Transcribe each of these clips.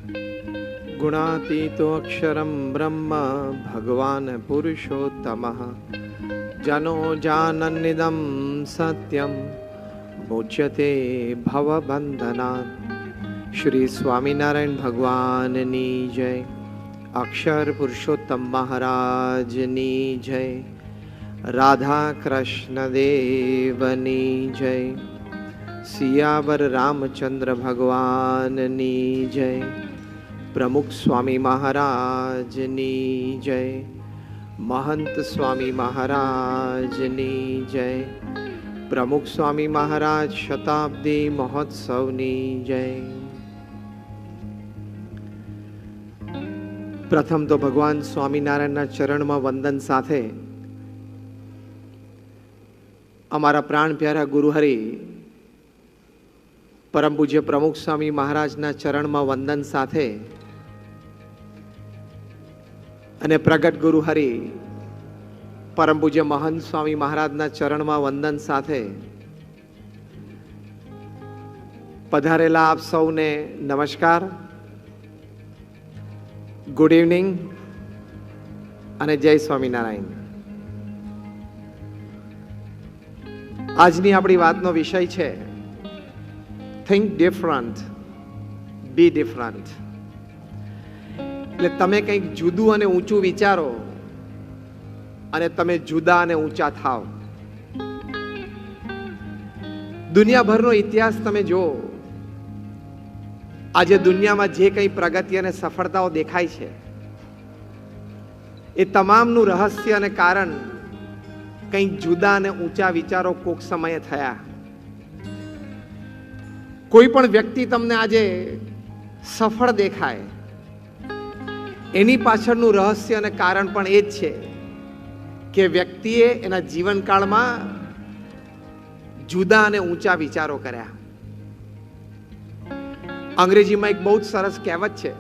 गुणातीतो अक्षरं ब्रह्म भगवान् पुरुषोत्तमः जनो जानन्निदं सत्यं मुच्यते भवबंधनात्। श्री स्वामीनारायण भगवाननी जय। अक्षर पुरुषोत्तम महाराजनी जय। राधा कृष्ण देवनी जय। सियावर रामचंद्र भगवाननी जय। प्रमुख स्वामी महाराजनी जय। महंत स्वामी महाराजनी जय। प्रमुख स्वामी महाराज शताब्दी महोत्सवनी जय। प्रथम तो भगवान स्वामीनारायणना चरणमां वंदन साथे अमारा प्राण प्यारा गुरुहरि परम पूज्य प्रमुख स्वामी महाराजना चरणमां वंदन साथे अने प्रगट गुरुहरि परम पूज्य महंत स्वामी महाराजना चरणमां वंदन साथे पधारेला आप सौने नमस्कार, गुड इवनिंग अने जय स्वामीनारायण। आजनी आपणी वातनो विषय छे थिंक डिफरंट, बी डिफरंट। એટલે તમે કંઈક જુદું અને ઊંચું વિચારો અને તમે જુદા અને ઊંચા થાવ। દુનિયાભરનો ઇતિહાસ તમે જો, આજે દુનિયામાં જે કંઈ પ્રગતિ અને સફળતાઓ દેખાય છે એ તમામનું રહસ્ય અને કારણ કંઈક જુદા અને ઊંચા વિચારો કોક સમયે થયા। કોઈ પણ વ્યક્તિ તમને આજે સફળ દેખાય એની પાછળનું રહસ્ય અને કારણ પણ એ જ છે કે વ્યક્તિએ એના જીવનકાળમાં જુદા અને ઊંચા વિચારો કર્યા। અંગ્રેજીમાં એક બહુ જ સરસ કહેવત છે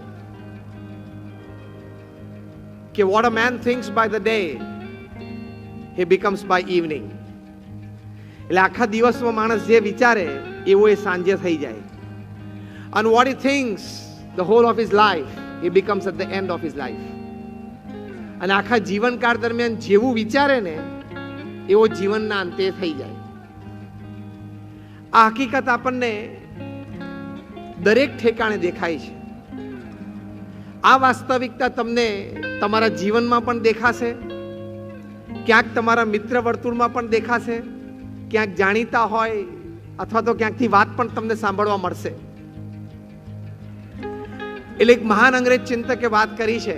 કે what a man thinks by the day he becomes by evening। એટલે આખા દિવસમાં માણસ જે વિચારે એવો એ સાંજે થઈ જાય। and what he thinks the whole of his life he becomes at the end of his life। અને આખા જીવનકાળ દરમિયાન જેવું વિચારે ને એવો જીવનના અંતે થઈ જાય। આ હકીકત આપણને દરેક ઠેકાણે દેખાય છે। આ વાસ્તવિકતા તમને તમારા જીવનમાં પણ દેખાશે, ક્યાંક તમારા મિત્ર વર્તુળમાં પણ દેખાશે, ક્યાંક જાણીતા હોય અથવા તો ક્યાંકથી વાત પણ તમને સાંભળવા મળશે। એટલે એક મહાન અંગ્રેજ ચિંતકે વાત કરી છે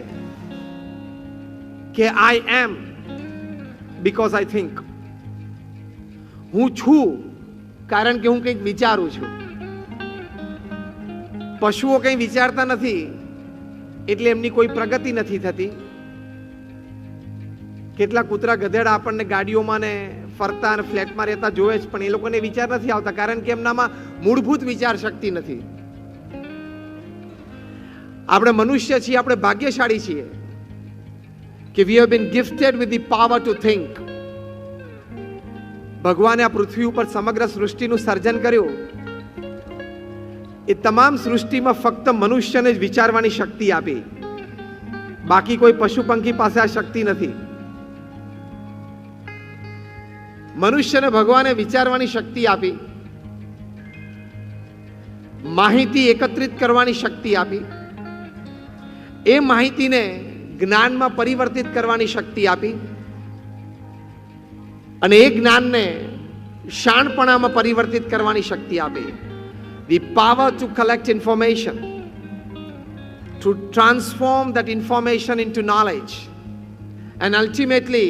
કે આઈ એમ બીકોઝ આઈ થિંક। હું છું કારણ કે હું કંઈક વિચારું છું। પશુઓ કંઈ વિચારતા નથી એટલે એમની કોઈ પ્રગતિ નથી થતી। કેટલા કૂતરા ગધેડા આપણને ગાડીઓમાં ને ફરતા અને ફ્લેટમાં રહેતા જોવે છે, પણ એ લોકોને વિચાર નથી આવતા કારણ કે એમનામાં મૂળભૂત વિચાર શક્તિ નથી। આપણે મનુષ્ય છીએ, આપણે ભાગ્યશાળી છીએ કે we have been gifted with the power to think। ભગવાને આ પૃથ્વી ઉપર સમગ્ર સૃષ્ટિનું સર્જન કર્યું, એ તમામ સૃષ્ટિમાં ફક્ત મનુષ્યને જ વિચારવાની શક્તિ આપી, બાકી કોઈ પશુ પંખી પાસે આ શક્તિ નથી। મનુષ્યને ભગવાને વિચારવાની શક્તિ આપી, માહિતી એકત્રિત કરવાની શક્તિ આપી, એ માહિતીને જ્ઞાનમાં પરિવર્તિત કરવાની શક્તિ આપી અને એ જ્ઞાનને શાણપણામાં પરિવર્તિત કરવાની શક્તિ આપી। The power to collect information, to transform that information into knowledge and ultimately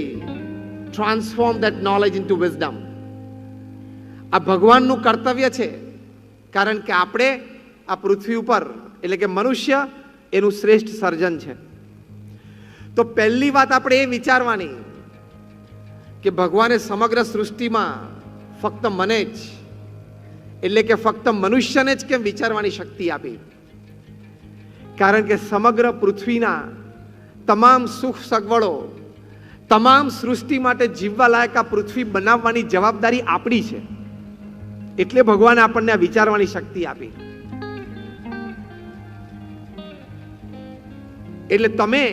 transform that knowledge into wisdom। આ ભગવાનનું કર્તવ્ય છે કારણ કે આપણે આ પૃથ્વી ઉપર એટલે કે મનુષ્ય એનું શ્રેષ્ઠ સર્જન છે। તો પહેલી વાત આપણે એ વિચારવાની કે ભગવાને સમગ્ર સૃષ્ટિમાં ફક્ત મને જ એટલે કે ફક્ત મનુષ્યને જ કેમ વિચારવાની શક્તિ આપી? કારણ કે સમગ્ર પૃથ્વીના તમામ સુખ સગવડો, તમામ સૃષ્ટિ માટે જીવવા લાયક આ પૃથ્વી બનાવવાની જવાબદારી આપણી છે। એટલે ભગવાને આપણને આ વિચારવાની શક્તિ આપી। એટલે તમે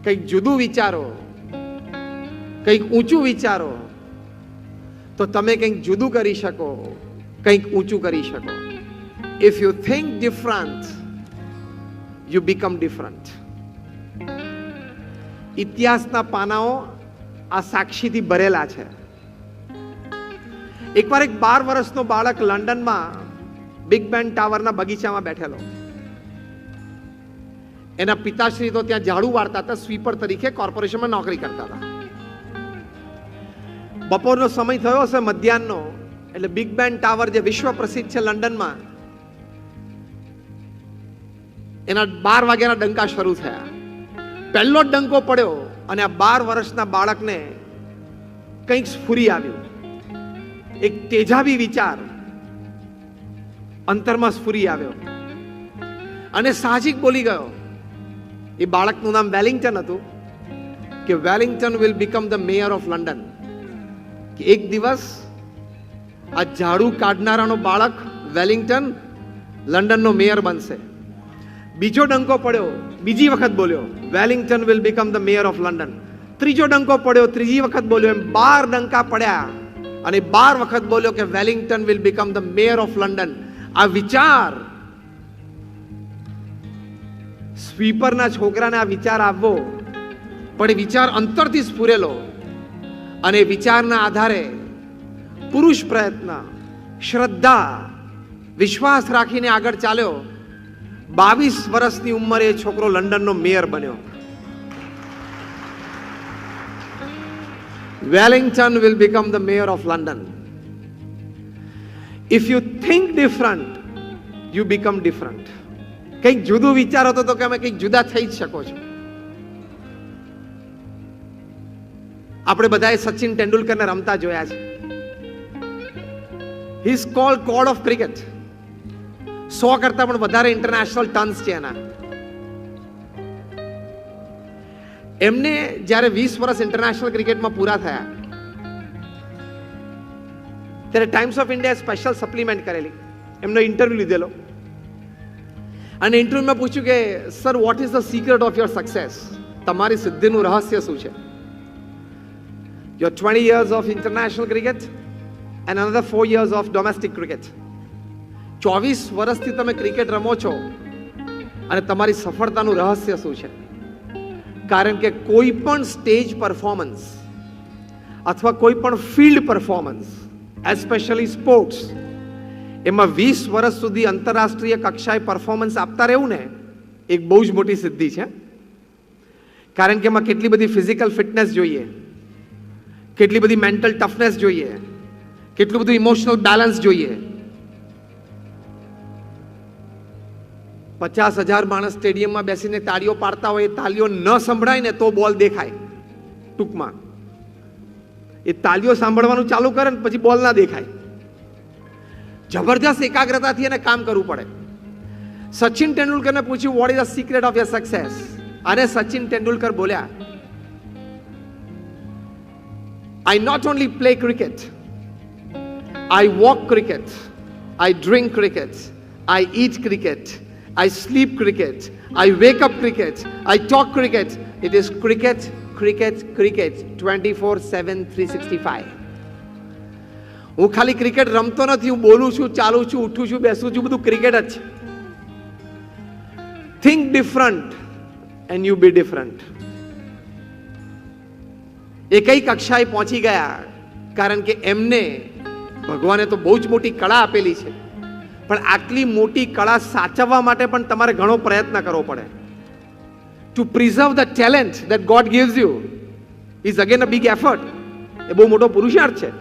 કંઈક જુદું વિચારો, કંઈક ઊંચું વિચારો, તો તમે કંઈક જુદું કરી શકો, કંઈક ઊંચું કરી શકો. If you think different, you become different. ઇતિહાસના પાનાઓ આ સાક્ષીથી ભરેલા છે. એકવાર એક 12 વર્ષનો બાળક લંડનમાં બિગ બેન ટાવરના બગીચામાં બેઠેલો. એના પિતાશ્રી તો ત્યાં ઝાડુ વાળતા હતા, સ્વીપર તરીકે કોર્પોરેશનમાં નોકરી કરતા હતા. બપોરનો સમય થયો હશે, મધ્યાહનનો, એટલે બિગ બેન ટાવર જે વિશ્વ પ્રસિદ્ધ છે લંડનમાં, એના 12 વાગ્યાના ડંકા શરૂ થયા. પહેલો જ ડંકો પડ્યો અને આ 12 વર્ષના બાળકને કંઈક સ્ફુરી આવ્યું. એક તેજાબી વિચાર અંતરમાં સ્ફુરી આવ્યો અને સાહજિક બોલી ગયો. એ બાળકનું નામ વેલિંગ્ટન હતું કે Wellington will become the mayor of London. કે એક દિવસ આ ઝાડુ કાઢનારાનો બાળક વેલિંગ્ટન લંડનનો મેયર બનશે. બીજો ડંકો પડ્યો, બીજી વખત બોલ્યો, Wellington will become the mayor of London. ત્રીજો ડંકો પડ્યો, ત્રીજી વખત બોલ્યો. એમ 12 ડંકા પડ્યા અને 12 વખત બોલ્યો કે Wellington will become the mayor of London. આ વિચાર, સ્વીપરના છોકરાને આ વિચાર આવવો, પણ એ વિચાર અંતરથી સ્ફુરેલો અને વિચારના આધારે પુરુષ પ્રયત્ન, શ્રદ્ધા, વિશ્વાસ રાખીને આગળ ચાલ્યો. 22 વર્ષની ઉંમરે એ છોકરો લંડનનો મેયર બન્યો. Wellington will become the mayor of London. If you think different, you become different. કંઈક જુદું વિચારો તો કે અમે કંઈક જુદા થઈ જ શકો છો. આપણે બધાએ સચિન તેંડુલકરને રમતા જોયા છે. He is called God of cricket. 100 કરતા પણ વધારે ઇન્ટરનેશનલ ટર્ન્સ છે એના. એમને જ્યારે 20 વર્ષ ઇન્ટરનેશનલ ક્રિકેટમાં પૂરા થયા ત્યારે times of India special supplement કરેલી, એમનો ઇન્ટરવ્યુ લીધેલો અને ઇન્ટરવ્યુમાં પૂછ્યું કે sir, what is the secret of your success? તમારી સિદ્ધિનું રહસ્ય શું છે? Your 20 years of international cricket and another 4 years of domestic cricket. 24 વર્ષથી તમે ક્રિકેટ રમો છો અને તમારી સફળતાનું રહસ્ય શું છે? કારણ કે કોઈ પણ સ્ટેજ પરફોર્મન્સ અથવા કોઈ પણ ફિલ્ડ પરફોર્મન્સ, એસ્પેશિયલી સ્પોર્ટ્સ, એમાં 20 વર્ષ સુધી આંતરરાષ્ટ્રીય કક્ષાએ પરફોર્મન્સ આપતા રહેવું ને, એક બહુ જ મોટી સિદ્ધિ છે. કારણ કે એમાં કેટલી બધી ફિઝિકલ ફિટનેસ જોઈએ, કેટલી બધી મેન્ટલ ટફનેસ જોઈએ, કેટલું બધું ઇમોશનલ બેલેન્સ જોઈએ. 50,000 માણસ સ્ટેડિયમમાં બેસીને તાળીઓ પાડતા હોય, એ તાળીઓ ન સંભળાય ને તો બોલ દેખાય. ટૂંકમાં એ તાળીઓ સાંભળવાનું ચાલુ કરે ને પછી બોલ ના દેખાય. જબરજસ્ત એકાગ્રતાથી એને કામ કરવું પડે. સચિન તેંડુલકરને પૂછ્યું, what is the secret of your success? અને સચિન તેંડુલકર બોલ્યા, I not only play cricket, I walk cricket, I drink cricket, I eat cricket, I sleep cricket, I wake up cricket, I talk cricket. It is cricket, cricket, cricket 24/7 365. હું ખાલી cricket રમતો નથી, હું બોલું છું, ચાલું છું, ઉઠું છું, બેસું છું, બધું ક્રિકેટ જ છે. Think different and you be different. એ કઈ કક્ષાએ પહોંચી ગયા? કારણ કે એમને ભગવાને તો બહુ જ મોટી કળા આપેલી છે, પણ આટલી મોટી કળા સાચવવા માટે પણ તમારે ઘણો પ્રયત્ન કરવો પડે. To preserve the talent that God gives you is again a big effort. એ બહુ મોટો પુરુષાર્થ છે.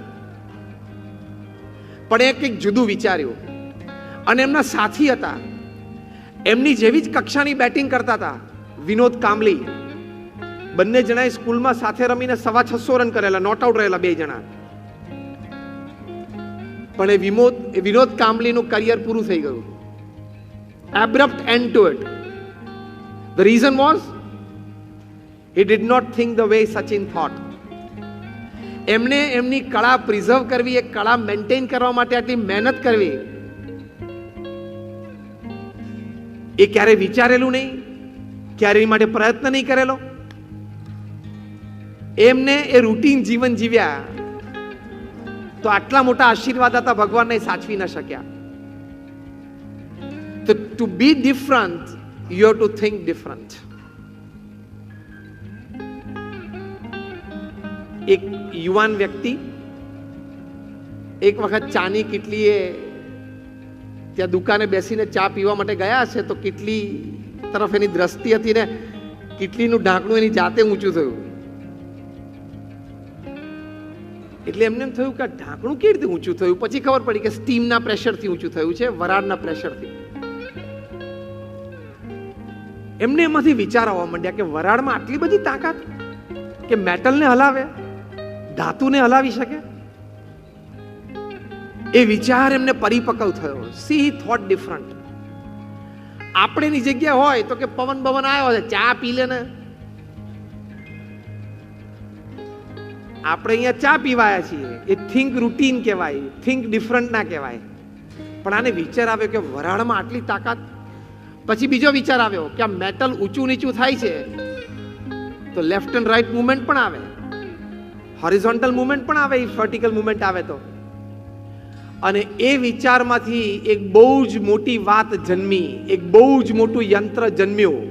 પણ એ કંઈક જુદું વિચાર્યું અને એમના સાથી હતા, એમની જેવી જ કક્ષાની બેટિંગ કરતા હતા, વિનોદ કાંબલી. બંને જણાએ સ્કૂલમાં સાથે રમીને 650 રન કરેલા, નોટ આઉટ રહેલા 2 જણા. પણ એ વિનોદ કાંબલીનું કરિયર પૂરું થઈ ગયું. Abrupt end to it. The reason was he did not think the way Sachin thought. એમને એમની કળા પ્રિઝર્વ કરવી, એક કળા મેન્ટેન કરવા માટે આટલી મહેનત કરવી, એ ક્યારે વિચારેલું નહીં. ક્યારે એની માટે પ્રયત્ન નહીં કરેલો. એમને એ રૂટીન જીવન જીવ્યા તો આટલા મોટા આશીર્વાદ હતા ભગવાનને સાચવી ન શક્યા. તો to be different you have to think different. એક યુવાન વ્યક્તિ એક વખત ચાની કીટલીએ ત્યાં દુકાને બેસીને ચા પીવા માટે ગયા છે, તો કીટલી તરફ એની દ્રષ્ટિ હતી ને કીટલીનું ઢાંકણું એની જાતે ઊંચું થયું. એટલે એમને એમ થયું કે આ ઢાંકણું કેવી રીતે ઊંચું થયું. પછી ખબર પડી કે સ્ટીમના પ્રેશરથી ઊંચું થયું છે, વરાળના પ્રેશરથી. એમને એમાંથી વિચાર આવવા માંડ્યા કે વરાળમાં આટલી બધી તાકાત કે મેટલને હલાવે, ધાતુને હલાવી શકે. એ વિચાર એમને પરિપક્વ થયો. C he thought different. આપણે ની જગ્યા હોય તો કે પવન આવ્યો છે, ચા પી લે ને. આપણે અહીંયા ચા પીવાયા છીએ, એ થિંક રૂટીન કહેવાય, થિંક ડિફરન્ટ ના કહેવાય. પણ આને વિચાર આવ્યો કે વરાળમાં આટલી તાકાત. પછી બીજો વિચાર આવ્યો કે આ મેટલ ઊંચું નીચું થાય છે તો લેફ્ટ એન્ડ રાઈટ મુવમેન્ટ પણ આવે, હોરિઝોન્ટલ મુવમેન્ટ પણ આવે, વર્ટિકલ મુવમેન્ટ આવે તો. અને એ વિચારમાંથી એક બહુ જ મોટી વાત જન્મી, એક બહુ જ મોટું યંત્ર જન્મ્યું,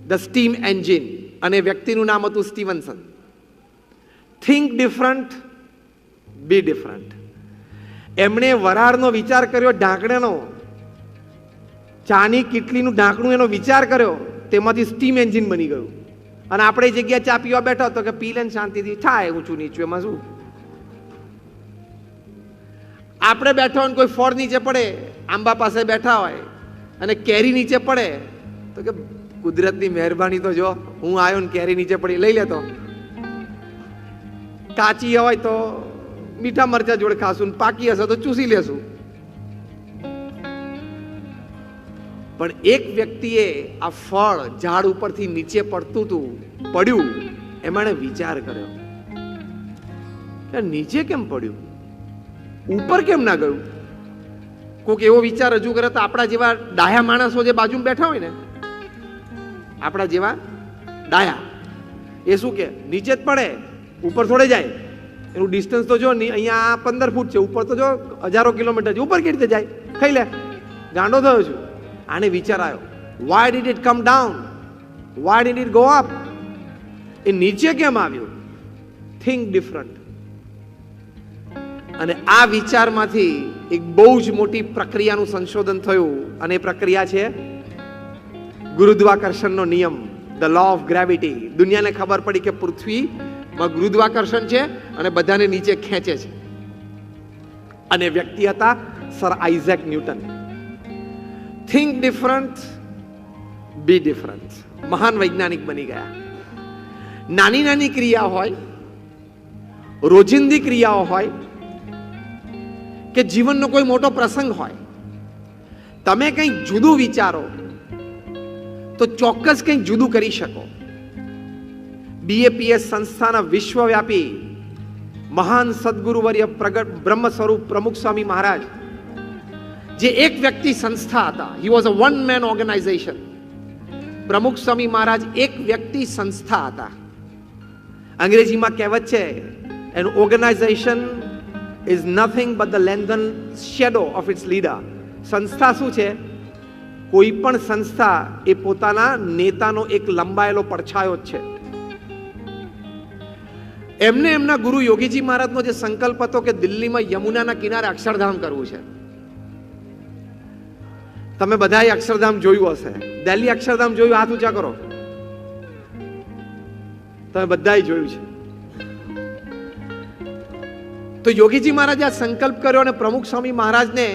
ધ સ્ટીમ એન્જિન. અને વ્યક્તિનું નામ હતું Stevenson. Think different, be different. એમણે વરાળનો વિચાર કર્યો, ઢાંકણાનો, ચાની કીટલીનું ઢાંકણું એનો વિચાર કર્યો, તેમાંથી સ્ટીમ એન્જિન બની ગયું. અને આપણે જગ્યા ચા પીવા બેઠો તો કે પી લે શાંતિથી, થાય ઊંચું નીચું, એમાં શું. આપણે બેઠા હોય કોઈ ફળ નીચે પડે, આંબા પાસે બેઠા હોય અને કેરી નીચે પડે તો કે કુદરતની મહેરબાની તો જો, હું આવ્યો ને કેરી નીચે પડી, લઈ લેતો. કાચી હોય તો મીઠા મરચા જોડે ખાશું, પાકી હશે તો ચૂસી લેશું. પણ એક વ્યક્તિએ આ ફળ ઝાડ ઉપરથી નીચે પડ્યું, એમાં વિચાર કર્યો કે નીચે કેમ પડ્યું, ઉપર કેમ ના ગયું. કોઈક એવો વિચાર રજૂ કરે તો આપણા જેવા ડાયા માણસો જે બાજુમાં બેઠા હોય ને, આપણા જેવા ડાયા, એ શું કે નીચે જ પડે, ઉપર થોડે જાય. એનું ડિસ્ટન્સ તો જો, અહીંયા 15 ફૂટ છે, ઉપર તો જો હજારો કિલોમીટર છે, ઉપર કેવી રીતે જાય, ખાઈ લે, ગાંડો થયો છું. આને વિચાર આવ્યો, why did it come down, why did it go up. એ નીચે કેમ આવ્યું. Think different. અને આ વિચારમાંથી એક બહુ જ મોટી પ્રક્રિયાનું સંશોધન થયું, અને એ પ્રક્રિયા છે ગુરુત્વાકર્ષણનો નિયમ, ધ લો ઓફ ગ્રેવિટી. દુનિયાને ખબર પડી કે પૃથ્વીમાં ગુરુત્વાકર્ષણ છે અને બધાને નીચે ખેંચે છે. અને વ્યક્તિ હતા sir Isaac Newton. Think different, be different. મહાન વૈજ્ઞાનિક બની ગયા. નાની નાની ક્રિયા હોય, રોજિંદી ક્રિયાઓ હોય, કે જીવનનો કોઈ મોટો પ્રસંગ હોય, તમે કંઈક જુદું વિચારો તો ચોક્કસ કંઈક જુદું કરી શકો. BAPS સંસ્થાના વિશ્વવ્યાપી મહાન સદગુરુવર્ય પ્રગટ બ્રહ્મ સ્વરૂપ પ્રમુખ સ્વામી મહારાજ, જે એક વ્યક્તિ સંસ્થા હતા, he was a one man organization. Pramukh Swami મહારાજ એક વ્યક્તિ સંસ્થા હતા. અંગ્રેજીમાં કહેવત છે, an organization is nothing but the lengthened shadow of its leader. સંસ્થા શું છે? કોઈ પણ સંસ્થા એ પોતાના નેતાનો એક લંબાયેલો પડછાયો જ છે. એમને એમના ગુરુ યોગીજી મહારાજનો જે સંકલ્પ હતો કે દિલ્હીમાં યમુનાના કિનારે અક્ષરધામ કરવું છે. તમે બધાએ અક્ષરધામ જોયું હશે. દિલ્હી અક્ષરધામ જોયું? હાથ ઊંચા કરો. તમે બધાએ જોયું છે. તો યોગીજી મહારાજે આ સંકલ્પ કર્યો અને પ્રમુખ સ્વામી મહારાજને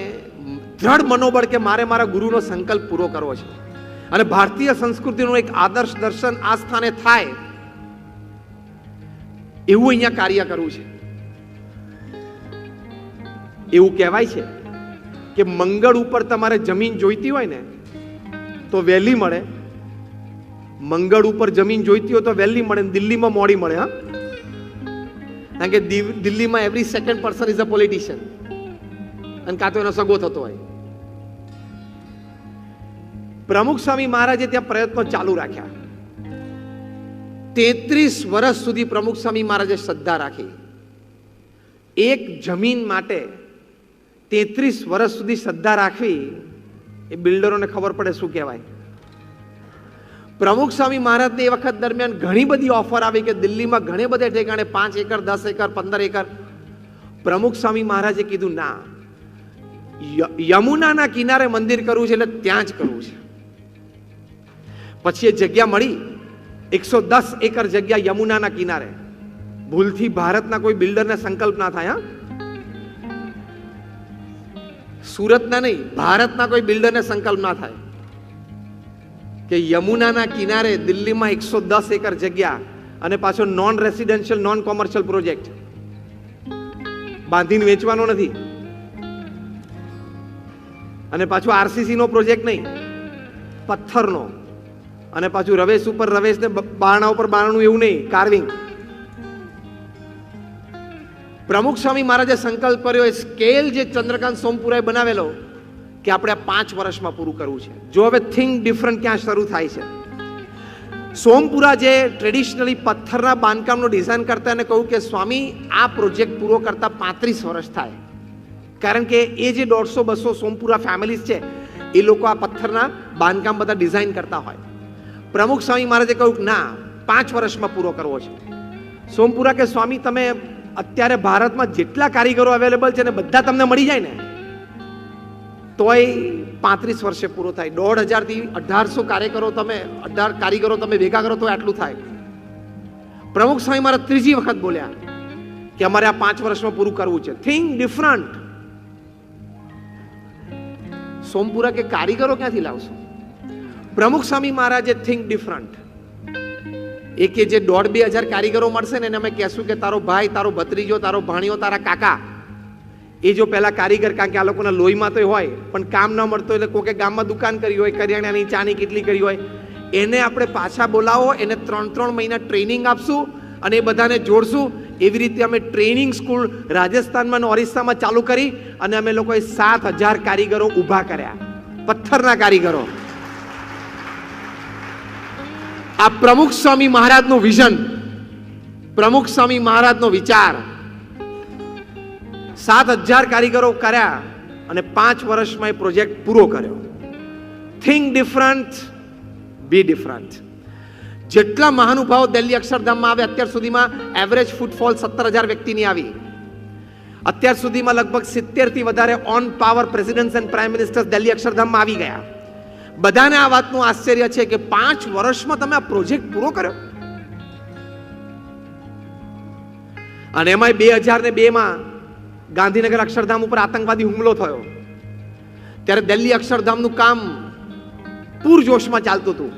દ્રઢ મનોબળ કે મારે મારા ગુરુનો સંકલ્પ પૂરો કરવો છે અને ભારતીય સંસ્કૃતિનું એક આદર્શ દર્શન આ સ્થાને થાય એવું અહીંયા કાર્ય કરવું છે. એવું કહેવાય છે કે મંગળ ઉપર તમારે જમીન જોઈતી હોય ને તો વહેલી મળે, મંગળ ઉપર જમીન જોઈતી હોય તો વહેલી મળે, દિલ્હીમાં મોડી મળે. હા, કારણ કે દિલ્હીમાં every second person is a politician, અને કાં તો એનો સગો થતો હોય. પ્રમુખ સ્વામી મહારાજે ત્યાં પ્રયત્નો ચાલુ રાખ્યા. 33 વર્ષ સુધી પ્રમુખ સ્વામી મહારાજે શ્રદ્ધા રાખી. એક જમીન માટે 33 વર્ષ સુધી શ્રદ્ધા રાખવી એ બિલ્ડરોને ખબર પડે શું કહેવાય. પ્રમુખ સ્વામી મહારાજને એ વખત દરમિયાન ઘણી બધી ઓફર આવી કે દિલ્હીમાં ઘણે બધે ઠેકાણે 5 એકર 10 એકર 15 એકર. પ્રમુખ સ્વામી મહારાજે કીધું ના, યમુનાના કિનારે મંદિર કરવું છે એટલે ત્યાં જ કરવું છે. પછી એ જગ્યા મળી, 110 એકર જગ્યા યમુનાના કિનારે. ભૂલથી ભારતના કોઈ બિલ્ડરને સંકલ્પ ના થાય, હા, સુરતના નહીં, ભારતના કોઈ બિલ્ડરને સંકલ્પ ના થાય કે યમુનાના કિનારે દિલ્હીમાં 110 એકર જગ્યા અને પાછો non residential non commercial project બાંધીને વેચવાનો નથી, અને પાછું આરસીસી નો પ્રોજેક્ટ નહીં, પથ્થરનો, અને પાછું રવેશ ઉપર રવેશ ને બારણા ઉપર બારણું એવું નહીં, કાર્વિંગ. પ્રમુખ સ્વામી મહારાજે સંકલ્પ કર્યો, એ સ્કેલ જે ચંદ્રકાંત સોમપુરાએ બનાવેલો કે આપણે 5 વર્ષમાં પૂરું કરવું છે. જો હવે થિંક ડિફરન્ટ ક્યાં શરૂ થાય છે. સોમપુરા જે ટ્રેડિશનલી પથ્થરના બાંધકામનો ડિઝાઇન કરતા એને કહ્યું કે સ્વામી આ પ્રોજેક્ટ પૂરો કરતા 35 વર્ષ થાય, કારણ કે એ જે 150-200 સોમપુરા ફેમિલીઝ છે એ લોકો આ પથ્થરના બાંધકામ બધા ડિઝાઇન કરતા હોય. પ્રમુખ સ્વામી મહારાજે કહ્યું કે ના, 5 વર્ષમાં પૂરો કરવો છે. સોમપુરા કે સ્વામી તમે અત્યારે ભારતમાં જેટલા કારીગરો અવેલેબલ છે ને બધા તમને મળી જાય ને તોય 35 વર્ષે પૂરો થાય. 1500 થી 1800 કારીગરો તમે ભેગા કરો તો આટલું થાય. પ્રમુખ સ્વામી મહારાજ ત્રીજી વખત બોલ્યા કે અમારે આ 5 વર્ષમાં પૂરું કરવું છે. Think different. સોમપુરા કે કારીગરો ક્યાંથી લાવશો? પ્રમુખ સ્વામી મહારાજે થિંક ડિફરન્ટ. એ કે જે 1500 કારીગરો મળશે ને એને અમે કહેશું કે તારો ભાઈ, તારો ભત્રીજો, તારો ભાણિયો, તારા કાકા, એ જો પેલા કારીગર, કારણ કે આ લોકોના લોહીમાં તો હોય પણ કામ ન મળતો એટલે કોકે ગામમાં દુકાન કરી હોય, કરિયાણાની ચાની કેટલી કરી હોય, એને આપણે પાછા બોલાવો, એને 3 મહિના ટ્રેનિંગ આપશું અને એ બધાને જોડશું. એવી રીતે અમે ટ્રેનિંગ સ્કૂલ રાજસ્થાનમાં અને ઓરિસ્સામાં ચાલુ કરી અને અમે લોકોએ 7000 કારીગરો ઊભા કર્યા, પથ્થરના કારીગરો. આ પ્રમુખ સ્વામી મહારાજનું વિઝન, પ્રમુખ સ્વામી મહારાજનો વિચાર. 7000 કારીગરો કર્યા અને 5 વર્ષમાં એ પ્રોજેક્ટ પૂરો કર્યો. Think different, be different. જેટલા મહાનુભાવો દિલ્હી અક્ષરધામમાં આવે, અત્યાર સુધીમાં એવરેજ ફૂટફોલ 17,000 વ્યક્તિની આવી. અત્યાર સુધીમાં લગભગ 70 થી વધારે on power presidents and prime ministers Delhi અક્ષરધામમાં આવી ગયા. બધાને આ વાતનું આશ્ચર્ય છે કે 5 વર્ષમાં તમે આ પ્રોજેક્ટ પૂરો કર્યો. અને એમાં 2002માં ગાંધીનગર અક્ષરધામ ઉપર આતંકવાદી હુમલો થયો ત્યારે દિલ્હી અક્ષરધામનું કામ પૂરજોશમાં ચાલતું હતું.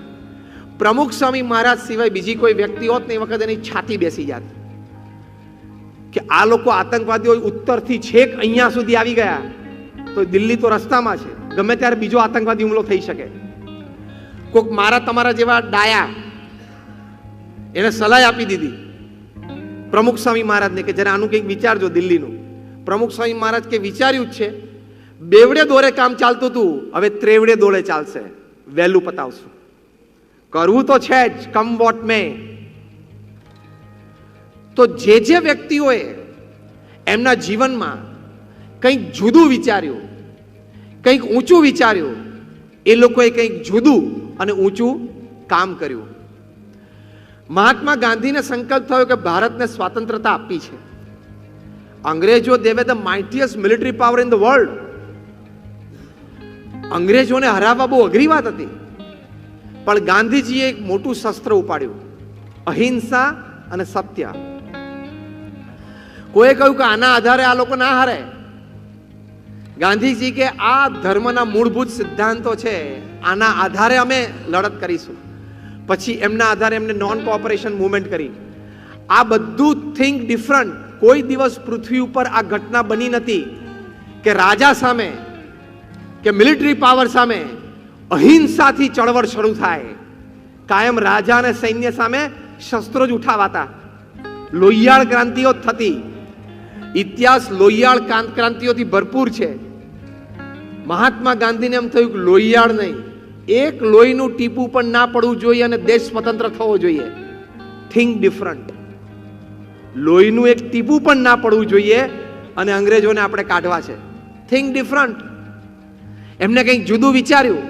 પ્રમુખ સ્વામી મહારાજ સિવાય બીજી કોઈ વ્યક્તિ હોત ને એ વખત એની છાતી બેસી જાત કે આ લોકો આતંકવાદીઓ ઉત્તરથી છેક અહીંયા સુધી આવી ગયા તો દિલ્હી તો રસ્તામાં છે, ગમે ત્યારે બીજો આતંકવાદી હુમલો થઈ શકે. કોક મારા તમારા જેવા ડાયા એને સલાહ આપી દીધી પ્રમુખ સ્વામી મહારાજને કે જરા આનું કંઈક વિચારજો દિલ્હીનું. પ્રમુખ સ્વામી મહારાજ કે વિચાર્યું જ છે, બેવડે દોરે કામ ચાલતું હતું, હવે ત્રેવડે દોડે ચાલશે, વહેલું પતાવશું. કરવું તો છે જ, કમ વોટ મે. તો જે વ્યક્તિઓએ એમના જીવનમાં કંઈક જુદું વિચાર્યું, કંઈક ઊંચું વિચાર્યું, એ લોકોએ કંઈક જુદું અને ઊંચું કામ કર્યું. મહાત્મા ગાંધીને સંકલ્પ થયો કે ભારતને સ્વતંત્રતા આપી છે. અંગ્રેજો they were the mightiest military power in the world. અંગ્રેજોને હરાવવા બહુ અઘરી વાત હતી, પણ ગાંધીજીએ એક મોટું શસ્ત્ર ઉપાડ્યું, અહિંસા અને સત્ય. કોઈએ કહ્યું કે આના આધારે આ લોકો ના હારે. ગાંધીજી કે આ ધર્મના મૂળભૂત સિદ્ધાંતો છે, આના આધારે અમે લડત કરીશું. પછી એમના આધારે એમને નોન કોઓપરેશન મૂવમેન્ટ કરી. આ બધું થિંક ડિફરન્ટ. કોઈ દિવસ પૃથ્વી ઉપર આ ઘટના બની નથી કે રાજા સામે કે મિલિટરી પાવર સામે અહિંસાથી ચળવળ શરૂ થાય. કાયમ રાજા અને સૈન્ય સામે શસ્ત્રો જ ઉઠાવાતા, લોહિયાળ ક્રાંતિઓ થતી. ઇતિહાસ લોહિયાળ ક્રાંતિઓથી ભરપૂર છે. મહાત્મા ગાંધીને એમ થયું કે લોહિયાળ નહીં, એક લોહીનું ટીપું પણ ના પડવું જોઈએ અને દેશ સ્વતંત્ર થવો જોઈએ. Think different. લોહીનું એક ટીપું પણ ના પડવું જોઈએ અને અંગ્રેજોને આપણે કાઢવા છે. Think different. એમને કંઈક જુદું વિચાર્યું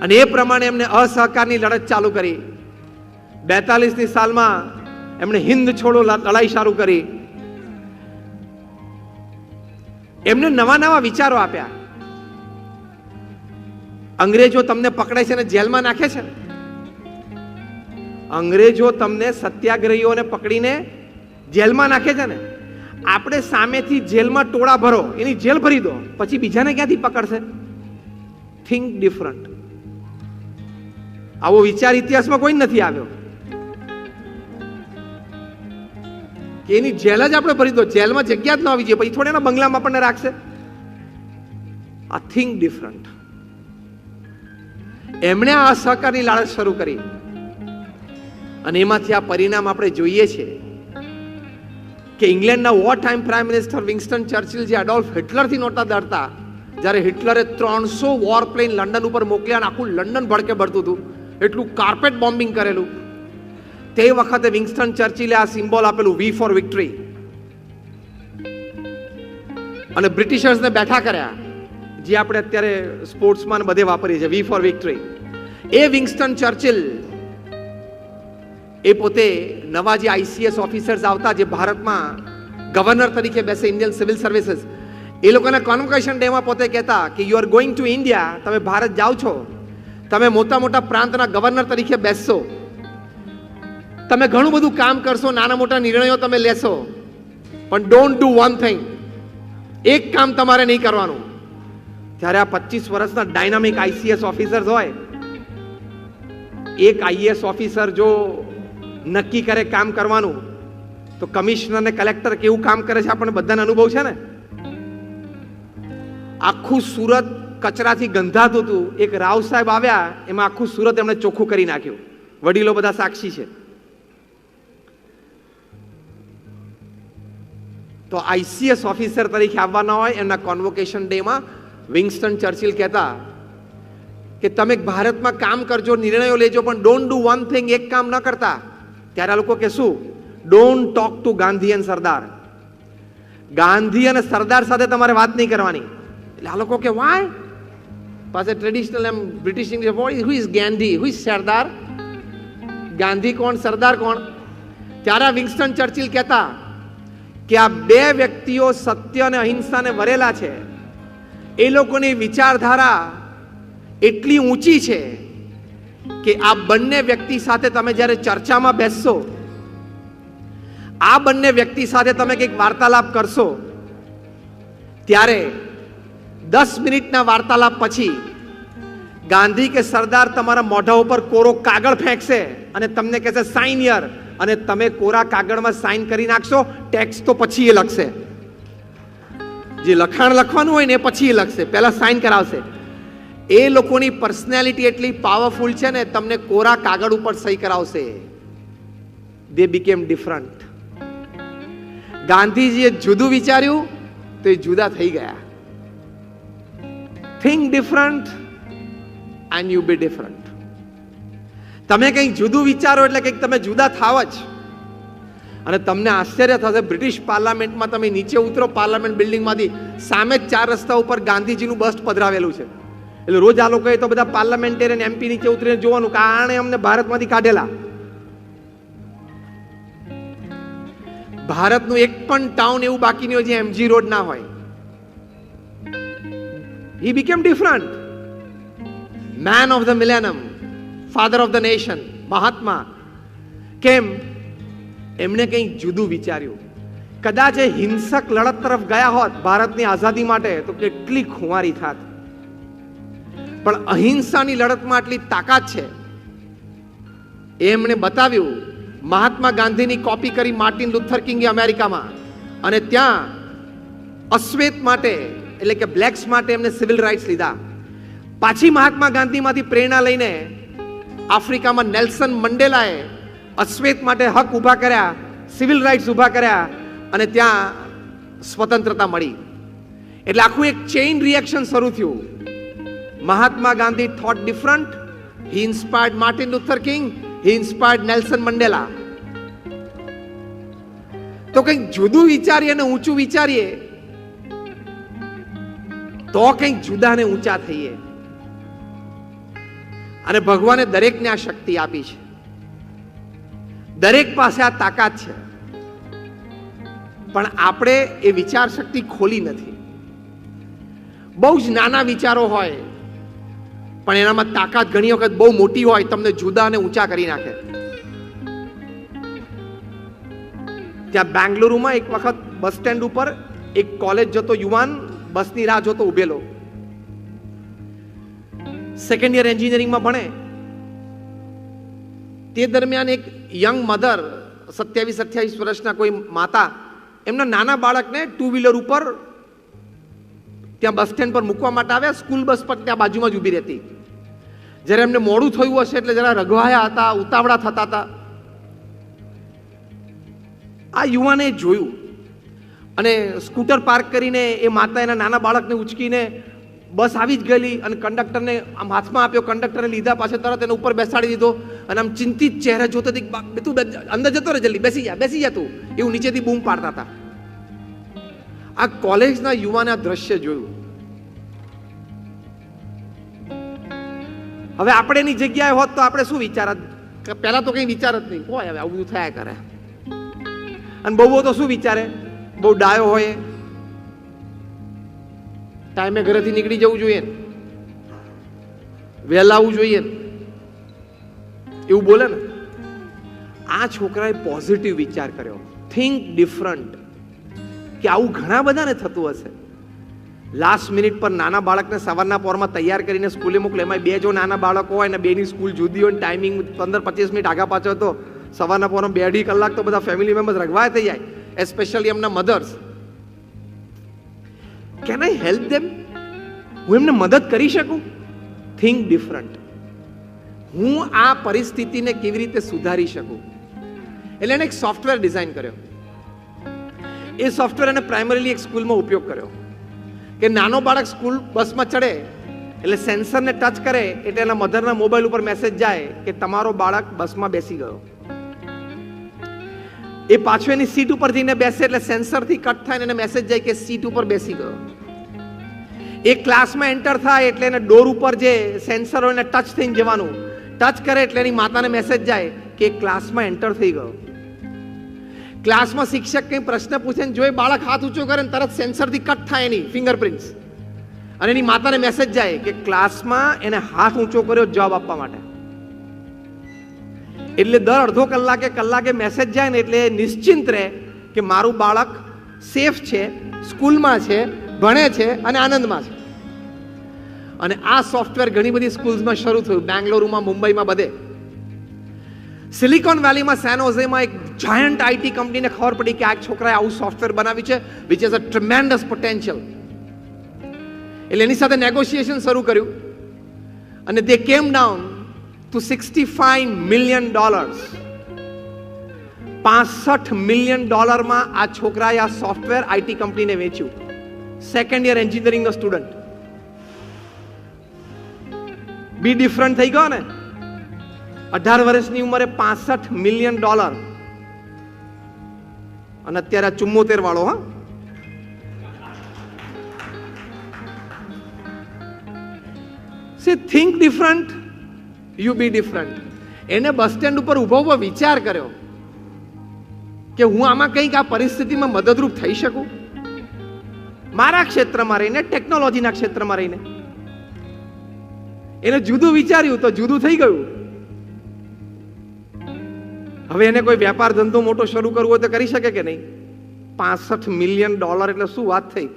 અને એ પ્રમાણે એમને અસહકારની લડત ચાલુ કરી. 42ની સાલમાં એમણે હિન્દ છોડો લડાઈ શરૂ કરી. એમને નવા નવા વિચારો આપ્યા. અંગ્રેજો તમને પકડે છે ને જેલમાં નાખે છે. અંગ્રેજો તમને સત્યાગ્રહીઓને પકડીને જેલમાં નાખે છે ને. આપણે સામેથી જેલમાં ટોળા ભરો, એની જેલ ભરી દો, પછી બીજાને ક્યાંથી પકડશે? Think different. આવો વિચાર ઇતિહાસમાં કોઈ નથી આવ્યો કે એની જેલ જ આપણે ભરી દો, જેલમાં જગ્યા જ ન આવી જોઈએ, પછી થોડી એના બંગલામાં આપણને રાખશે. આ થિંક ડિફરન્ટ. એમણે આ અસહકારની લડત શરૂ કરી અને એમાંથી આ પરિણામ આપણે જોઈએ છીએ કે ઇંગ્લેન્ડના war time prime minister Winston Churchill જે એડોલ્ફ હિટલરથી નહોતા ડરતા, જ્યારે હિટલરે 300 વોર પ્લેન લંડન ઉપર મોકલ્યા અને આખું લંડન ભડકે ભરતું હતું, એટલું કાર્પેટ બોમ્બિંગ કરેલું, તે વખતે વિન્સ્ટન ચર્ચિલે આ સિમ્બોલ આપેલું, વી ફોર વિક્ટરી, અને બ્રિટિશર્સને બેઠા કર્યા, જે આપણે અત્યારે સ્પોર્ટ્સમાં બધે વાપરીએ છીએ, વી ફોર વિક્ટરી. એ વિન્સ્ટન ચર્ચિલ એ પોતે નવા જે આઈસીએસ ઓફિસર્સ આવતા, જે ભારતમાં ગવર્નર તરીકે બેસે, ઇન્ડિયન સિવિલ સર્વિસીસ, એ લોકોના કોન્વોકેશન ડેમાં પોતે કહેતા કે you are going to India, તમે ભારત જાઓ છો, તમે મોટા મોટા પ્રાંતના ગવર્નર તરીકે બેસશો, તમે ઘણું બધું કામ કરશો, નાના મોટા નિર્ણયો તમે લેશો, પણ ડોન્ટ ડુ વન થિંગ, એક કામ તમારે નહીં કરવાનું. ત્યારે આ 25 વર્ષના ડાયનામિક આઈસીએસ ઓફિસર્સ હોય, એક આઈએએસ ઓફિસર જો નક્કી કરે કામ કરવાનું, તો કમિશનર ને કલેક્ટર કેવું કામ કરે છે આપણને બધાને અનુભવ છે ને. આખું સુરત કચરાથી ગંધાતું હતું, એક રાવ સાહેબ આવ્યા, એમાં આખું સુરત એમણે ચોખ્ખું કરી નાખ્યું. વડીલો બધા સાક્ષી છે. તો આઈસીએસ ઓફિસર તરીકે આવવાના હોય, એમના કોન્વોકેશન ડેમાં વિન્સ્ટન ચર્ચિલ કહેતા કે તમે ભારતમાં કામ કરજો, નિર્ણયો લેજો, પણ ડોન્ટ ડુ વન થિંગ, એક કામ ન કરતા. ત્યારે આ લોકો કે શું? Don't talk to Gandhi and સરદાર. ગાંધી અને સરદાર સાથે તમારે વાત નહીં કરવાની. એટલે આ લોકો કે વાય? પાસે ટ્રેડિશનલ એમ British English, who is Gandhi, who is Sardar? Gandhi કોણ, સરદાર કોણ? ત્યારે આ વિન્સ્ટન ચર્ચિલ કહેતા કે આ બે વ્યક્તિઓ સત્ય અને અહિંસાને વરેલા છે. એ લોકોની વિચારધારા એટલી ઊંચી છે કે આ બંને વ્યક્તિ સાથે તમે જ્યારે ચર્ચામાં બેસશો, આ બંને વ્યક્તિ સાથે તમે કંઈક વાર્તાલાપ કરશો, ત્યારે 10 મિનિટના વાર્તાલાપ પછી ગાંધી કે સરદાર તમારા મોઢા ઉપર કોરો કાગળ ફેંકશે અને તમને કહેશે સાઇન હિયર, અને તમે કોરા કાગળમાં સાઇન કરી નાખશો. ટેક્સ તો પછી એ લખશે, જે લખાણ લખવાનું હોય ને એ પછી એ લખશે, પહેલા સાઇન કરાવશે. એ લોકોની પર્સનાલિટી એટલી પાવરફુલ છે ને, તમને કોરા કાગળ ઉપર સહી કરાવશે. They became different. ગાંધીજીએ જુદું વિચાર્યું તો એ જુદા થઈ ગયા. Think different and you be different. તમે કંઈક જુદું વિચારો એટલે કંઈક તમે જુદા થાવ જ. અને તમને આશ્ચર્ય થશે, બ્રિટિશ પાર્લામેન્ટમાં તમે નીચે ઉતરો, પાર્લામેન્ટ બિલ્ડિંગમાંથી સામે જ 4 રસ્તા ઉપર ગાંધીજીનું બસ્ટ પધરાવેલું છે. એટલે રોજ આ લોકોએ તો બધા પાર્લામેન્ટેરિયન એમપી નીચે ઉતરીને જોવાનું કે આણે અમને ભારતમાંથી કાઢેલા. ભારતનું એક પણ ટાઉન એવું બાકી નહીં હોય જે એમજી રોડ ના હોય. He became different. Man of the millennium, father of the nation, મહાત્મા. કેમ? એમણે કંઈક જુદું વિચાર્યું. કદાચ એ હિંસક લડત તરફ ગયા હોત ભારતની આઝાદી માટે, તો કેટલી ખુમારી થાત. પણ અહિંસાની લડતમાં આટલી તાકાત છે એમણે બતાવ્યું. મહાત્મા ગાંધીની કોપી કરી માર્ટિન લુથર કિંગે અમેરિકામાં, અને ત્યાં અશ્વેત માટે એટલે કે બ્લેક્સ માટે એમને સિવિલ રાઇટ્સ લીધા. પાછી મહાત્મા ગાંધીમાંથી પ્રેરણા લઈને આફ્રિકામાં નેલ્સન મંડેલાએ અશ્વેત માટે હક ઊભા કર્યા, સિવિલ રાઇટ્સ ઊભા કર્યા, અને ત્યાં સ્વતંત્રતા મળી. એટલે આખું એક ચેઇન રિએક્શન શરૂ થયું. Mahatma Gandhi thought different. He inspired Martin Luther King. He inspired Nelson Mandela. તો કંઈક જુદું વિચારીએ અને ઊંચું વિચારીએ તો કંઈક જુદા ને ઊંચા થઈએ. અને ભગવાને દરેકને આ શક્તિ આપી છે. દરેક પાસે આ તાકાત છે, પણ આપણે એ વિચાર શક્તિ ખોલી નથી. બહુ જ નાના વિચારો હોય પણ એનામાં તાકાત ઘણી વખત બહુ મોટી હોય, તમને જુદા અને ઊંચા કરી નાખે. ત્યાં બેંગલુરુમાં એક વખત બસ સ્ટેન્ડ ઉપર એક કોલેજ જતો યુવાન બસની રાહ જોતો ઉભેલો. સેકન્ડ યર એન્જિનિયરિંગમાં ભણે. તે દરમિયાન એક યંગ મધર, 27-28 વર્ષના કોઈ માતા, એમના નાના બાળકને 2 વ્હીલર ઉપર ત્યાં બસ સ્ટેન્ડ પર મૂકવા માટે આવ્યા. સ્કૂલ બસ પર ત્યાં બાજુમાં જ ઊભી રહેતી. જ્યારે એમને મોડું થયું હશે એટલે જરા રઘવાયા હતા, ઉતાવળા થતા હતા. આ યુવાને જોયું અને સ્કૂટર પાર્ક કરીને એ માતા એના નાના બાળકને ઉચકીને બસ આવી જ ગયેલી અને કંડક્ટરને આમ હાથમાં આપ્યો. કંડક્ટરને લીધા, પાછળ તરત એને ઉપર બેસાડી દીધો અને આમ ચિંતિત ચહેરા જોતો હતી, તું અંદર જતો રહે, જલ્દી બેસી જા તું, એવું નીચેથી બૂમ પાડતા હતા. આ કોલેજના યુવાને આ દ્રશ્ય જોયું. હવે આપણે એની જગ્યાએ હોત તો આપણે શું વિચારત? પહેલા તો કઈ વિચાર જ નહીં, હોય હવે આવું બધું થયા કરે. અને બહુ તો શું વિચારે? બહુ ડાયો હોય, ટાઈમે ઘરેથી નીકળી જવું જોઈએ, વહેલા આવવું જોઈએ, એવું બોલે ને. આ છોકરાએ પોઝિટિવ વિચાર કર્યો, થિંક ડિફરન્ટ, કે આવું ઘણા બધાને થતું હશે. લાસ્ટ મિનિટ પર નાના બાળકને સવારના પોરમાં તૈયાર કરીને સ્કૂલે મોકલે. એમાં 2 જો નાના બાળકો હોય ને બેની સ્કૂલ જુદી હોય, ટાઈમિંગ 15-25 મિનિટ આગા પાછળ, તો સવારના પોરમાં 2-2.5 કલાક તો બધા ફેમિલી મેમ્બર્સ રગવાય થઈ જાય, એસ્પેશિયલી એમના mothers. Can I help them? હું એમને મદદ કરી શકું? Think different. હું આ પરિસ્થિતિને કેવી રીતે સુધારી શકું? એટલે એને એક સોફ્ટવેર ડિઝાઇન કર્યો. એ સોફ્ટવેર એને પ્રાઇમરીલી એક સ્કૂલમાં ઉપયોગ કર્યો કે નાનો બાળક સ્કૂલ બસમાં ચડે એટલે સેન્સરને ટચ કરે એટલે એના મધરના મોબાઈલ ઉપર મેસેજ જાય કે તમારો બાળક બસમાં બેસી ગયો. એ પાછો એની સીટ ઉપર જઈને બેસે એટલે સેન્સરથી કટ થાય અને મેસેજ જાય કે સીટ ઉપર બેસી ગયો. એ ક્લાસમાં એન્ટર થાય એટલે એને ડોર ઉપર જે સેન્સર હોય એને ટચ થઈને જવાનું. ટચ કરે એટલે એની માતાને મેસેજ જાય કે ક્લાસમાં એન્ટર થઈ ગયો. ક્લાસમાં શિક્ષક કંઈ પ્રશ્ન પૂછે ને જો એ બાળક હાથ ઊંચો કરે ને તરત સેન્સરથી કટ થાય એની ફિંગરપ્રિન્ટ્સ અને એની માતાને મેસેજ જાય કે ક્લાસમાં એને હાથ ઊંચો કર્યો જવાબ આપવા માટે. એટલે દર અડધો કલાકે મેસેજ જાય ને એટલે નિશ્ચિંત રહે કે મારું બાળક સેફ છે, સ્કૂલમાં છે, ભણે છે અને આનંદમાં છે. અને આ સોફ્ટવેર ઘણી બધી સ્કૂલ્સમાં શરૂ થયું, બેંગ્લોરમાં, મુંબઈમાં, બધે. સિલિકોન વેલીમાં, સેન હોઝેમાં એક જાયન્ટ આઈટી કંપનીને ખબર પડી કે આ છોકરાએ આવું સોફ્ટવેર બનાવ્યું છે which is a tremendous potential. એટલે એની સાથે નેગોશિએશન શરૂ કર્યું અને દે કેમ ડાઉન ટુ $65 million. $65 million આ છોકરાએ આ સોફ્ટવેર આઈટી કંપનીને વેચ્યું. સેકન્ડ યર એન્જિનિયરિંગનો સ્ટુડન્ટ. બી ડિફરન્ટ થઈ ગયો ને. 18 વર્ષની ઉંમરે $65 million અને અત્યારે 74 વાળો. હા, think different, you be different. એને બસ સ્ટેન્ડ ઉપર ઉભો વિચાર કર્યો કે હું આમાં કંઈક આ પરિસ્થિતિમાં મદદરૂપ થઈ શકું, મારા ક્ષેત્રમાં રહીને, ટેકનોલોજીના ક્ષેત્રમાં રહીને. એને જુદું વિચાર્યું તો જુદું થઈ ગયું. હવે એને કોઈ વેપાર ધંધો મોટો શરૂ કરવો હોય તો કરી શકે કે નહીં? $65 million એટલે શું વાત થઈ?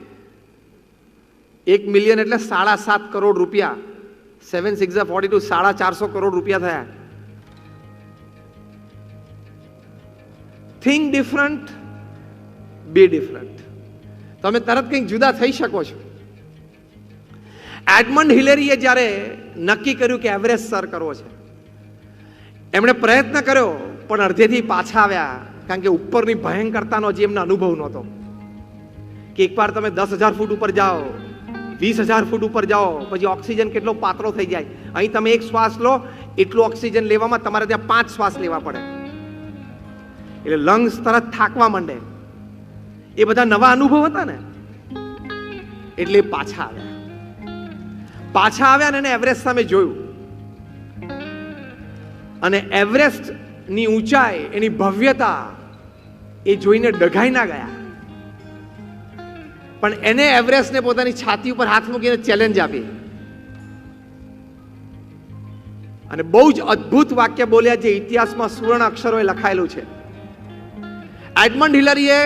1 million એટલે 7.5 કરોડ રૂપિયા. 7 6 42, 450 કરોડ રૂપિયા થયા. Think different, be different. તમે તરત કંઈક જુદા થઈ શકો છો. એડમંડ હિલેરીએ જ્યારે નક્કી કર્યું કે એવરેસ્ટ સર કરવો છે, એમણે પ્રયત્ન કર્યો પણ અડધેથી પાછા આવ્યા કારણ કે ઉપરની ભયંકરતાનો જે એમનો અનુભવ નહોતો. કે એકવાર તમે 10,000 ફૂટ ઉપર જાઓ 20,000 ફૂટ ઉપર જાઓ પછી ઓક્સિજન કેટલો પાતળો થઈ જાય. અહીં તમે એક શ્વાસ લો એટલો ઓક્સિજન લેવામાં તમારે ત્યાં 5 શ્વાસ લેવા પડે, એટલે લંગ્સ તરત થાકવા માંડે. એ બધા નવા અનુભવ હતા ને, એટલે પાછા આવ્યા અને એવરેસ્ટ સામે જોયું, અને એવરેસ્ટ ની ઊંચાઈ, એની ભવ્યતા એ જોઈને ડઘાઈ ના ગયા, પણ એને એવરેસ્ટને પોતાની છાતી ઉપર હાથ મૂકીને ચેલેન્જ આપી અને બહુ જ અદ્ભુત વાક્ય બોલ્યા જે ઇતિહાસમાં સુવર્ણ અક્ષરોએ લખાયેલું છે. એડમંડ હિલરીએ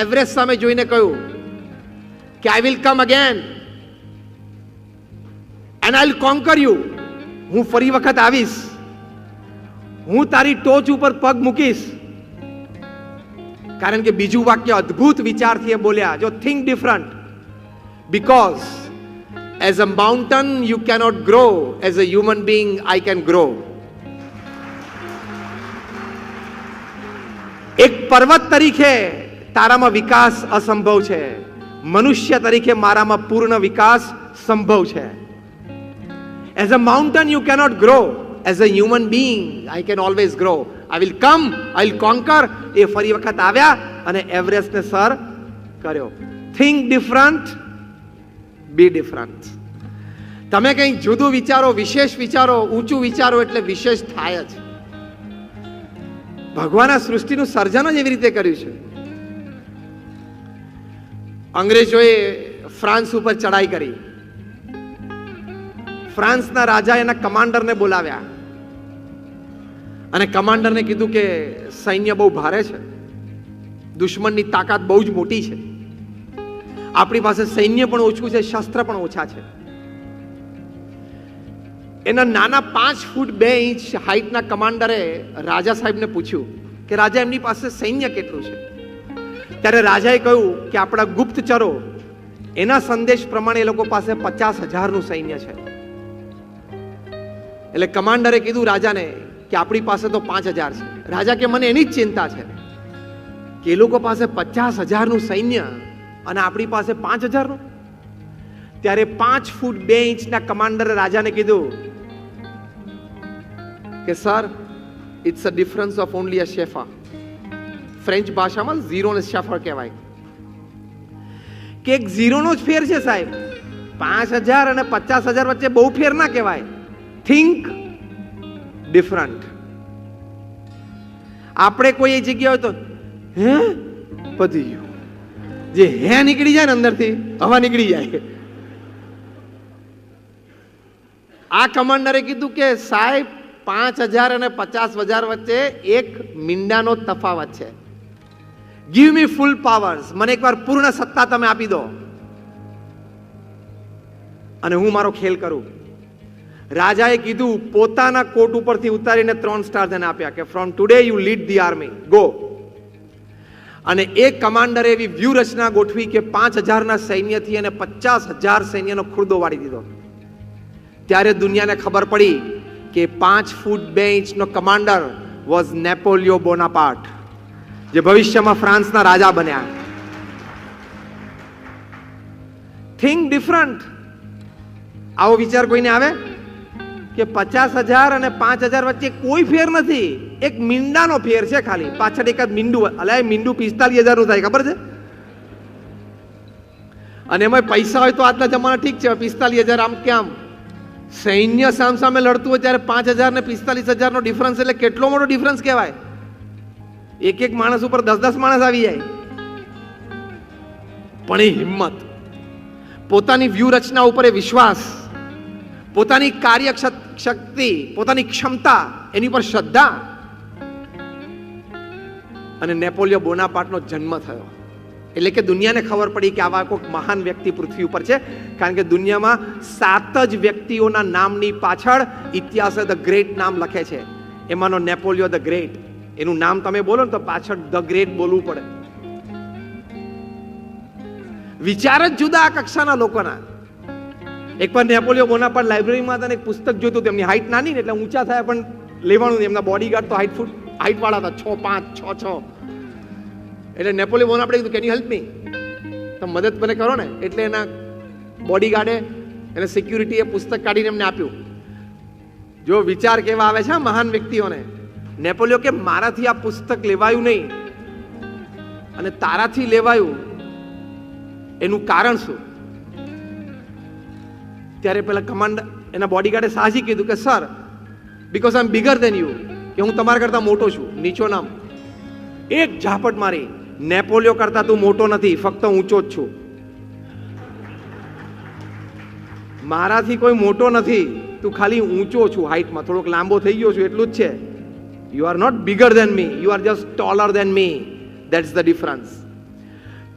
એવરેસ્ટ સામે જોઈને કહ્યું કે I will come again and I will conquer you. હું ફરી વખત આવીશ, હું તારી ટોચ ઉપર પગ મૂકીશ. કારણ કે બીજું વાક્ય અદ્ભુત વિચારથી એ બોલ્યા, જો think different, because as a માઉન્ટન you cannot grow, as a human being I can grow. એક પર્વત તરીકે તારામાં વિકાસ અસંભવ છે, મનુષ્ય તરીકે મારામાં પૂર્ણ વિકાસ સંભવ છે. As a માઉન્ટન you cannot grow, as a human being I can always grow. I will come, I will conquer. એ ફરી વખત આવ્યા અને એવરેસ્ટને સર કર્યો. Think different, be different. તમે કંઈક જુદું વિચારો, વિશેષ વિચારો, ઊંચું વિચારો એટલે વિશેષ થાય જ. ભગવાને સૃષ્ટિનું સર્જન જ એવી રીતે કર્યું છે. અંગ્રેજોએ ફ્રાન્સ ઉપર ચડાઈ કરી. ફ્રાન્સના રાજા એના કમાન્ડરને બોલાવ્યા અને કમાન્ડરને કીધું કે સૈન્ય બહુ ભારે છે, દુશ્મનની તાકાત બહુ જ મોટી છે, આપણી પાસે સૈન્ય પણ ઓછું છે, શસ્ત્ર પણ ઓછા છે. એના નાના 5 ફૂટ 2 ઇંચ હાઈટના કમાન્ડરે રાજા સાહેબને પૂછ્યું કે રાજા એમની પાસે સૈન્ય કેટલું છે. ત્યારે રાજાએ કહ્યું કે આપણા ગુપ્તચરો એના સંદેશ પ્રમાણે એ લોકો પાસે 50,000નું સૈન્ય છે. એટલે કમાન્ડરે કીધું રાજાને કે આપણી પાસે તો 5,000 છે. રાજા કે મને એની જ ચિંતા છે કે એ લોકો પાસે 50,000નું સૈન્ય અને આપણી પાસે 5,000નું. ત્યારે 5 ફૂટ 2 ઇંચના કમાન્ડરે રાજાને કીધું કે sir, it's a difference of only a chiffre. French ભાષામાં ઝીરો ને શેફર કહેવાય કે એક ઝીરોનો જ ફેર છે સાહેબ. 5,000 અને 50,000 વચ્ચે બહુ ફેર ના કહેવાય. Think different. આપણે કોઈ એ જગ્યા હોય તો હે પતી ગયું, જે હે નીકળી જાય ને અંદરથી હવા નીકળી જાય. આ કમાન્ડરે કીધું કે સાહેબ 5,000 અને 50,000 વચ્ચે એક મીંડાનો તફાવત છે. ગીવ મી ફૂલ પાવર્સ. મને એકવાર પૂર્ણ સત્તા તમે આપી દો અને હું મારો ખેલ કરું. રાજાએ કીધું, પોતાના કોટ ઉપરથી ઉતારીને 3 સ્ટાર તેને આપ્યા કે from today you lead the army, go. અને એક કમાન્ડરે એવી વ્યૂહરચના ગોઠવી કે 5,000ના સૈન્યથી અને 50,000 સૈન્યનો ખુરદો વાળી દીધો. ત્યારે દુનિયાને ખબર પડી કે 5 ફૂટ 2 ઇંચનો કમાન્ડર વોઝ નેપોલિયો બોનાપાર્ટ, જે ભવિષ્યમાં ફ્રાન્સના રાજા બન્યા. Think different. આવો વિચાર કોઈને આવે કે 50,000 અને 5,000 વચ્ચે કોઈ ફેર નથી, એક મીંડાનો ફેર છે ખાલી. પાછળ એકાદ મીંડું, અલ્યા મીંડું 45,000નું થાય, ખબર છે? અને એમાં પૈસા હોય તો આજના જમાના ઠીક છે, 45,000 આમ કેમ સૈન્ય સામસામે લડતું હોય ત્યારે 5,000 ને 45,000નો ડિફરન્સ એટલે કેટલો મોટો ડિફરન્સ કહેવાય. એક માણસ ઉપર 10 માણસ આવી જાય. પણ એ હિંમત, પોતાની વ્યૂહરચના ઉપર એ વિશ્વાસ, પોતાની કાર્ય શક્તિ, પોતાની ક્ષમતા, એની પર શ્રદ્ધા. અને નેપોલિયો બોનાપાર્ટનો જન્મ થયો. એટલે કે દુનિયાને ખબર પડી કે આવા કોઈક મહાન વ્યક્તિ પૃથ્વી ઉપર છે. કારણ કે દુનિયામાં 7 જ વ્યક્તિઓના નામની પાછળ ઇતિહાસે ધ ગ્રેટ નામ લખે છે. એમાંનો નેપોલિયો ધ ગ્રેટ. એનું નામ તમે બોલો ને તો પાછળ ધ ગ્રેટ બોલવું પડે. વિચાર જ જુદા આ કક્ષાના લોકોના. એકવાર નેપોલિયો બોનાપાર્ટ લાઇબ્રેરીમાં હતા ને એક પુસ્તક જોતું. તેમની હાઈટ નાની ને એટલે ઊંચા થયા પણ લેવાનું નહીં. એમના બોડીગાર્ડ તો હાઈટ વાળા હતા, 6'5", 6'6". એટલે નેપોલિયો બોનાપાર્ટે કીધું, કેન યુ હેલ્પ મી? તમે મદદ મને કરો ને. એટલે એના બોડીગાર્ડે એને સિક્યુરિટીએ પુસ્તક કાઢીને એમને આપ્યું. જો વિચાર કેવા આવે છે મહાન વ્યક્તિઓને. નેપોલિયો કે મારાથી આ પુસ્તક લેવાયું નહીં અને તારાથી લેવાયું, એનું કારણ શું? ત્યારે પેલા કમાન્ડર એના બોડીગાર્ડે સાહસી કીધું કે sir, because I am bigger than you, કે હું તમારા કરતા મોટો છું. નીચો નામ એક ઝાપટ મારી, નેપોલિયો કરતા તું મોટો નથી, ફક્ત ઊંચો જ છું. મારાથી કોઈ મોટો નથી, તું ખાલી ઊંચો છું, હાઈટમાં થોડોક લાંબો થઈ ગયો છું એટલું જ છે. You are not bigger than me, you are just taller than me. That's the difference.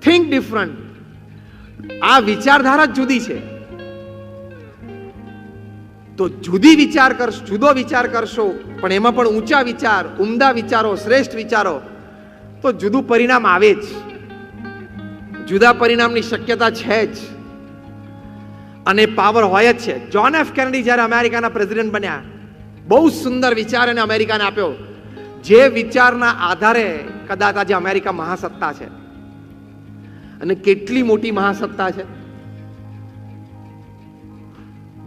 Think different. આ વિચારધારા જુદી છે. તો જુદી વિચાર કરશો, જુદો વિચાર કરશો, પણ એમાં પણ ઊંચા વિચાર, ઉમદા વિચારો, શ્રેષ્ઠ વિચારો, તો જુદું પરિણામ આવે જ. જુદા પરિણામની શક્યતા છે જ અને પાવર હોય જ છે. જ્હોન એફ કેનેડી જ્યારે અમેરિકાના પ્રેસિડેન્ટ બન્યા, બહુ સુંદર વિચાર એને અમેરિકાને આપ્યો, જે વિચારના આધારે કદાચ આજે અમેરિકા મહાસત્તા છે. અને કેટલી મોટી મહાસત્તા છે.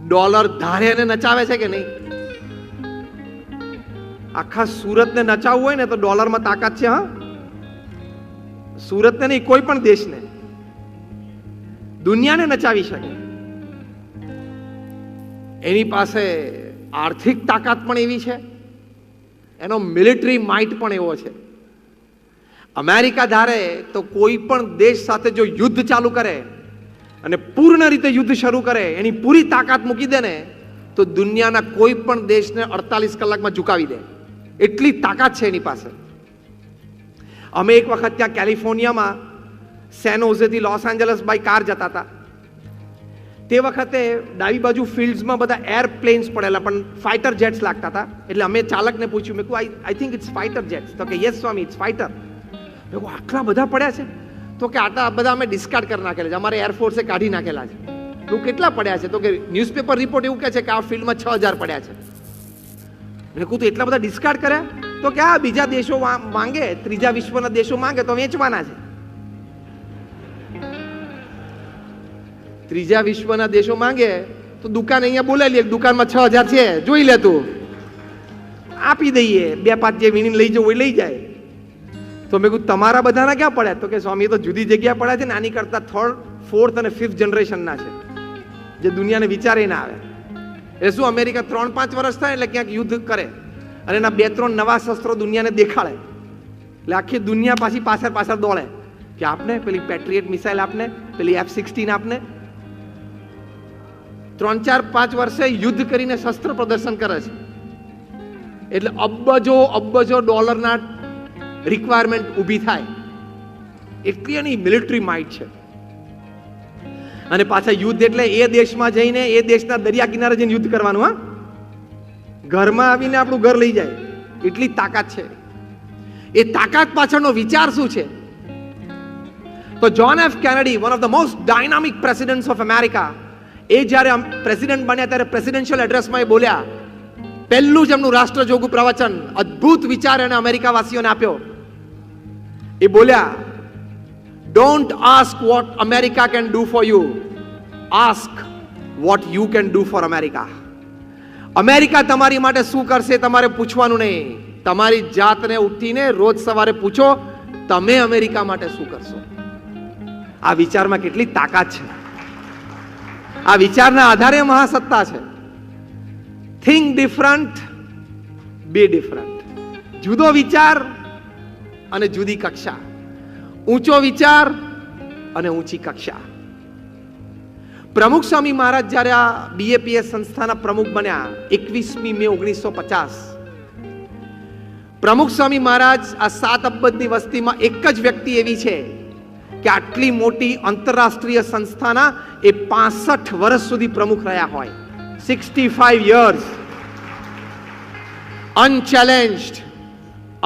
ડોલર ધારે એને નચાવે છે કે નહીં? આખા સુરતને નચાવવું હોય ને તો ડોલરમાં તાકાત છે. હા, સુરતને નહીં, કોઈ પણ દેશને, દુનિયાને નચાવી શકે. એની પાસે આર્થિક તાકાત પણ એવી છે, એનો મિલિટરી માઇટ પણ એવો છે. અમેરિકા ધારે તો કોઈ પણ દેશ સાથે જો યુદ્ધ ચાલુ કરે અને પૂર્ણ રીતે યુદ્ધ શરૂ કરે, એની પૂરી તાકાત મૂકી દે ને, તો દુનિયાના કોઈ પણ દેશને 48 કલાકમાં ઝુકાવી દે. એટલી તાકાત છે એની પાસે. અમે એક વખત ત્યાં કેલિફોર્નિયામાં સેન હોઝેથી લોસ એન્જલસ બાય કાર જતા હતા. તે વખતે ડાબી બાજુ ફિલ્ડ્સમાં બધા એરપ્લેન્સ પડેલા, પણ ફાઇટર જેટ્સ લાગતા હતા. એટલે અમે ચાલકને પૂછ્યું, મેં કહ્યું I think it's fighter jets. તો કે યસ સ્વામી, ઇટ્સ ફાઇટર. મેં કહ્યું આટલા બધા પડ્યા છે? તો કે આટલા બધા અમે ડિસ્કાર્ડ કરી નાખેલા છે, અમારે એરફોર્સે કાઢી નાખેલા છે. તો કેટલા પડ્યા છે? તો કે ન્યૂઝપેપર રિપોર્ટ એવું કહે છે કે આ ફિલ્ડમાં 6000 પડ્યા છે. મેં કહ્યું તો એટલા બધા ડિસ્કાર્ડ કર્યા? તો કે આ બીજા દેશો માંગે, ત્રીજા વિશ્વના દેશો માંગે તો વેચવાના છે. ત્રીજા વિશ્વના દેશો માંગે તો દુકાન અહીંયા બોલાવી લે, દુકાનમાં 6000 છે, જોઈ લે તું, આપી દઈએ, 2-5 જે વીણીને લઈ જવું એ લઈ જાય. તો મેં કહ્યું તમારા બધાના ક્યાં પડ્યા? તો કે સ્વામી એ તો જુદી જગ્યા પડ્યા છે ને, આની કરતા 3rd, 4th અને 5th જનરેશનના છે, જે દુનિયાને વિચારે ના આવે. એ શું, અમેરિકા 3-5 વર્ષ થાય એટલે ક્યાંક યુદ્ધ કરે અને એના 2-3 નવા શસ્ત્રો દુનિયાને દેખાડે, એટલે આખી દુનિયા પાછી પાછળ દોડે કે આપને પેલી પેટ્રિયટ મિસાઇલ, આપને પેલી F-16 આપને. 3-4-5 વર્ષે યુદ્ધ કરીને શસ્ત્ર પ્રદર્શન કરે છે. એટલે અબજો ડોલરના રિક્વાયરમેન્ટ ઊભી થાય. એટલી એની મિલિટરી માઇટ છે. અને પાછા યુદ્ધ એટલે એ દેશમાં જઈને એ દેશના દરિયા કિનારે જઈને યુદ્ધ કરવાનું. હા, ઘરમાં આવીને આપણું ઘર લઈ જાય, એટલી તાકાત છે. એ તાકાત પાછળનો વિચાર શું છે? તો John F Kennedy, one of the most dynamic presidents of America, એ જ્યારે પ્રેસિડેન્ટ બન્યા ત્યારે પ્રેસિડેન્શિયલ એડ્રેસમાં એ બોલ્યા, પહેલું જ એમનું રાષ્ટ્રજોગું પ્રવચન, અદ્ભુત વિચાર એને અમેરિકાવાસીઓને આપ્યો. એ બોલ્યા, don't ask what America can do for you, ask what you can do for America. America તમારી માટે શું કરશે તમારે પૂછવાનું નહીં. તમારી જાતને ઉઠીને રોજ સવારે પૂછો, તમે અમેરિકા માટે શું કરશો. આ વિચારમાં કેટલી તાકાત છે. આ વિચારના આધારે મહાસત્તા છે. Think different, be different. જુદો વિચાર અને જુદી કક્ષા, ઊંચો વિચાર અને ઊંચી કક્ષા. પ્રમુખ સ્વામી મહારાજ જ્યારે આ BAPS સંસ્થાના પ્રમુખ બન્યા 21મી મે 1950, પ્રમુખ સ્વામી મહારાજ આ 7 અબજની વસ્તીમાં એક જ વ્યક્તિ એવી છે કે આટલી મોટી આંતરરાષ્ટ્રીય સંસ્થાના એ 65 વર્ષ સુધી પ્રમુખ રહ્યા હોય. 65 years unchallenged,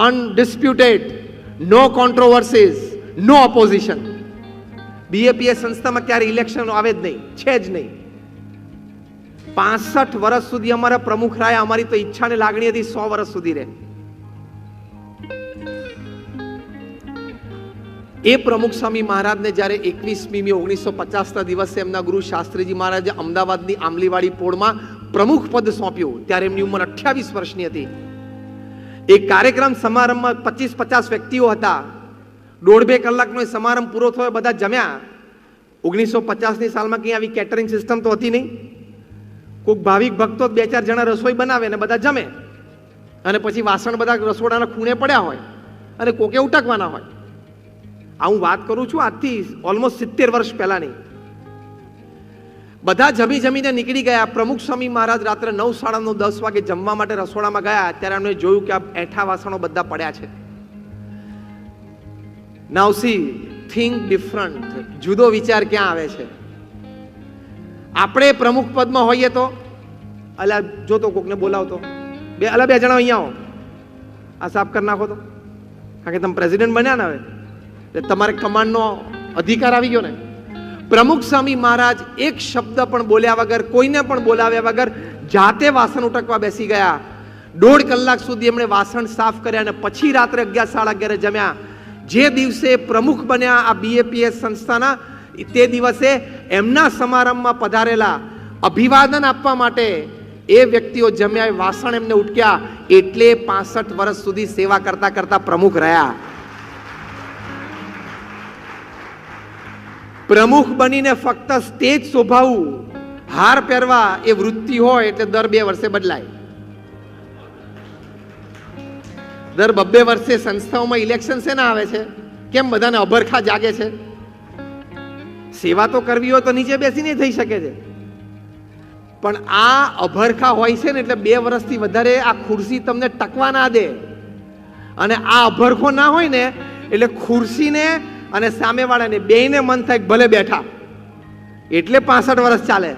undisputed, no controversies, no opposition. BAPS સંસ્થામાં ક્યારે ઇલેક્શન આવે જ નહીં, છે જ નહીં. 65 વર્ષ સુધી અમારા પ્રમુખ રહ્યા. અમારી તો ઈચ્છા ને લાગણી હતી 100 વર્ષ સુધી રહે. એ પ્રમુખ સ્વામી મહારાજને જ્યારે 21મી મે 1950ના દિવસે એમના ગુરુ શાસ્ત્રીજી મહારાજે અમદાવાદની આંબલીવાડી પોળમાં પ્રમુખ પદ સોંપ્યું, ત્યારે એમની ઉંમર 28 વર્ષની હતી. એ કાર્યક્રમ સમારંભમાં 25-50 વ્યક્તિઓ હતા. 1.5-2 કલાકનો એ સમારંભ પૂરો થયો, બધા જમ્યા. 1950ની સાલમાં કંઈ આવી કેટરિંગ સિસ્ટમ તો હતી નહીં. કોઈક ભાવિક ભક્તો 2-4 જણા રસોઈ બનાવે અને બધા જમે, અને પછી વાસણ બધા રસોડાના ખૂણે પડ્યા હોય અને કોકે ઉટકવાના હોય. આ હું વાત કરું છું આજથી ઓલમોસ્ટ 70 વર્ષ પહેલાની. બધા જમીને નીકળી ગયા. પ્રમુખ સ્વામી મહારાજ રાત્રે 9-9:30 વાગે જમવા માટે રસોડામાં ગયા, ત્યારે એમણે જોયું કે આ એઠા વાસણો બધા પડ્યા છે. નાઉ સી, થિંક ડિફરન્ટ. જુદો વિચાર ક્યાં આવે છે? આપણે પ્રમુખ પદમાં હોઈએ તો અલા જોતો કોકને બોલાવતો, બે જણા અહીંયા આવો, આ સાફ કરી નાખો તો, કારણ કે તમે પ્રેસિડેન્ટ બન્યા ને, હવે એટલે તમારે કમાન્ડનો અધિકાર આવી ગયો ને. પ્રમુખ સ્વામી મહારાજ એક શબ્દ પણ બોલ્યા વગર, કોઈને પણ બોલાવ્યા વગર જાતે વાસણ ઉટકવા બેસી ગયા. 1.5 કલાક સુધી એમણે વાસણ સાફ કર્યા અને પછી રાત્રે 11-11:30 જમ્યા. જે દિવસે પ્રમુખ બન્યા આ BAPS સંસ્થાના, તે દિવસે એમના સમારંભમાં પધારેલા અભિવાદન આપવા માટે એ વ્યક્તિઓ જમ્યા, વાસણ એમને ઉટક્યા, એટલે 65 વર્ષ સુધી સેવા કરતા કરતા પ્રમુખ રહ્યા. પ્રમુખ બનીને ફક્ત સ્ટેજ શોભાવું, હાર પહેરવા એ વૃત્તિ હોય એટલે દર 2 વર્ષે બદલાય. દર 2 વર્ષે સંસ્થાઓમાં ઇલેક્શન શેના આવે છે? કેમ બધાને અભરખા જાગે છે? સેવા તો કરવી હોય તો નીચે બેસીને થઈ શકે છે, પણ આ અભરખા હોય છે ને એટલે 2 વર્ષથી વધારે આ ખુરશી તમને ટકવા ના દે. અને આ અભરખો ના હોય ને એટલે ખુરશીને અને સામેવાળાને બેયને મન થાય ભલે બેઠા, એટલે 65 વર્ષ ચાલે.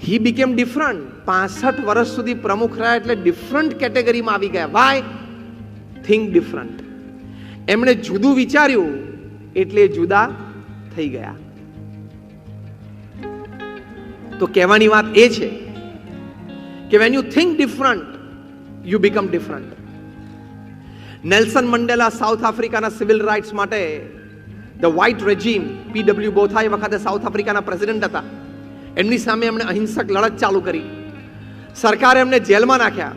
હી બીકેમ ડિફરન્ટ. 65 વર્ષ સુધી પ્રમુખ રહ્યા એટલે ડિફરન્ટ કેટેગરીમાં આવી ગયા. વાય? Think different. એમણે જુદું વિચાર્યું એટલે જુદા થઈ ગયા. તો કહેવાની વાત એ છે કે when you think different you become different. Nelson Mandela south આફ્રિકાના સિવિલ રાઇટ્સ માટે ધ વ્હાઇટ રેજીમ PW બોથા એ વખતે સાઉથ આફ્રિકાના પ્રેસિડેન્ટ હતા. એમની સામે એમણે અહિંસક લડત ચાલુ કરી. સરકારે એમને જેલમાં નાખ્યા.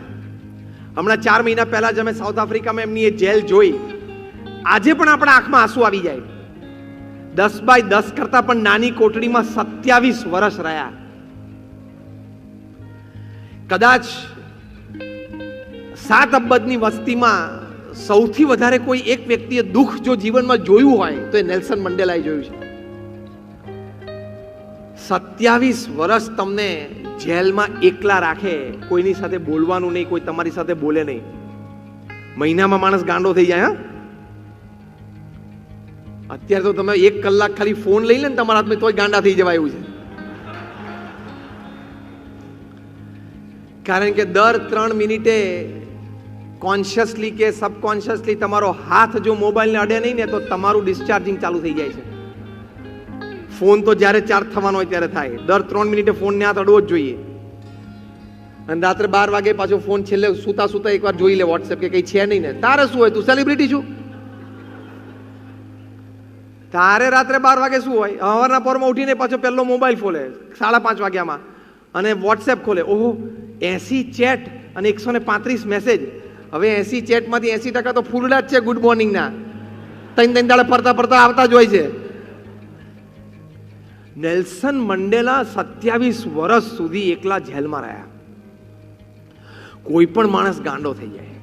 હમણાં 4 મહિના પહેલા જ અમે સાઉથ આફ્રિકામાં એમની એ જેલ જોઈ. આજે પણ આપણા આંખમાં આંસુ આવી જાય. 10x10 કરતા પણ નાની કોટડીમાં 27 વર્ષ રહ્યા. કદાચ 7 અબજની વસ્તીમાં સૌથી વધારે કોઈ એક વ્યક્તિએ દુઃખ જો જીવનમાં જોયું હોય તો એ નેલ્સન મંડેલાએ જોયું છે. 27 વર્ષ તમને જેલમાં એકલા રાખે, કોઈની સાથે બોલવાનું નહીં, કોઈ તમારી સાથે બોલે નહીં. મહિનામાં માણસ ગાંડો થઈ જાય. હા, અત્યારે તો તમે 1 કલાક ખાલી ફોન લઈ લે ને તમારા હાથમાં તોય ગાંડા થઈ જવાય એવું છે. કારણ કે દર 3 મિનિટે કોન્શિયસલી કે સબકોન્શિયસલી તમારો હાથ જો મોબાઈલને અડે નહીં ને તો તમારું ડિસ્ચાર્જિંગ ચાલુ થઈ જાય છે. ફોન તો જ્યારે ચાર્જ થવાનો હોય ત્યારે થાય. દર 3 મિનિટે ફોનને હાથ અડવો જ જોઈએ. અને રાત્રે 12 વાગે પાછો ફોન છેલ્લે સુતા એકવાર જોઈ લે વોટ્સએપ કે કઈ છે નહીં ને. તારે શું હોય? તું સેલિબ્રિટી છું? તારે રાત્રે 12 વાગે શું હોય? સવારના પોરમાં ઉઠીને પાછો પહેલો મોબાઈલ ખોલે 5:30 વાગ્યામાં અને વોટ્સએપ ખોલે. ઓહો, 80 ચેટ અને 135 મેસેજ. હવે 80 ચેટમાંથી 80% તો ફૂલડા જ છે ગુડ મોર્નિંગના. 3 દાડે ફરતા આવતા જ હોય છે. નેલ્સન મંડેલા 27 વર્ષ સુધી એકલા જેલમાં રહ્યા. કોઈ પણ માણસ ગાંડો થઈ જાય.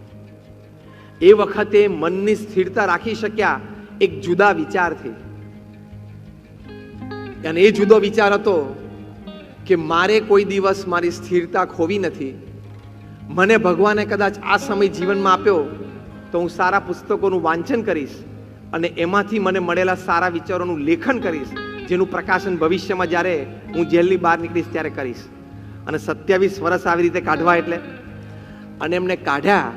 એ વખતે મનની સ્થિરતા રાખી શક્યા એક જુદા વિચારથી. અને એ જુદો વિચાર હતો કે મારે કોઈ દિવસ મારી સ્થિરતા ખોવી નથી. મને ભગવાને કદાચ આ સમય જીવનમાં આપ્યો તો હું સારા પુસ્તકોનું વાંચન કરીશ અને એમાંથી મને મળેલા સારા વિચારોનું લેખન કરીશ, જેનું પ્રકાશન ભવિષ્યમાં જ્યારે હું જેલની બહાર નીકળીશ ત્યારે કરીશ. અને 27 વર્ષ આવી રીતે કાઢવા એટલે. અને એમને કાઢ્યા.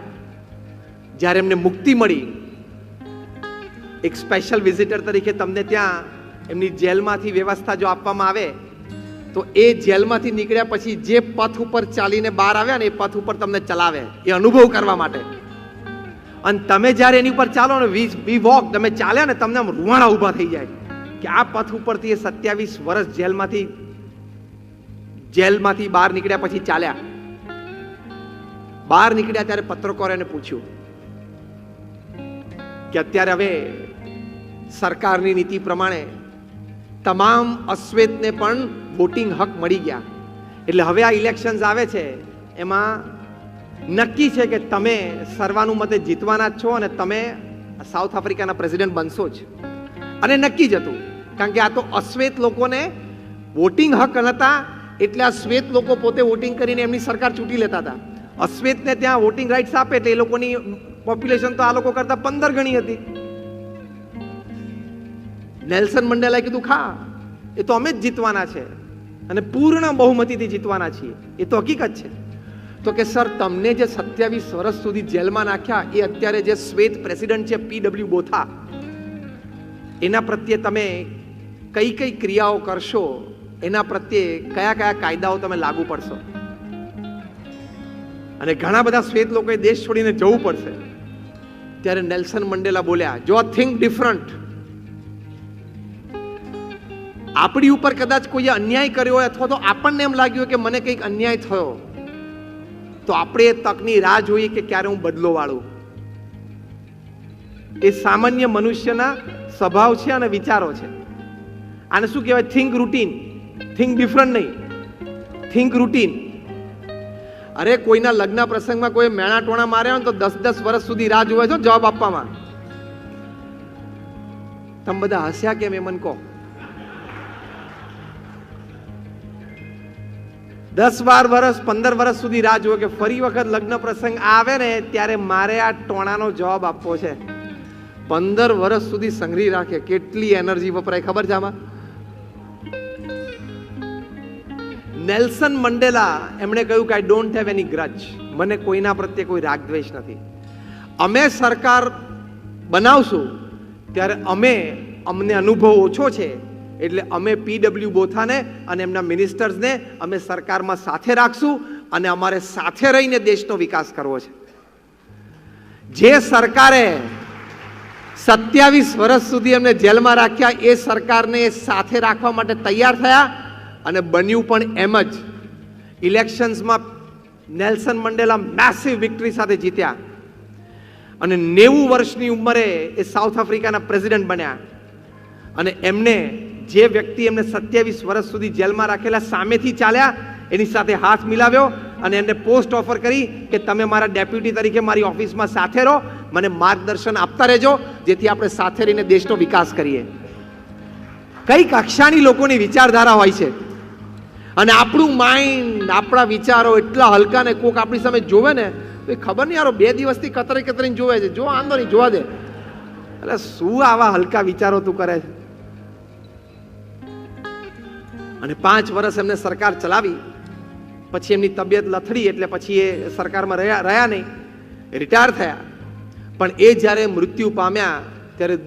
જ્યારે એમને મુક્તિ મળી, એક સ્પેશિયલ વિઝિટર તરીકે તમને ત્યાં એમની જેલમાંથી વ્યવસ્થા જો આપવામાં આવે તો એ જેલમાંથી નીકળ્યા પછી જે પથ ઉપર ચાલીને બહાર આવ્યા ને એ પથ ઉપર તમને ચલાવે, એ અનુભવ કરવા માટે. અને તમે જ્યારે એની ઉપર ચાલો ને વી વોક, તમે ચાલ્યા ને તમને આમ રૂવાણા ઊભા થઈ જાય કે આ પથ ઉપરથી એ 27 વર્ષ જેલમાંથી બહાર નીકળ્યા પછી ચાલ્યા. બહાર નીકળ્યા ત્યારે પત્રકારોએ એને પૂછ્યું કે અત્યારે હવે સરકારની નીતિ પ્રમાણે તમામ અશ્વેતને પણ વોટિંગ હક મળી ગયા, એટલે હવે આ ઇલેક્શન્સ આવે છે એમાં નક્કી છે કે તમે સર્વાનુમતે જીતવાના જ છો અને તમે સાઉથ આફ્રિકાના પ્રેસિડેન્ટ બનશો જ. અને નક્કી જ હતું, કારણ કે આ તો અશ્વેત લોકોને વોટિંગ હક નહોતા, એટલે આ શ્વેત લોકો પોતે વોટિંગ કરીને એમની સરકાર ચૂંટી લેતા હતા. અશ્વેતને ત્યાં વોટિંગ રાઇટ્સ આપે એટલે એ લોકોની પોપ્યુલેશન તો આ લોકો કરતા 15 ગણી હતી. નેલ્સન મંડેલાએ કીધું ખા, એ તો અમે જ જીતવાના છે અને પૂર્ણ બહુમતીથી જીતવાના છીએ, એ તો હકીકત છે. તો કે સર, તમને જે 27 વર્ષ સુધી જેલમાં નાખ્યા એ અત્યારે જે શ્વેત પ્રેસિડેન્ટ છે પીડબ્લ્યુ બોથા, એના પ્રત્યે તમે કઈ કઈ ક્રિયાઓ કરશો, એના પ્રત્યે કયા કયા કાયદાઓ તમે લાગુ પડશો? અને ઘણા બધા શ્વેત લોકોએ દેશ છોડીને જવું પડશે. ત્યારે નેલ્સન મંડેલા બોલ્યા, જો થિંક ડિફરન્ટ. આપણી ઉપર કદાચ કોઈએ અન્યાય કર્યો હોય અથવા તો આપણને એમ લાગ્યું કે મને કંઈક અન્યાય થયો, તો આપણે એ તકની રાહ જોઈએ કે ક્યારે હું બદલો વાળું. એ સામાન્ય મનુષ્યના સ્વભાવ છે અને વિચારો છે. આને શું કહેવાય? Think routine. થિંક ડિફરન્ટ નહીં, થિંક રૂટીન. અરે કોઈના લગ્ન પ્રસંગમાં કોઈ મેણા ટોણા માર્યા હોય તો 10-10 વર્ષ સુધી રાહ જોવે છે જવાબ આપવામાં. તમે બધા હસ્યા કેમ? એ મને કહો. 10-12 વર્ષ 15 વર્ષ સુધી રાહ જોવે કે ફરી વખત લગ્ન પ્રસંગ આવે ને ત્યારે મારે આ ટોણાનો જવાબ આપવો છે. 15 વર્ષ સુધી સંગ્રહી રાખે. કેટલી એનર્જી વપરાય ખબર છે આમાં? નેલ્સન મંડેલા એમણે કહ્યું કે આઈ ડોન્ટ હેવ એની ગ્રજ. મને કોઈના પ્રત્યે કોઈ રાગ દ્વેષ નથી. અમે સરકાર બનાવશું ત્યારે અમને અનુભવ ઓછો છે, એટલે અમે પીડબ્લ્યુ બોથાને અને એમના મિનિસ્ટર્સને અમે સરકારમાં સાથે રાખશું અને અમારે સાથે રહીને દેશનો વિકાસ કરવો છે. જે સરકારે 27 વર્ષ સુધી એમને જેલમાં રાખ્યા એ સરકારને સાથે રાખવા માટે તૈયાર થયા અને બન્યું પણ એમ જ. ઇલેક્શન્સમાં નેલ્સન મંડેલા મેસિવ વિક્ટરી સાથે જીત્યા અને 90 વર્ષની ઉંમરે એ સાઉથ આફ્રિકાના પ્રેસિડેન્ટ બન્યા. અને એમને જે વ્યક્તિ એમને 27 વર્ષ સુધી જેલમાં રાખેલા સામેથી ચાલ્યા, એની સાથે હાથ મિલાવ્યો અને એમને પોસ્ટ ઓફર કરી કે તમે મારા ડેપ્યુટી તરીકે મારી ઓફિસમાં સાથે રહો, મને માર્ગદર્શન આપતા રહેજો, જેથી આપણે સાથે રહીને દેશનો વિકાસ કરીએ. કઈ કક્ષાની લોકોની વિચારધારા હોય છે. અને આપણું માઇન્ડ, આપણા વિચારો એટલા હલકા ને કોક આપણી સામે જોવે ને તો એ ખબર નહીં યાર 2 દિવસથી કતરીને જોવે છે. જો આંદો નહીં, જોવા દે. એટલે શું આવા હલકા વિચારો તું કરે છે? અને 5 વર્ષ એમને સરકાર ચલાવી, પછી એમની તબિયત લથડી એટલે પછી એ સરકારમાં રહ્યા નહીં, રિટાયર થયા. પણ એ જ્યારે મૃત્યુ પામ્યા ત્યારે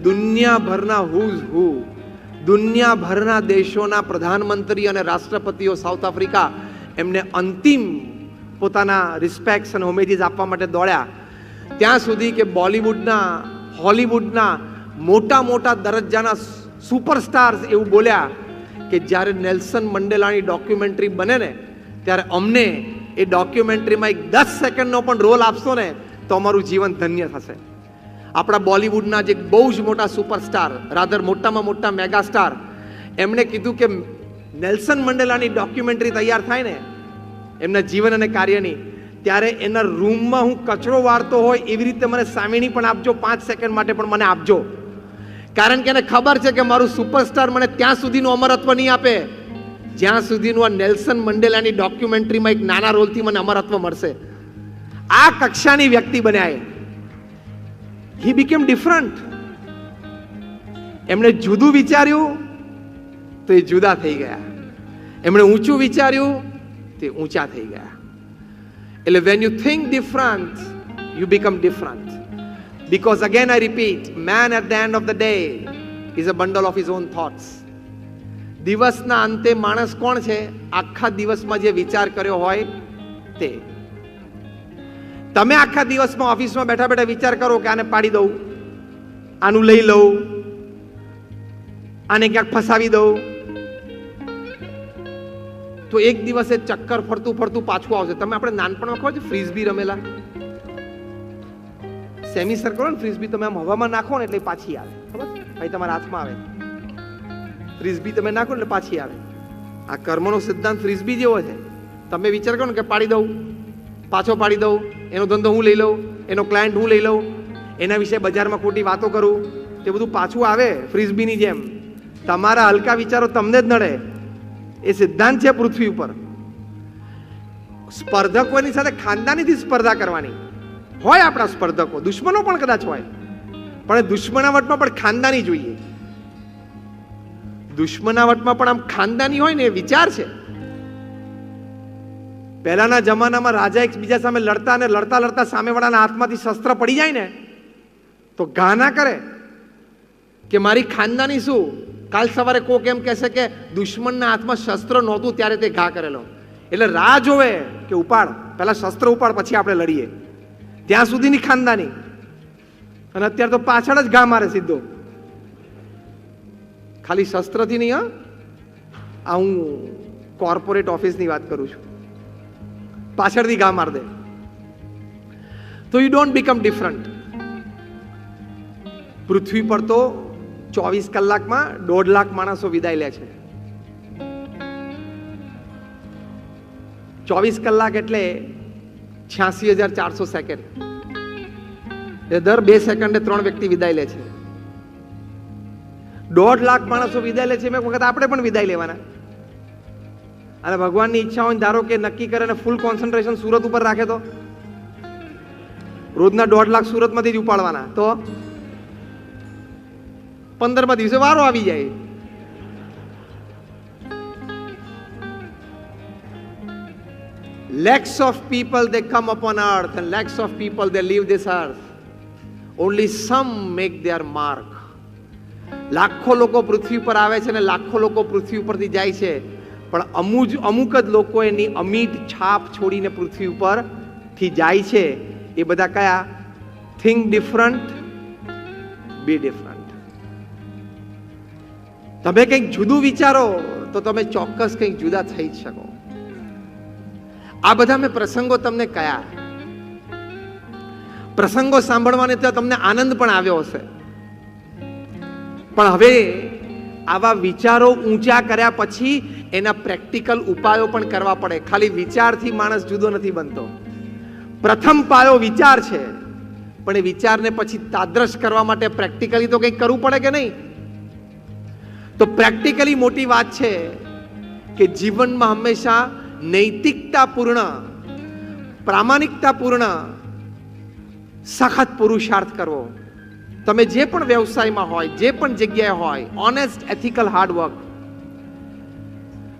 દુનિયાભરના દેશોના પ્રધાનમંત્રી અને રાષ્ટ્રપતિઓ સાઉથ આફ્રિકા એમને અંતિમ પોતાના રિસ્પેક્ટ્સ અને હોમેજીસ આપવા માટે દોડ્યા. ત્યાં સુધી કે હોલીવુડના મોટા દરજ્જાના સુપરસ્ટાર્સ એવું બોલ્યા કે જ્યારે નેલ્સન મંડેલાની ડોક્યુમેન્ટરી બને ને ત્યારે અમને એ ડોક્યુમેન્ટરીમાં 10 સેકન્ડનો પણ રોલ આપશો ને તો અમારું જીવન ધન્ય થશે. આપણા બોલિવૂડના જે બહુ જ મોટા સુપરસ્ટાર, રાધર મોટામાં મોટા મેગા સ્ટાર, એમણે કીધું કે નેલ્સન મંડેલાની ડોક્યુમેન્ટરી તૈયાર થાય ને એમના જીવન અને કાર્યની, ત્યારે એના રૂમમાં હું કચરો વાળતો હોય એવી રીતે મને સામેણી પણ આપજો, 5 સેકન્ડ માટે પણ મને આપજો. કારણ કે એને ખબર છે કે મારું સુપરસ્ટાર મને ત્યાં સુધીનું અમરત્વ નહીં આપે જ્યાં સુધીનું આ નેલ્સન મંડેલાની ડોક્યુમેન્ટરીમાં એક નાના રોલથી મને અમરત્વ મળશે. આ કક્ષાની વ્યક્તિ બન્યા. He became different. એમણે જુદું વિચાર્યું તો એ જુદા થઈ ગયા. એમણે ઊંચું વિચાર્યું તે ઊંચા થઈ ગયા. એટલે when you think different, you become different. Because again I repeat, man at the end of the day is a bundle of his own thoughts. દિવસના અંતે માણસ કોણ છે? આખા દિવસમાં જે વિચાર કર્યો હોય તે. તમે આખા દિવસમાં ઓફિસમાં બેઠા બેઠા વિચાર કરો કે આને પાડી દઉં, આનું લઈ લઉં, આને ક્યાંક ફસાવી દઉં, તો એક દિવસે ચક્કર ફરતું ફરતું પાછું આવશે. તમે આપણે નાનપણમાં ખબર છે ફ્રીઝબી રમેલા? સેમી સર્કલ ને ફ્રીઝબી તમે આમ હવામાં નાખો ને એટલે પાછી આવે, ખબર? ભાઈ તમારા હાથમાં આવે ફ્રીઝબી, તમે નાખો એટલે પાછી આવે. આ કર્મનો સિદ્ધાંત ફ્રીઝબી જેવો છે. તમે વિચાર કરો ને કે પાડી દઉં, પાછો પાડી દઉં, એનો ધંધો હું લઈ લઉં, એનો ક્લાયન્ટ હું લઈ લઉં, એના વિશે બજારમાં ખોટી વાતો કરું, તે બધું પાછું આવે ફ્રીઝબીની જેમ. તમારા હલકા વિચારો તમને જ નડે. એ સિદ્ધાંત છે પૃથ્વી ઉપર. સ્પર્ધકોની સાથે ખાનદાનીથી સ્પર્ધા કરવાની હોય. આપણા સ્પર્ધકો દુશ્મનો પણ કદાચ હોય, પણ દુશ્મનાવટમાં પણ ખાનદાની જોઈએ. દુશ્મનાવટમાં પણ આમ ખાનદાની હોય ને એ વિચાર છે. પહેલાના જમાનામાં રાજા એકબીજા સામે લડતા અને લડતા લડતા સામેવાળાના હાથમાંથી શસ્ત્ર પડી જાય ને તો ઘા ના કરે કે મારી ખાનદાની શું. કાલ સવારે કોક એમ કહેશે કે દુશ્મનના હાથમાં શસ્ત્ર નહોતું ત્યારે તે ઘા કરેલો, એટલે રાહ જોવે કે ઉપાડ, પહેલા શસ્ત્ર ઉપાડ પછી આપણે લડીએ. ત્યાં સુધીની ખાનદાની. અને અત્યારે તો પાછળ જ ઘા મારે સીધો. ખાલી શસ્ત્રથી નહીં. આ હું કોર્પોરેટ ઓફિસની વાત કરું છું. પાછળથી ઘા માર દે. તો યુ ડોન્ટ બીકમ ડિફરન્ટ. પૃથ્વી પર તો 24 કલાકમાં 1.5 લાખ માણસો વિદાય લે છે. 24 કલાક એટલે 86,400 સેકન્ડ. દર 2 સેકન્ડે 3 વ્યક્તિ વિદાય લે છે. 1.5 લાખ માણસો વિદાય લે છે. એક વખત આપણે પણ વિદાય લેવાના. અને ભગવાનની ઈચ્છા હોય ધારો કે નક્કી કરે ને ફૂલ કોન્સન્ટ્રેશન સુરત ઉપર રાખે તો રોજના 1.5 લાખ સુરતમાંથી જ ઉપાડવાના. તો 15મા દિવસે વારો આવી જાય. Lakhs of people they come upon earth and lakhs of people they leave this earth. Only some make their mark. લાખો લોકો પૃથ્વી પર આવે છે અને લાખો લોકો પૃથ્વી ઉપરથી જાય છે, પણ અમુક જ લોકો એની અમીટ છાપ છોડીને પૃથ્વી ઉપરથી જાય છે. એ બધા કયા? Think different, be different. તમે કંઈક જુદું વિચારો તો તમે ચોક્કસ કંઈક જુદા થઈ જ શકો. આ બધા મેં પ્રસંગો તમને કયા? પ્રસંગો સાંભળવાને તો તમને આનંદ પણ આવ્યો હશે, પણ હવે આવા વિચારો ઊંચા કર્યા પછી એના પ્રેક્ટિકલ ઉપાયો પણ કરવા પડે. ખાલી વિચારથી માણસ જુદો નથી બનતો. પ્રથમ પાયો વિચાર છે, પણ એ વિચારને પછી તાદ્રશ કરવા માટે પ્રેક્ટિકલી તો કંઈક કરવું પડે કે નહીં? તો પ્રેક્ટિકલી મોટી વાત છે કે જીવનમાં હંમેશા નૈતિકતાપૂર્ણ, પ્રામાણિકતાપૂર્ણ સખત પુરુષાર્થ કરવો. તમે જે પણ વ્યવસાયમાં હોય, જે પણ જગ્યાએ હોય, ઓનેસ્ટ, એથિકલ, હાર્ડવર્ક.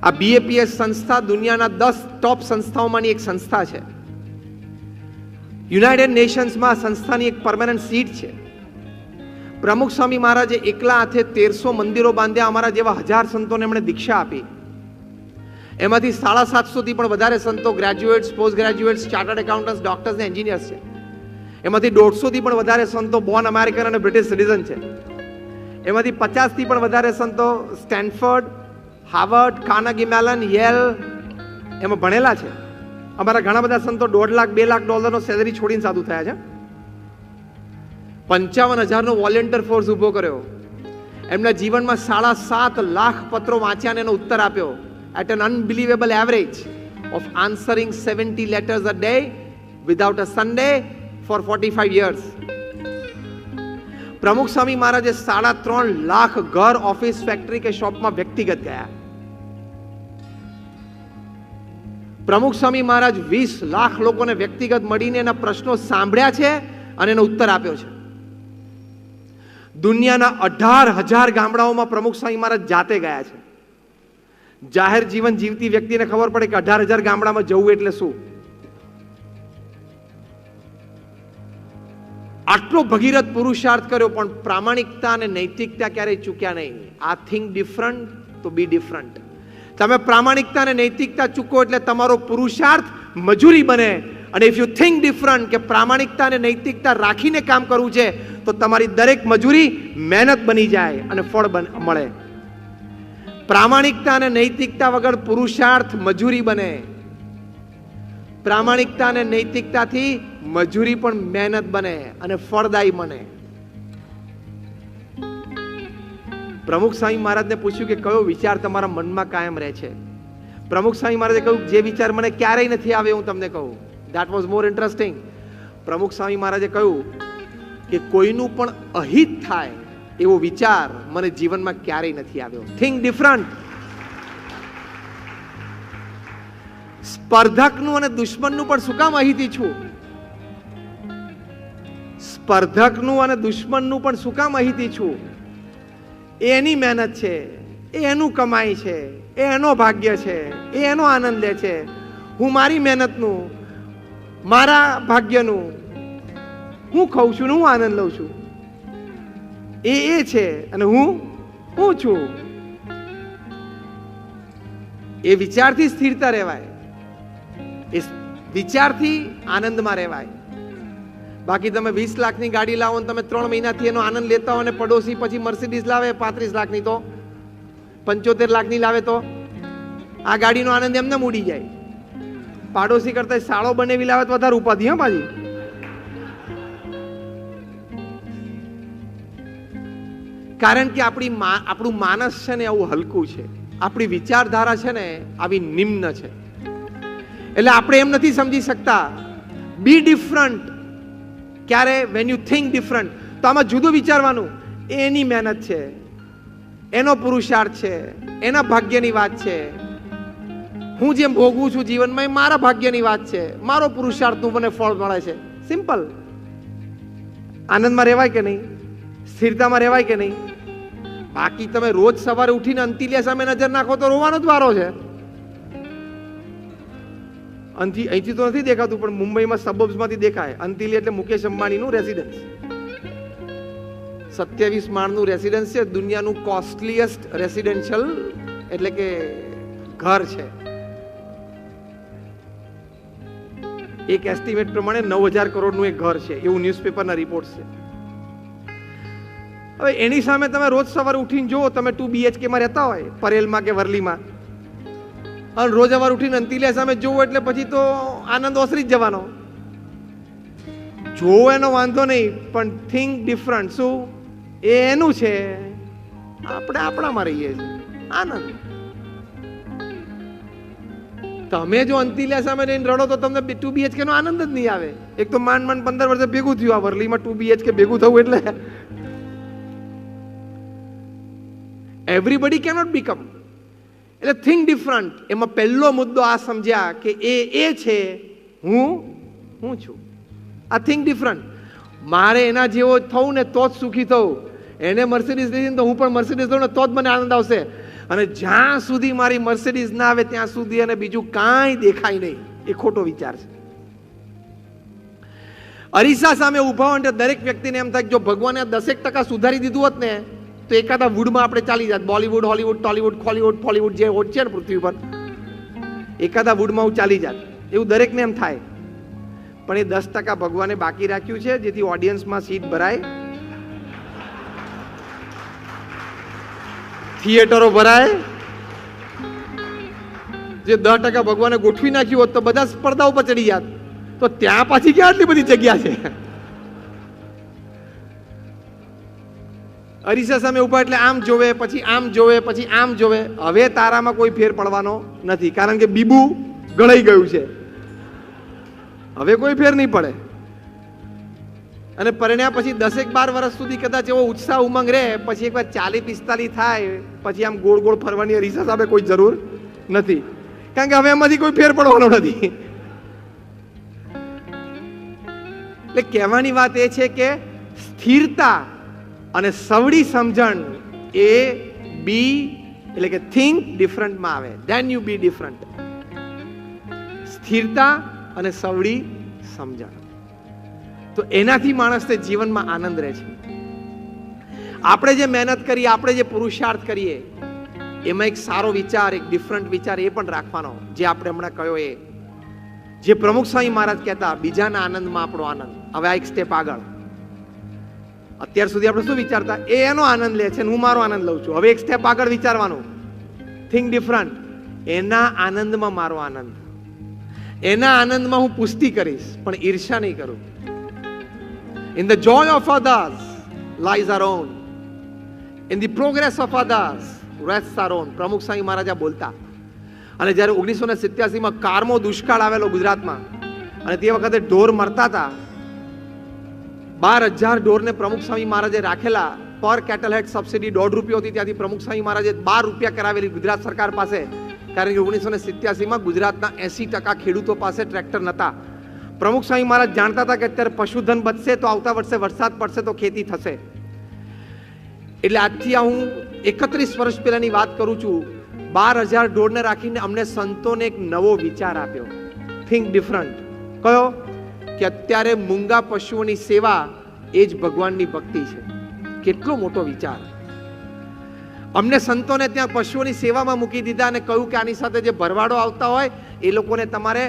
આ BAPS સંસ્થા દુનિયાના 10 ટોપ સંસ્થાઓમાંની એક સંસ્થા છે. યુનાઇટેડ નેશન્સમાં સંસ્થાની એક પરમેનન્ટ સીટ છે. પ્રમુખ સ્વામી મહારાજે એકલા હાથે 1300 મંદિરો બાંધ્યા. અમારા જેવા 1000 સંતોને એમણે દીક્ષા આપી. એમાંથી 750 થી પણ વધારે સંતો graduates, post graduates, chartered accountants, doctors ને એન્જિનિયર્સ છે. એમાંથી 150 થી પણ વધારે સંતો બોર્ન અમેરિકન અને બ્રિટિશ સિટીઝન છે. એમાંથી 50 થી પણ વધારે સંતો Stanford, Harvard, Carnegie melon, Yale એમાં ભણેલા છે. અમારા ઘણા બધા સંતો 1.5 લાખ, 2 લાખ ડોલરનો સેલરી છોડીને સાધુ થયા છે. 55,000નો વોલેન્ટિયર ફોર્સ ઉભો કર્યો. એમના જીવનમાં 7.5 લાખ પત્રો વાંચ્યા અને એનો ઉત્તર આપ્યો. At an unbelievable average of answering 70 letters a day without a Sunday for 45 years. પ્રમુખ સ્વામી મહારાજે 3.5 લાખ ઘર, ઓફિસ, ફેક્ટરી કે શોપમાં વ્યક્તિગત ગયા. પ્રમુખ સ્વામી મહારાજ 20 લાખ લોકોને વ્યક્તિગત મળીને એના પ્રશ્નો સાંભળ્યા છે અને એનો ઉત્તર આપ્યો છે. દુનિયાના 18,000 ગામડાઓમાં પ્રમુખ સ્વામી મહારાજ જાતે ગયા છે. જાહેર જીવન જીવતી વ્યક્તિને ખબર પડે કે 18,000 ગામડામાં જવું એટલે શું. આટલો ભગીરથ પુરુષાર્થ કર્યો, પણ પ્રામાણિકતા અને નૈતિકતા ક્યારેય ચૂક્યા નહીં. આ થિંક ડિફરન્ટ તો બી ડિફરન્ટ. તમે પ્રામાણિકતા અને નૈતિકતા ચૂકો એટલે તમારો પુરુષાર્થ મજૂરી બને, અને ઇફ યુ થિંક ડિફરન્ટ કે પ્રામાણિકતા અને નૈતિકતા રાખીને કામ કરવું છે તો તમારી દરેક મજૂરી મહેનત બની જાય અને ફળ મળે. પ્રામાણિકતા અને નૈતિકતા વગર પુરુષાર્થ મજૂરી બને. પ્રામાણિકતા અને નૈતિકતાથી મજૂરી પણ મહેનત બને અને ફળદાયી બને. પ્રમુખ સ્વામી મહારાજને પૂછ્યું કે કયો વિચાર તમારા મનમાં કાયમ રહે છે? પ્રમુખ સ્વામી મહારાજે કહ્યું જે વિચાર મને ક્યારેય નથી આવે હું તમને કહું. That was more interesting. પ્રમુખ સ્વામી મહારાજે કહ્યું કે કોઈનું પણ અહિત થાય એવો વિચાર મને જીવનમાં ક્યારેય નથી આવ્યો. Think different. સ્પર્ધકનું અને દુશ્મનનું પણ શું કામ અહિતી છું? સ્પર્ધકનું અને દુશ્મનનું પણ શું કામ અહિતી છું? એની મહેનત છે, એનું કમાઈ છે, એનો ભાગ્ય છે, એનો આનંદ લે છે. હું મારી મહેનતનું, મારા ભાગ્યનું હું ખાઉં છું ને હું આનંદ લઉં છું. એ છે અને હું છું. એ વિચારથી સ્થિરતા રહેવાય, એ વિચારથી આનંદમાં રહેવાય. બાકી તમે 20 લાખની ગાડી લાવો ને તમે 3 મહિનાથી એનો આનંદ લેતા હો અને પડોશી પછી મર્સિડીઝ લાવે 35 લાખની તો 75 લાખની લાવે તો આ ગાડીનો આનંદ એમને ઉડી જાય. પાડોશી કરતા સાળો બનેવી લાવે તો વધારે ઉપાધિ. હા પાછી કારણ કે આપણું માનસ છે ને આવું હલકું છે, આપણી વિચારધારા છે ને આવી નિમ્ન છે. એટલે આપણે એમ નથી સમજી શકતા. બી ડિફરન્ટ. ક્યારે? When you think different. તો આમાં જુદું વિચારવાનું. એની મહેનત છે, એનો પુરુષાર્થ છે, એના ભાગ્યની વાત છે. હું જેમ ભોગવું છું જીવનમાં એ મારા ભાગ્યની વાત છે, મારો પુરુષાર્થનું મને ફળ મળે છે. સિમ્પલ. આનંદમાં રહેવાય કે નહીં? સ્થિરતામાં રહેવાય કે નહીં? બાકી તમે રોજ સવારે ઉઠીને અંતિલિયા સામે નજર નાખો તો રોવાનો જ વારો છે. અહીંથી તો નથી દેખાતું પણ મુંબઈમાં સબર્બ્સમાંથી દેખાય. અંતિલિયા એટલે મુકેશ અંબાણીનું રેસિડન્સ. 27 માળનું રેસિડન્સ છે. દુનિયાનું કોસ્ટલીએસ્ટ રેસિડેન્શિયલ એટલે કે ઘર છે. એક એસ્ટિમેટ પ્રમાણે 9,000 કરોડનું એક ઘર છે એવું ન્યૂઝપેપરના રિપોર્ટ છે. હવે એની સામે તમે રોજ સવારે ઉઠીને જુઓ, તમે 2 BHK માં રહેતા હોય પરેલમાં કે વરલીમાં, અને રોજ સવારે ઉઠીને અંતિલિયા સામે જોવો એટલે પછી તો આનંદ ઓસરી જ જવાનો. જોવો એનો વાંધો નહીં પણ થિંક ડિફરન્ટ. શું? એ એનું છે, આપણે આપણામાં રહીએ છીએ. આનંદ. તમે જો અંતિલિયા સામે રહીને રડો તો તમને 2 BHK નો આનંદ જ નહીં આવે. એક તો માંડ 15 વર્ષે ભેગું થયું. આ વરલીમાં 2 BHK ભેગું થવું એટલે એવરીબડી કેનોટ બીકમ. એટલે થિંક ડિફરન્ટ. એમાં પહેલો મુદ્દો આ સમજ્યા કે એ છે, હું છું. આ થિંક ડિફરન્ટ. મારે એના જેવો થવું ને તો જ સુખી થવું. એને મર્સિડીઝ લીધી ને તો હું પણ મર્સિડીઝ લઉં ને તો જ મને આનંદ આવશે. અને જ્યાં સુધી મારી મર્સિડીઝ ના આવે ત્યાં સુધી એને બીજું કાંઈ દેખાય નહીં. એ ખોટો વિચાર છે. અરીસા સામે ઉભા હોય એટલે દરેક વ્યક્તિને એમ થાય કે જો ભગવાને 10% સુધારી દીધું હોત ને તો એકાદા વુડમાં આપણે ચાલી જાત. બોલીવુડ, હોલીવુડ, ટોલીવુડ, ખોલીવુડ, ફોલીવુડ જે હોટ છે ને પૃથ્વી પર, એકાદા વુડમાં હું ચાલી જાત. એવું દરેકને એમ થાય. પણ એ 10% ભગવાને બાકી રાખ્યું છે જેથી ઓડિયન્સમાં સીટ ભરાય, થિયેટરો ભરાય. જે 10% ભગવાને ગોઠવી નાખ્યું હોત તો બધા સ્પર્ધા ઉપર ચડી જાત. તો ત્યાં પાછી ક્યાં આટલી બધી જગ્યા છે? અરીસા સામે ઉભા એટલે આમ જોવે, પછી આમ જોવે, પછી આમ જોવે. હવે તારામાં કોઈ ફેર પડવાનો નથી કારણ કે બીબુ ગળાઈ ગયું છે. હવે કોઈ ફેર નહીં પડે. અને પરિણ્યા પછી 10-12 વર્ષ સુધી કદાચ એવો ઉત્સાહ ઉમંગ રહે. પછી એકવાર 40-45 થાય પછી આમ ગોળ ગોળ ફરવાની અરીસા સામે કોઈ જરૂર નથી કારણ કે હવે એમાંથી કોઈ ફેર પડવાનો નથી. એટલે કહેવાની વાત એ છે કે સ્થિરતા અને સવડી સમજણ એ બી એટલે કે થિંક ડિફરન્ટમાં આવે. Then you be different. સ્થિરતા અને સવડી સમજણ તો એનાથી માણસને જીવનમાં આનંદ રહે છે. આપણે જે મહેનત કરીએ, આપણે જે પુરુષાર્થ કરીએ એમાં એક સારો વિચાર, એક ડિફરન્ટ વિચાર એ પણ રાખવાનો જે આપણે હમણાં કહ્યો. એ જે પ્રમુખ સ્વામી મહારાજ કહેતા, બીજાના આનંદમાં આપણો આનંદ. હવે આ એક સ્ટેપ આગળ. અત્યાર સુધી આપણે શું વિચારતા, એ એનો આનંદ લે છે, હું મારો આનંદ લઉં છું. હવે એક સ્ટેપ આગળ વિચારવાનું, થિંક ડિફરન્ટ. એના આનંદમાં મારો આનંદ, એના આનંદમાં હું પુષ્ટિ કરીશ, પણ ઈર્ષ્યા નહીં કરું. In the joy of others lies our own. In the progress of others rests our own. પ્રમુખ સ્વામી મહારાજ બોલતા. અને જ્યારે 1987માં કારમો દુષ્કાળ આવેલો ગુજરાતમાં, અને તે વખતે ઢોર મરતા હતા, 12,000 ઢોરને પ્રમુખ સ્વામી મહારાજે રાખેલા. પર કેટલ હેડ સબસિડી ₹1.5 હતી, ત્યાંથી પ્રમુખ સ્વામી મહારાજે ₹12 કરાવેલી ગુજરાત સરકાર પાસે. કારણ કે 1987માં ગુજરાતના 80% ખેડૂતો પાસે ટ્રેક્ટર નહોતા. પ્રમુખ સ્વામી મહારાજ જાણતા હતા કે અત્યારે પશુધન બચશે તો આવતા વર્ષે વરસાદ પડશે તો ખેતી થશે. એટલે આજથી હું 31 વર્ષ પહેલાની વાત કરું છું. 12,000 ઢોરને રાખીને અમને સંતોને એક નવો વિચાર આપ્યો, થિંક ડિફરન્ટ. કયો? કે અત્યારે મૂંગા પશુઓની સેવા એ જ ભગવાનની ભક્તિ છે. કેટલો મોટો વિચાર! અમને સંતોને ત્યાં પશુઓની સેવામાં મૂકી દીધા અને કહ્યું કે આની સાથે જે ભરવાડો આવતા હોય એ લોકોને તમારે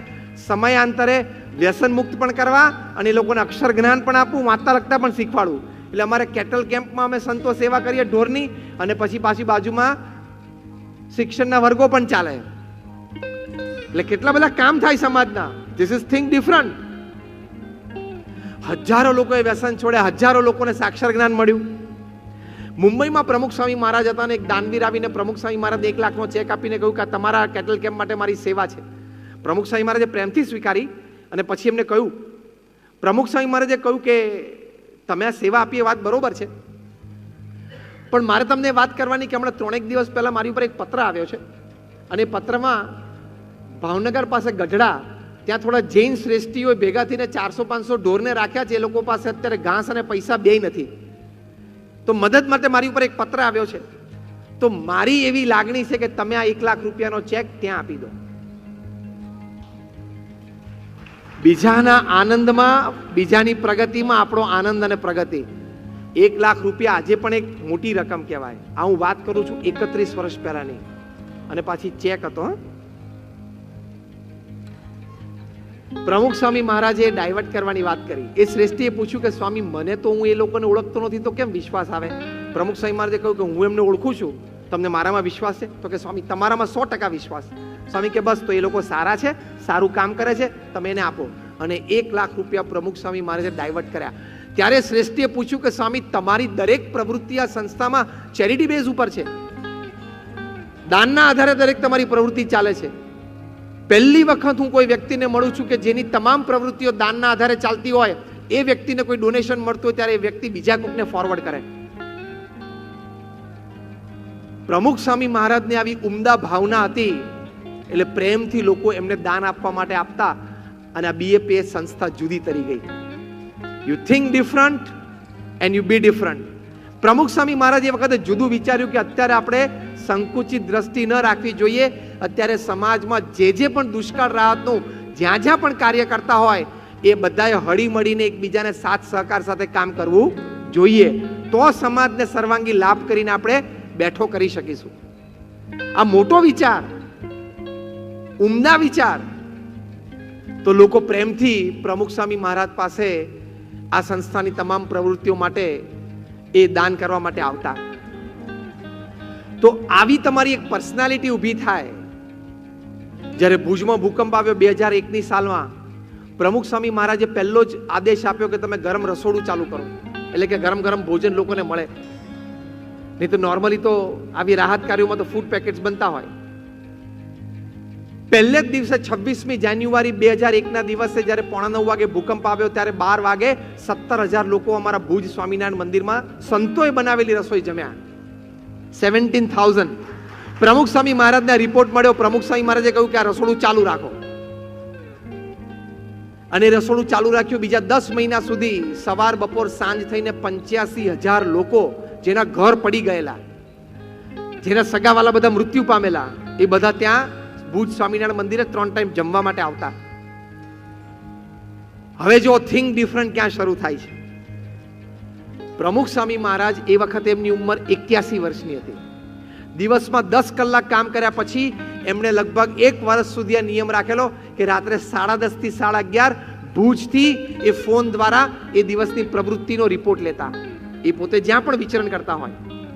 સમયાંતરે વ્યસન મુક્ત પણ કરવા અને એ લોકોને અક્ષર જ્ઞાન પણ આપવું, વાંચતા લખતા પણ શીખવાડવું. એટલે અમારે કેટલ કેમ્પમાં અમે સંતો સેવા કરીએ ઢોરની, અને પછી પાછી બાજુમાં શિક્ષણના વર્ગો પણ ચાલે. એટલે કેટલા બધા કામ થાય સમાજના. This is think different. હજારો લોકોએ વ્યસન છોડ્યા, હજારો લોકોને સાક્ષર જ્ઞાન મળ્યું. મુંબઈમાં પ્રમુખ સ્વામી મહારાજ હતા, અને એક દાનવીર આવીને પ્રમુખ સ્વામી મહારાજ 1 લાખનો ચેક આપીને કહ્યું કે તમારા કેટલ કેમ્પ માટે મારી સેવા છે. પ્રમુખ સ્વામી મહારાજે પ્રેમથી સ્વીકારી અને પછી એમને કહ્યું, પ્રમુખ સ્વામી મહારાજે કહ્યું કે તમે આ સેવા આપી એ વાત બરોબર છે, પણ મારે તમને વાત કરવાની કે હમણાં 3 દિવસ પહેલા મારી ઉપર એક પત્ર આવ્યો છે, અને પત્રમાં ભાવનગર પાસે ગઢડા ત્યાં થોડા જૈન શ્રેષ્ઠીઓ ભેગા થઈને 400-500 ઢોરને રાખ્યા છે. એ લોકો પાસે અત્યારે ઘાસ અને પૈસા બેય નથી, તો મદદ માટે મારી ઉપર એક પત્ર આવ્યો છે. તો મારી એવી લાગણી છે કે તમે આ 1 લાખ રૂપિયાનો ચેક ત્યાં આપી દો. બીજાના આનંદમાં, બીજાની પ્રગતિમાં આપણો આનંદ અને પ્રગતિ. 1 લાખ રૂપિયા આજે પણ એક મોટી રકમ કહેવાય. આ હું વાત કરું છું 31 વર્ષ પહેલાની, અને પાછી ચેક હતો. પ્રમુખ સ્વામી મહારાજે ડાયવર્ટ કરવાની વાત કરી. એ શ્રેષ્ઠીએ પૂછ્યું કે સ્વામી, મને તો હું એ લોકોને ઓળખતો નથી, તો કેમ વિશ્વાસ આવે? પ્રમુખ સ્વામી મહારાજે કહ્યું કે હું એમને ઓળખું છું, તમને મારામાં વિશ્વાસ છે? તો કે સ્વામી તમારામાં 100% વિશ્વાસ. સ્વામી કે બસ, તો એ લોકો સારા છે, સારું કામ કરે છે, તમે એને આપો. અને 1 લાખ રૂપિયા પ્રમુખ સ્વામી મહારાજે ડાયવર્ટ કર્યા. ત્યારે શ્રેષ્ઠીએ પૂછ્યું કે સ્વામી, તમારી દરેક પ્રવૃત્તિ આ સંસ્થામાં ચેરિટી બેઝ ઉપર છે, દાનના આધારે દરેક તમારી પ્રવૃત્તિ ચાલે છે. પહેલી વખત હું કોઈ વ્યક્તિને મળું છું કે જેની તમામ પ્રવૃત્તિઓ દાનના આધારે ચાલતી હોય, એ વ્યક્તિને કોઈ ડોનેશન મળતું હોય ત્યારે એ વ્યક્તિ બીજા કોઈને ફોરવર્ડ કરે. પ્રમુખ સ્વામી મહારાજને આવી ઉમદા ભાવના હતી, એટલે પ્રેમથી લોકો એમને દાન આપવા માટે આપતા, અને આ BAPS સંસ્થા જુદી તરી ગઈ. You think different and you be different. Pramukh Swami મહારાજ એ વખતે જુદું વિચાર્યું કે અત્યારે આપણે સંકુચિત દ્રષ્ટિ ન રાખવી જોઈએ. અત્યારે સમાજમાં જે પણ દુષ્કાળ રાહતનું જ્યાં જ્યાં પણ કાર્ય કરતા હોય એ બધાએ હળી મળીને એકબીજાને સાથ સહકાર સાથે કામ કરવું જોઈએ. તો સમાજને સર્વાંગી લાભ કરીને આપણે બેઠો કરી શકીશું. આ મોટો વિચાર, ઉમદા વિચાર. તો લોકો પ્રેમથી પ્રમુખ સ્વામી મહારાજ પાસે આ સંસ્થાની તમામ પ્રવૃત્તિઓ માટે એ દાન કરવા માટે આવતા. તો આવી તમારી એક પર્સનાલિટી ઊભી થાય. જ્યારે ભુજમાં ભૂકંપ આવ્યો 2001ની સાલમાં, પ્રમુખ સ્વામી મહારાજે પહેલો જ આદેશ આપ્યો કે તમે ગરમ રસોડું ચાલુ કરો, એટલે કે ગરમ ગરમ ભોજન લોકોને મળે. નહીં તો નોર્મલી તો આવી રાહત કાર્યોમાં તો ફૂડ પેકેટ્સ બનતા હોય. પહેલે જ દિવસે 26મી જાન્યુઆરી 2001ના દિવસે જ્યારે 8:45 વાગે ભૂકંપ આવ્યો, ત્યારે 12 વાગે 17,000 લોકો અમારા ભુજ સ્વામિનારાયણ મંદિરમાં સંતોએ બનાવેલી રસોઈ જમ્યા. 17,000. પ્રમુખ સ્વામી મહારાજને રિપોર્ટ મળ્યો. પ્રમુખ સ્વામી મહારાજે કહ્યું કે આ રસોડું ચાલુ રાખો, અને રસોડું ચાલુ રાખ્યું. બીજા 10 મહિના સુધી સવાર બપોર સાંજ થઈને 85,000 લોકો જેના ઘર પડી ગયેલા, જેના સગાવાલા બધા મૃત્યુ પામેલા, એ બધા ત્યાં ભુજ સ્વામિનારાયણ મંદિરે 3 ટાઈમ જમવા માટે આવતા. હવે જો થિંક ડિફરન્ટ ક્યાં શરૂ થાય છે. પ્રમુખ સ્વામી મહારાજ એ વખતે એમની ઉંમર 81 વર્ષની હતી. દિવસમાં 10 કલાક કામ કર્યા પછી એમણે લગભગ 1 વર્ષ સુધી આ નિયમ રાખેલો કે રાત્રે 10:30 થી 11:30 ભુજથી એ ફોન દ્વારા એ દિવસની પ્રવૃત્તિનો રિપોર્ટ લેતા. એ પોતે જ્યાં પણ વિચરણ કરતા હોય,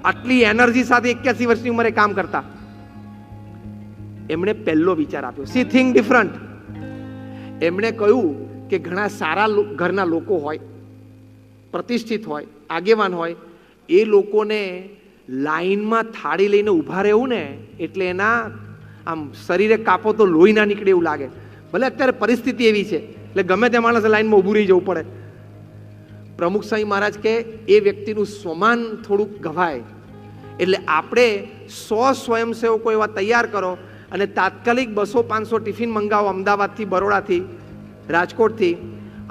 આટલી એનર્જી સાથે 81 વર્ષની ઉંમરે કામ કરતા. એમણે પહેલો વિચાર આપ્યો, સી થિંક ડિફરન્ટ. એમણે કહ્યું કે ઘણા સારા ઘરના લોકો હોય, પ્રતિષ્ઠિત હોય, આગેવાન હોય, એ લોકોને લાઈનમાં થાળી લઈને ઊભા રહેવું ને એટલે એના આમ શરીરે કાપો તો લોહી ના નીકળે એવું લાગે. ભલે અત્યારે પરિસ્થિતિ એવી છે એટલે ગમે તે માણસે લાઈનમાં ઊભું રહી જવું પડે. પ્રમુખ સ્વામી મહારાજ કે એ વ્યક્તિનું સ્વમાન થોડુંક ગવાય એટલે આપણે 100 સ્વયંસેવકો એવા તૈયાર કરો અને તાત્કાલિક 200-500 ટિફિન મંગાવો અમદાવાદથી, બરોડાથી, રાજકોટથી.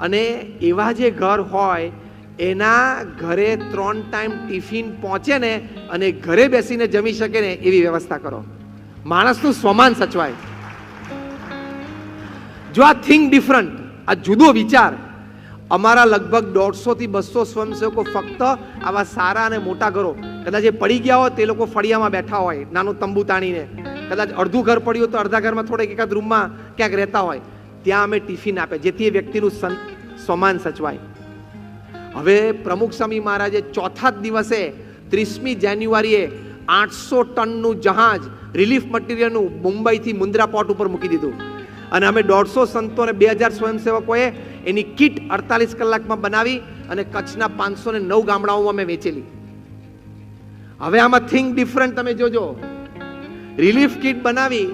અને એવા જે ઘર હોય એના ઘરે 3 ટાઈમ ટિફિન પહોંચે ને અને ઘરે બેસીને જમી શકે ને એવી વ્યવસ્થા કરો. માણસનું સ્વમાન સચવાય. જો આ થિંક ડિફરન્ટ, આ જુદો વિચાર, અમારા લગભગ 150 થી 200 સ્વયંસેવકો ફક્ત આવા સારા અને મોટા ઘરો, કદાચ એ પડી ગયા હોય તે લોકો ફળિયામાં બેઠા હોય નાનું તંબુ તાણીને, કદાચ અડધું ઘર પડ્યું તો અડધા ઘરમાં થોડેક એકાદ રૂમમાં ક્યાંક રહેતા હોય, ત્યાં અમે ટિફિન આપે જેથી એ વ્યક્તિનું સ્વમાન સચવાય. હવે પ્રમુખ સ્વામી મહારાજે ચોથા દિવસે 30મી જાન્યુઆરીએ 800 ટનનું જહાજ રિલીફ મટીરિયલનું મુંબઈથી મુન્દ્રા પોર્ટ ઉપર મૂકી દીધું. અને અમે 150 સંતો અને 2000 સ્વયંસેવકોએ એની કિટ 48 કલાકમાં બનાવી અને કચ્છના 509 ગામડાઓમાં અમે વેચેલી. હવે આમાં થિંક ડિફરન્ટ તમે જોજો. રિલીફ કિટ બનાવી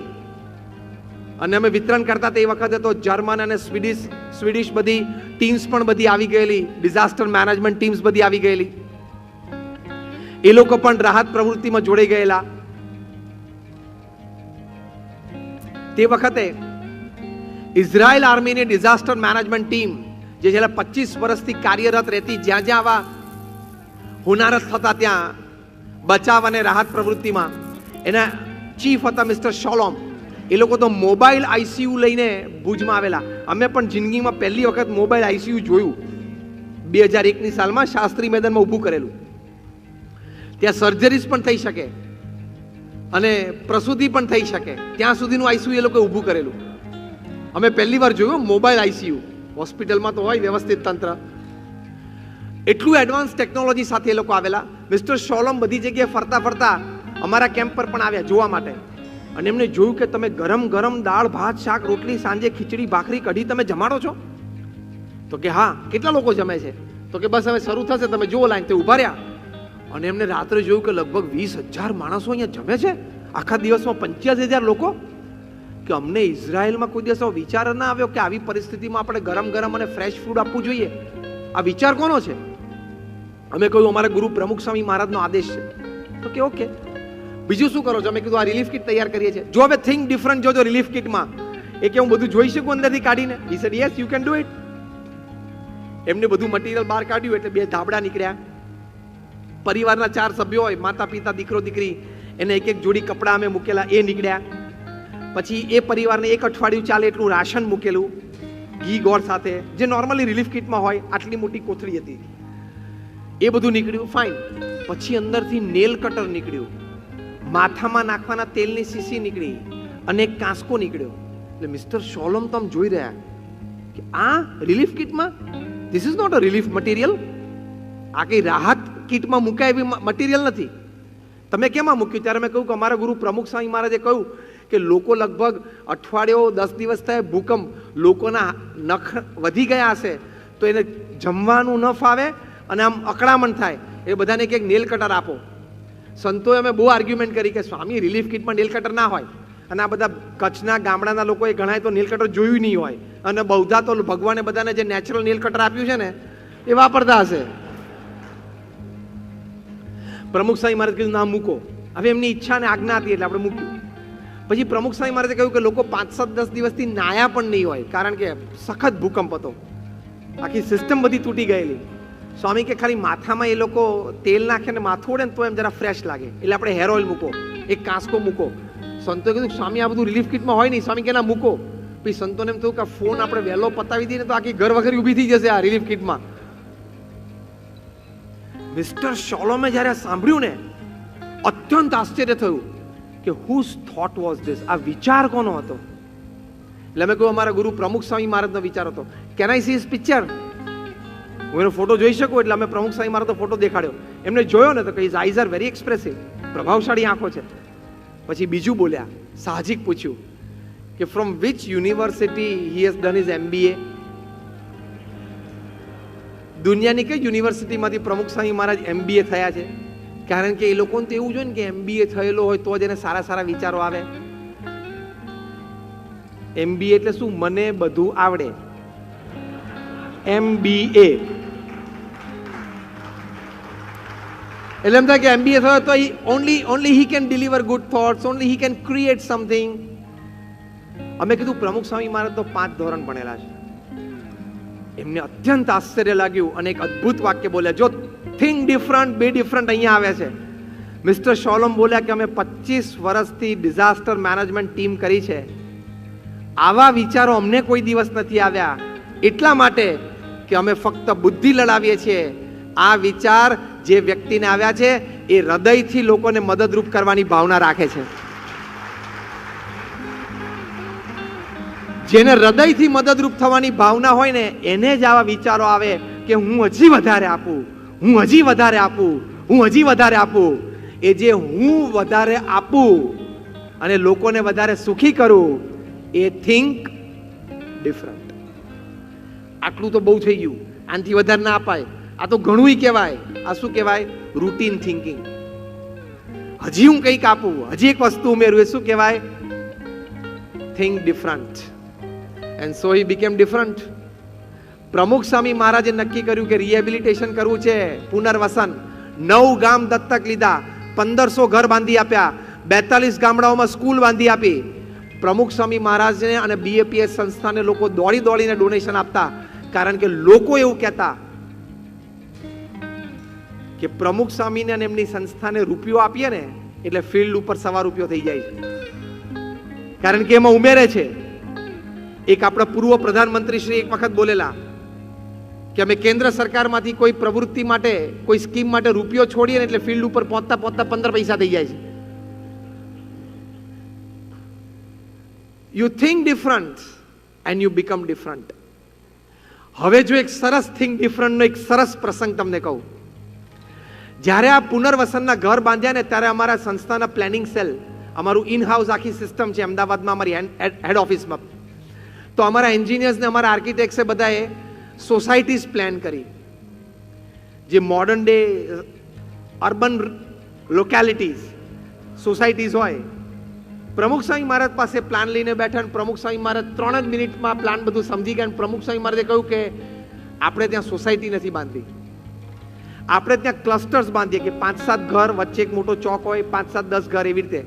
અને અમે વિતરણ કરતા તે વખતે તો જર્મન અને સ્વીડિશ બધી ટીમ્સ પણ બધી આવી ગયેલી, ડિઝાસ્ટર મેનેજમેન્ટ ટીમ્સ બધી આવી ગયેલી. એ લોકો પણ રાહત પ્રવૃત્તિમાં જોડાઈ ગયેલા. તે વખતે ઇઝરાયલ આર્મીની ડિઝાસ્ટર મેનેજમેન્ટ ટીમ જે છેલ્લા 25 વર્ષથી કાર્યરત રહેતી, જ્યાં જ્યાં આવા હોનારત થતા ત્યાં બચાવ અને રાહત પ્રવૃત્તિમાં, એના ચીફ હતા મિસ્ટર શોલોમ. એ લોકો તો મોબાઈલ આઈસીયુ લઈને ભુજમાં આવેલા. અમે પણ જિંદગીમાં પહેલી વખત મોબાઈલ આઈસીયુ જોયું 2001ની સાલમાં શાસ્ત્રી મેદાનમાં ઊભું કરેલું. ત્યાં સર્જરીસ પણ થઈ શકે અને પ્રસૂતિ પણ થઈ શકે ત્યાં સુધીનું આઈસીયુ એ લોકો ઊભું કરેલું. અમે પહેલી વાર જોયું મોબાઈલ આઈસીયુ. હોસ્પિટલમાં તો હોય વ્યવસ્થિત તંત્ર. એટલું એડવાન્સ ટેકનોલોજી સાથે એ લોકો આવેલા. મિસ્ટર શોલમ બધી જગ્યાએ ફરતા ફરતા અમારા કેમ્પ પર પણ આવ્યા જોવા માટે. અને એમને જોયું કે તમે ગરમ ગરમ દાળ, ભાત, શાક, રોટલી, સાંજે ખીચડી, ભાખરી, કઢી તમે જમાડો છો? તો કે હા. કેટલા લોકો જમે છે? તો કે બસ હવે શરૂ થશે, તમે જુઓ. લાઈન તે ઊભા રહ્યા. અને એમને રાત્રે જોયું કે લગભગ 20,000 માણસો અહીંયા જમે છે. આખા દિવસમાં 85,000 લોકો. કે અમને ઇઝરાયલમાં કોઈ દિવસ વિચાર ના આવ્યો કે આવી પરિસ્થિતિમાં આપણે ગરમ ગરમ અને ફ્રેશ ફૂડ આપવું જોઈએ. આ વિચાર કોનો છે? અમે કહ્યું અમારા ગુરુ પ્રમુખ સ્વામી મહારાજનો આદેશ છે. તો કે ઓકે, બીજું શું કરો છો? અમે કીધું આ રિલીફ કિટ તૈયાર કરીએ છીએ. જો હવે થિંક ડિફરન્ટ જોજો રિલીફ કિટમાં. એ કે હું બધું જોઈ શકું અંદરથી કાઢીને? He said yes you can do it. એમને બધું મટીરિયલ બહાર કાઢ્યું એટલે 2 ધાબળા નીકળ્યા. પરિવારના 4 સભ્યો હોય, માતા પિતા, દીકરો દીકરી, એને એક એક જોડી કપડાં અમે મૂકેલા, એ નીકળ્યા. પછી એ પરિવારને 1 અઠવાડિયું ચાલે એટલું રાશન મૂકેલું ઘી ગોળ સાથે, જે નોર્મલી રિલીફ કિટમાં હોય. આટલી મોટી કોથળી હતી. એ બધું નીકળ્યું, ફાઇન. પછી અંદરથી નેલ કટર નીકળ્યું, માથામાં નાખવાના તેલની શીશી નીકળી અને એક કાંસકો નીકળ્યો. એટલે મિસ્ટર શોલમ તો આમ જોઈ રહ્યા કે આ રિલીફ કિટમાં, this is not a relief material. આ કઈ રાહત કિટમાં મુકાય એવી મટીરિયલ નથી. તમે કેમાં મૂક્યું? ત્યારે મેં કહ્યું કે અમારા ગુરુ પ્રમુખ સ્વામી મહારાજે કહ્યું કે લોકો લગભગ અઠવાડિયો 10 દિવસ થાય ભૂકંપ, લોકોના નખ વધી ગયા હશે તો એને જમવાનું ન ફાવે અને આમ અકળામણ થાય. એ બધાને એક નેલ કટર આપો. સંતોએ અમે બહુ આર્ગ્યુમેન્ટ કરી કે સ્વામી રિલીફ કિટમાં નેલ કટર ના હોય. અને આ બધા કચ્છના ગામડાના લોકોએ ઘણાએ તો નેલ કટર જોયું નહીં હોય. અને બૌદ્ધા તો ભગવાને બધાને જે નેચરલ નેલ કટર આપ્યું છે ને એ વાપરતા હશે. પ્રમુખ સ્વામી મહારાજ કીધું ના મૂકો. હવે એમની ઈચ્છા અને આજ્ઞા હતી એટલે આપણે મૂક્યું. પછી પ્રમુખ સ્વામી મહારાજે કહ્યું કે લોકો 5-7-10 દિવસથી નાયા પણ નહીં હોય, કારણ કે સખત ભૂકંપ હતો, આખી સિસ્ટમ બધી તૂટી ગયેલી. સ્વામી કે ખાલી માથામાં એ લોકો તેલ નાખે ને માથું ઓળે ને તો એમ જરા ફ્રેશ લાગે, એટલે આપણે હેર ઓઇલ મૂકો, એક કાંસકો મૂકો. સંતોએ કીધું સ્વામી આ બધું રિલીફ કિટમાં હોય નહીં. સ્વામી કે ના મૂકો. પછી સંતોને એમ થયું કે ફોન આપણે વહેલો પતાવી દઈએ ને તો આખી ઘર વખરી ઊભી થઈ જશે આ રિલીફ કિટમાં. મિસ્ટર શોલોમે જ્યારે સાંભળ્યું ને અત્યંત આશ્ચર્ય થયું કે હુઝ થોટ વોઝ ધીસ, આ વિચાર કોનો હતો? એટલે અમે કહ્યું અમારા ગુરુ પ્રમુખ સ્વામી મહારાજનો વિચાર હતો. Can I see his picture? હું એનો ફોટો જોઈ શકું? એટલે અમે પ્રમુખ સ્વામી મહારાજનો ફોટો દેખાડ્યો. એમને જોયો ને તો કે his eyes are very expressive, પ્રભાવશાળી આંખો છે. પછી બીજું બોલ્યા, સાહજિક પૂછ્યું કે from which university he has done his MBA. દુનિયાની કઈ યુનિવર્સિટીમાંથી પ્રમુખ સ્વામી મહારાજ MBA થયા છે? કારણ કે એ લોકોને તો એવું જોઈએ ને કે MBA થયેલો હોય તો જ એને સારા સારા વિચારો આવે. MBA એટલે શું? મને બધું આવડે. MBA એટલે એમ થાય કે MBA થયો તો only he can deliver good thoughts, only he can create something. અમે કીધું પ્રમુખ સ્વામી મહારાજ તો 5 ધોરણ ભણેલા છે. એમને અત્યંત આશ્ચર્ય લાગ્યું અને એક અદ્ભુત વાક્ય બોલ્યા, જો થિંક ડિફરન્ટ બી ડિફરન્ટ અહીંયા આવે છે. મિસ્ટર શોલમ બોલ્યા કે અમે 25 વર્ષથી ડિઝાસ્ટર મેનેજમેન્ટ ટીમ કરી છે, આવા વિચારો અમને કોઈ દિવસ નથી આવ્યા, એટલા માટે કે અમે ફક્ત બુદ્ધિ લડાવીએ છીએ. આ વિચાર જે વ્યક્તિને આવ્યા છે એ હૃદયથી લોકોને મદદરૂપ કરવાની ભાવના રાખે છે. જેને હૃદયથી મદદરૂપ થવાની ભાવના હોય ને એને જ આવા વિચારો આવે કે હું હજી વધારે આપું, હું હજી વધારે આપું, હું હજી વધારે આપું. એ જે હું વધારે આપું અને લોકોને વધારે સુખી કરું, એ થિંક ડિફરન્ટ. આટલું તો બહુ થઈ ગયું, આનાથી વધારે ના અપાય. આ તો ઘણું કહેવાય. આ શું કહેવાય? Routine thinking. હજી હું કંઈક આપું, હજી એક વસ્તુ ઉમેરું, એ શું કહેવાય? Think different. And so he became different. પ્રમુખ સ્વામી મહારાજે નક્કી કર્યું કે રિહેબિલિટેશન કરવું છે, પુનર્વસન. 9 ગામ દત્તક લીધા, 1500 ઘર બાંધી આપ્યા, 42 ગામડાઓમાં સ્કૂલ બાંધી આપી. પ્રમુખ સ્વામી મહારાજને અને BAPS સંસ્થાને લોકો દોડી દોડીને ડોનેશન આપતા, કારણ કે લોકો એવું કહેતા કે પ્રમુખ સ્વામીને અને એમની સંસ્થાને રૂપિયો આપીએ ને એટલે ફિલ્ડ ઉપર સવા રૂપિયો થઈ જાય છે, કારણ કે એમાં ઉમેરે છે. એક આપણા પૂર્વ પ્રધાનમંત્રી શ્રી એક વખત બોલેલા કે અમે કેન્દ્ર સરકારમાંથી કોઈ પ્રવૃત્તિ માટે, કોઈ સ્કીમ માટે રૂપિયો છોડીએ ને એટલે ફિલ્ડ ઉપર પહોંચતા પહોંચતા 15 પૈસા થઈ જાય છે. You think different and you become different. હવે જો એક સરસ થિંક ડિફરન્ટનો એક સરસ પ્રસંગ તમને કહું. જ્યારે આ પુનર્વસનના ઘર બાંધ્યા ને ત્યારે અમારા સંસ્થાના પ્લાનિંગ સેલ, અમારું ઇન હાઉસ આખી સિસ્ટમ છે અમદાવાદમાં અમારી હેડ ઓફિસમાં, તો અમારા એન્જિનિયર્સ ને અમારા આર્કિટેક્ટ્સે બધાએ સોસાયટીઝ પ્લાન કરી, જે મોડર્ન ડે અર્બન લોકેલિટીઝ સોસાયટીઝ હોય. પ્રમુખ સ્વામી મહારાજ પાસે પ્લાન લઈને બેઠા અને પ્રમુખ સ્વામી મહારાજ 3 જ મિનિટમાં પ્લાન બધું સમજી ગયા. પ્રમુખ સ્વામી મહારાજે કહ્યું કે આપણે ત્યાં સોસાયટી નથી બાંધવી, આપણે ત્યાં ક્લસ્ટર્સ બાંધીએ કે 5-7 ઘર વચ્ચે એક મોટો ચોક હોય, 5-7-10 ઘર એવી રીતે.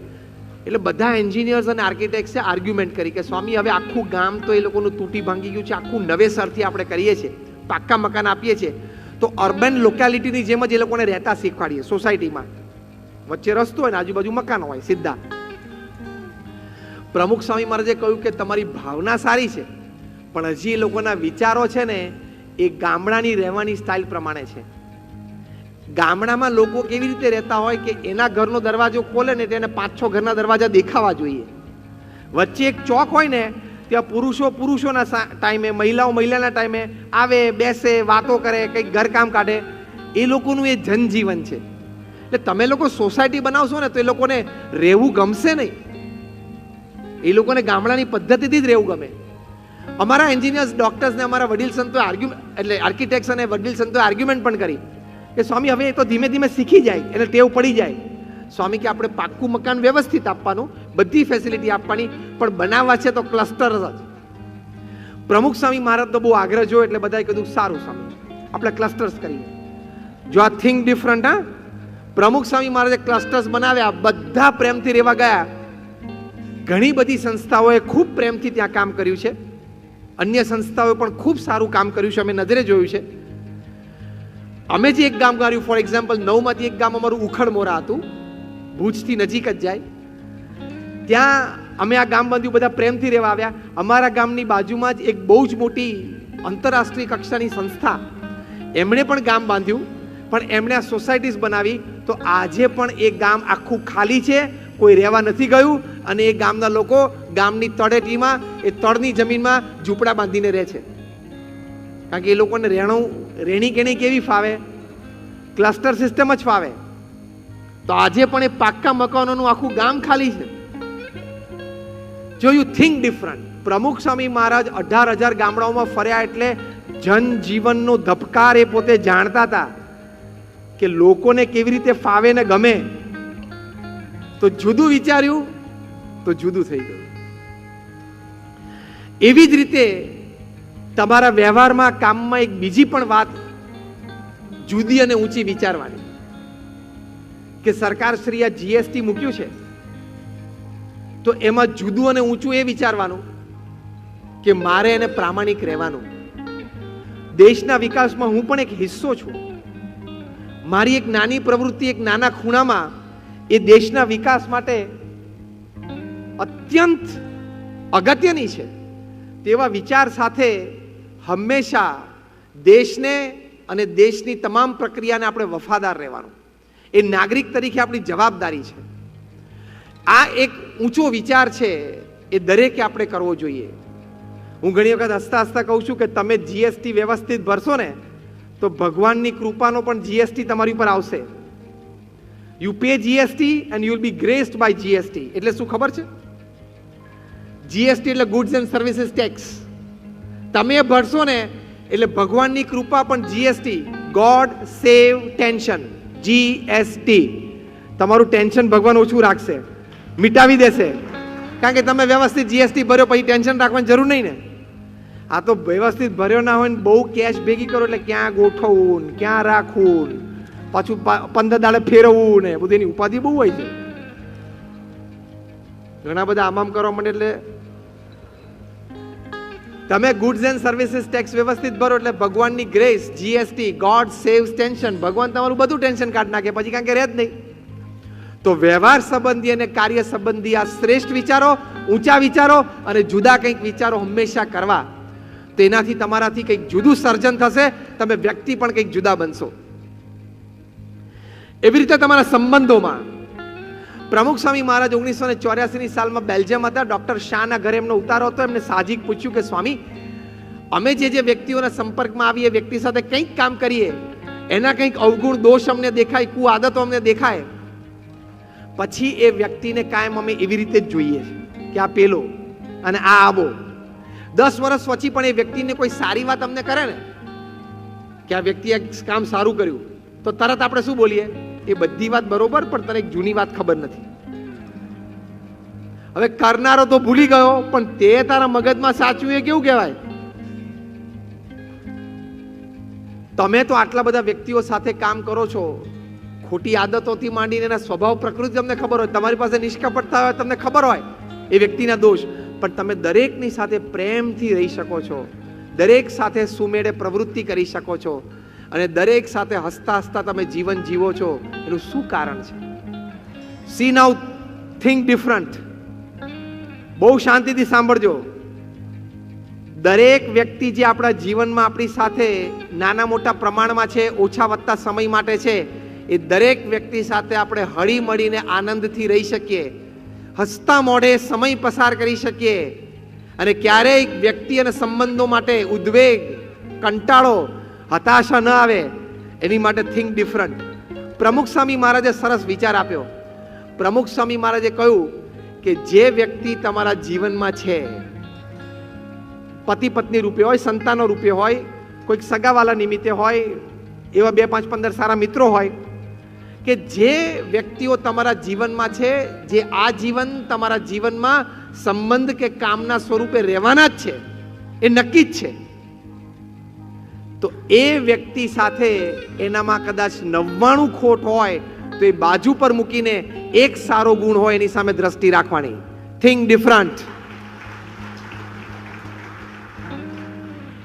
એટલે બધા એન્જિનિયર્સ અને આર્કિટેક્ટ્સે આર્ગ્યુમેન્ટ કરી કે સ્વામી હવે આખું ગામ તો એ લોકોનું તૂટી ભાંગી ગયું છે, આખું નવેસરથી આપણે કરીએ છીએ, પાક્કા મકાન આપીએ છીએ, તો અર્બન લોકેલિટીની જેમ જ એ લોકોને રહેતા શીખવાડીએ. સોસાયટીમાં વચ્ચે રસ્તો હોય ને આજુબાજુ મકાન હોય સીધા. પ્રમુખ સ્વામી મહારાજે કહ્યું કે તમારી ભાવના સારી છે, પણ હજી એ લોકોના વિચારો છે ને એ ગામડાની રહેવાની સ્ટાઇલ પ્રમાણે છે. ગામડામાં લોકો કેવી રીતે રહેતા હોય કે એના ઘરનો દરવાજો ખોલે ને તેને 5-6 ઘરના દરવાજા દેખાવા જોઈએ. વચ્ચે એક ચોક હોય ને ત્યાં પુરુષોના ટાઈમે, મહિલાના ટાઈમે આવે, બેસે, વાતો કરે, કંઈક ઘરકામ કાઢે. એ લોકોનું એ જનજીવન છે. એટલે તમે લોકો સોસાયટી બનાવશો ને તો એ લોકોને રહેવું ગમશે નહીં. એ લોકોને ગામડાની પદ્ધતિથી જ રહેવું ગમે. અમારા એન્જિનિયર્સ, ડોક્ટર્સ ને અમારા વડીલ સંતોએ એટલે આર્કિટેક્ટ્સ અને વડીલ સંતોએ આર્ગ્યુમેન્ટ પણ કરી કે સ્વામી હવે એ તો ધીમે ધીમે શીખી જાય, એટલે ટેવ પડી જાય. સ્વામી કે આપણે પાક્કું મકાન વ્યવસ્થિત આપવાનું, બધી ફેસિલિટી આપવાની, પણ બનાવવા છે તો ક્લસ્ટર જ. પ્રમુખ સ્વામી મહારાજનો બહુ આગ્રહ જોયો એટલે બધાએ કીધું સારું સ્વામી આપણે ક્લસ્ટર્સ કરીએ. જો આ થિંક ડિફરન્ટ. હા, પ્રમુખ સ્વામી મહારાજે ક્લસ્ટર્સ બનાવ્યા, બધા પ્રેમથી રહેવા ગયા. ઘણી બધી સંસ્થાઓએ ખૂબ પ્રેમથી ત્યાં કામ કર્યું છે, અન્ય સંસ્થાઓએ પણ ખૂબ સારું કામ કર્યું છે, અમે નજરે જોયું છે. અમે જે એક ગામ કર્યું, ફોર એક્ઝામ્પલ 9 માંથી એક ગામ અમારું ઉખડમોરા હતું, ભુજથી નજીક જ જાય. ત્યાં અમે આ ગામ બાંધ્યું, બધા પ્રેમથી રહેવા આવ્યા. અમારા ગામની બાજુમાં જ એક બહુ જ મોટી આંતરરાષ્ટ્રીય કક્ષાની સંસ્થા, એમણે પણ ગામ બાંધ્યું, પણ એમણે આ સોસાયટીઝ બનાવી. તો આજે પણ એ ગામ આખું ખાલી છે, કોઈ રહેવા નથી ગયું અને એ ગામના લોકો ગામની તળેટીમાં એ તળની જમીનમાં ઝૂંપડા બાંધીને રહે છે, કારણ કે એ લોકોને રહેણી કેણી કેવી ફાવે? ક્લસ્ટર સિસ્ટમ જ ફાવે. તો આજે પણ એ પાક્કા મકાનોનું આખું ગામ ખાલી છે. જો you think different. Pramukh Swami મહારાજ 18,000 ગામડાઓમાં ફર્યા એટલે જનજીવનનો ધબકાર એ પોતે જાણતા હતા કે લોકોને કેવી રીતે ફાવે ને ગમે. તો જુદું વિચાર્યું તો જુદું થઈ ગયું. એવી જ રીતે તમારા વ્યવહારમાં, કામમાં એક બીજી પણ વાત જુદી અને ઊંચી વિચારવાની કે સરકારશ્રીએ જીએસટી મૂક્યું છે તો એમાં જુદું અને ઊંચું એ વિચારવાનું કે મારે એને પ્રામાણિક રહેવાનું. દેશના વિકાસમાં હું પણ એક હિસ્સો છું. મારી એક નાની પ્રવૃત્તિ એક નાના ખૂણામાં એ દેશના વિકાસ માટે અત્યંત અગત્યની છે. તેવા વિચાર સાથે હંમેશા દેશને અને દેશની તમામ પ્રક્રિયાને આપણે વફાદાર રહેવાનું એ નાગરિક તરીકે આપણી જવાબદારી છે. આ એક ઊંચો વિચાર છે, એ દરેકે આપણે કરવો જોઈએ. હું ઘણી વખત હસતા હસતા કહું છું કે તમે જીએસટી વ્યવસ્થિત ભરશો ને તો ભગવાનની કૃપાનો પણ જીએસટી તમારી ઉપર આવશે. You pay GST and you will be graced by GST. એટલે શું ખબર છે? જીએસટી એટલે ગુડ્સ એન્ડ સર્વિસીસ ટેક્સ. તમે ભરશો ને એટલે ભગવાનની કૃપા પણ જીએસટી, ગોડ સેવ ટેન્શન, જીએસટી. તમારું ટેન્શન ભગવાન ઓછું રાખશે, મિટાવી દેશે, કારણ કે તમે વ્યવસ્થિત જીએસટી ભર્યો પછી ટેન્શન રાખવાની જરૂર નહીં ને. આ તો વ્યવસ્થિત ભર્યો ના હોય ને બહુ કેશ ભેગી કરો એટલે ક્યાં ગોઠવવું, ક્યાં રાખવું, પાછું 15 દાડે ફેરવવું ને બધું, એની ઉપાધિ બહુ હોય છે. ઘણા બધા આમામ કરવા માંડે. એટલે તમે ગુડ્સ એન્ડ સર્વિસીસ ટેક્સ વ્યવસ્થિત ભરો એટલે ભગવાનની grace, GST, God saves tension, ભગવાન તમારું બધું ટેન્શન કાઢી નાખે પછી, કારણ કે રહે જ નહીં. તો વ્યવહાર સંબંધી અને કાર્ય સંબંધી આ શ્રેષ્ઠ વિચારો, ઊંચા વિચારો અને જુદા કંઈક વિચારો હંમેશા કરવા. તેનાથી તમારાથી કંઈક જુદું સર્જન થશે, તમે વ્યક્તિ પણ કંઈક જુદા બનશો. એવી રીતે તમારા સંબંધોમાં પ્રમુખ સ્વામી મહારાજ 1984ની સાલમાં બેલ્જિયમ હતા. ડોક્ટર શાહના ઘરે એમનો ઉતારો હતો. એમને સાહજિક પૂછ્યું કે સ્વામી, અમે જે વ્યક્તિઓના સંપર્કમાં આવીએ, વ્યક્તિ સાથે કંઈક કામ કરીએ, એના કંઈક અવગુણ દોષ અમને દેખાય, કુ આદતો અમને દેખાય, પછી એ વ્યક્તિને કાયમ અમે એવી રીતે જ જોઈએ કે આ પેલો અને આ આવો. 10 વર્ષ પછી પણ એ વ્યક્તિને કોઈ સારી વાત અમને કરે ને કે આ વ્યક્તિએ કામ સારું કર્યું, તો તરત આપણે શું બોલીએ? એ બધી વાત બરોબર, પણ તને એક જૂની વાત ખબર નથી. હવે કરનારો તો ભૂલી ગયો, પણ તે તારા મગજમાં સાચું એ કેવું કહેવાય? તમે તો આટલા બધા વ્યક્તિઓ સાથે કામ કરો છો, ખોટી આદતોથી માંડીને એના સ્વભાવ પ્રકૃતિ તમને ખબર હોય, તમારી પાસે નિષ્કપટતા હોય, તમને ખબર હોય એ વ્યક્તિના દોષ, પણ તમે દરેકની સાથે પ્રેમથી રહી શકો છો, દરેક સાથે સુમેળે પ્રવૃત્તિ કરી શકો છો અને દરેક સાથે હસતા હસતા તમે જીવન જીવો છો. એનું શું કારણ છે? સી નાઉ, થિંક ડિફરન્ટ. બહુ શાંતિથી સાંભળજો. દરેક વ્યક્તિ જે આપણા જીવનમાં આપણી સાથે નાના મોટા પ્રમાણમાં છે, ઓછા વત્તા સમય માટે છે, એ દરેક વ્યક્તિ સાથે આપણે હળી મળીને આનંદથી રહી શકીએ, હસતા મોઢે સમય પસાર કરી શકીએ અને ક્યારેય વ્યક્તિ અને સંબંધો માટે ઉદ્વેગ, કંટાળો, હતાશા ન આવે, એની માટે થિંક ડિફરન્ટ. પ્રમુખ સ્વામી મહારાજે સરસ વિચાર આપ્યો. પ્રમુખ સ્વામી મહારાજે કહ્યું કે જે વ્યક્તિ તમારા જીવનમાં છે, પતિ પત્ની રૂપે હોય, સંતાનો રૂપે હોય, કોઈક સગાવાલા નિમિત્તે હોય, એવા 2, 5, 15 સારા મિત્રો હોય, કે જે વ્યક્તિઓ તમારા જીવનમાં છે, જે આ જીવન તમારા જીવનમાં સંબંધ કે કામના સ્વરૂપે રહેવાના જ છે, એ નક્કી જ છે. તો એ વ્યક્તિ સાથે એનામાં કદાચ 99 ખોટ હોય તો એ બાજુ પર મૂકીને એક સારો ગુણ હોય એની સામે દ્રષ્ટિ રાખવાની. Think different.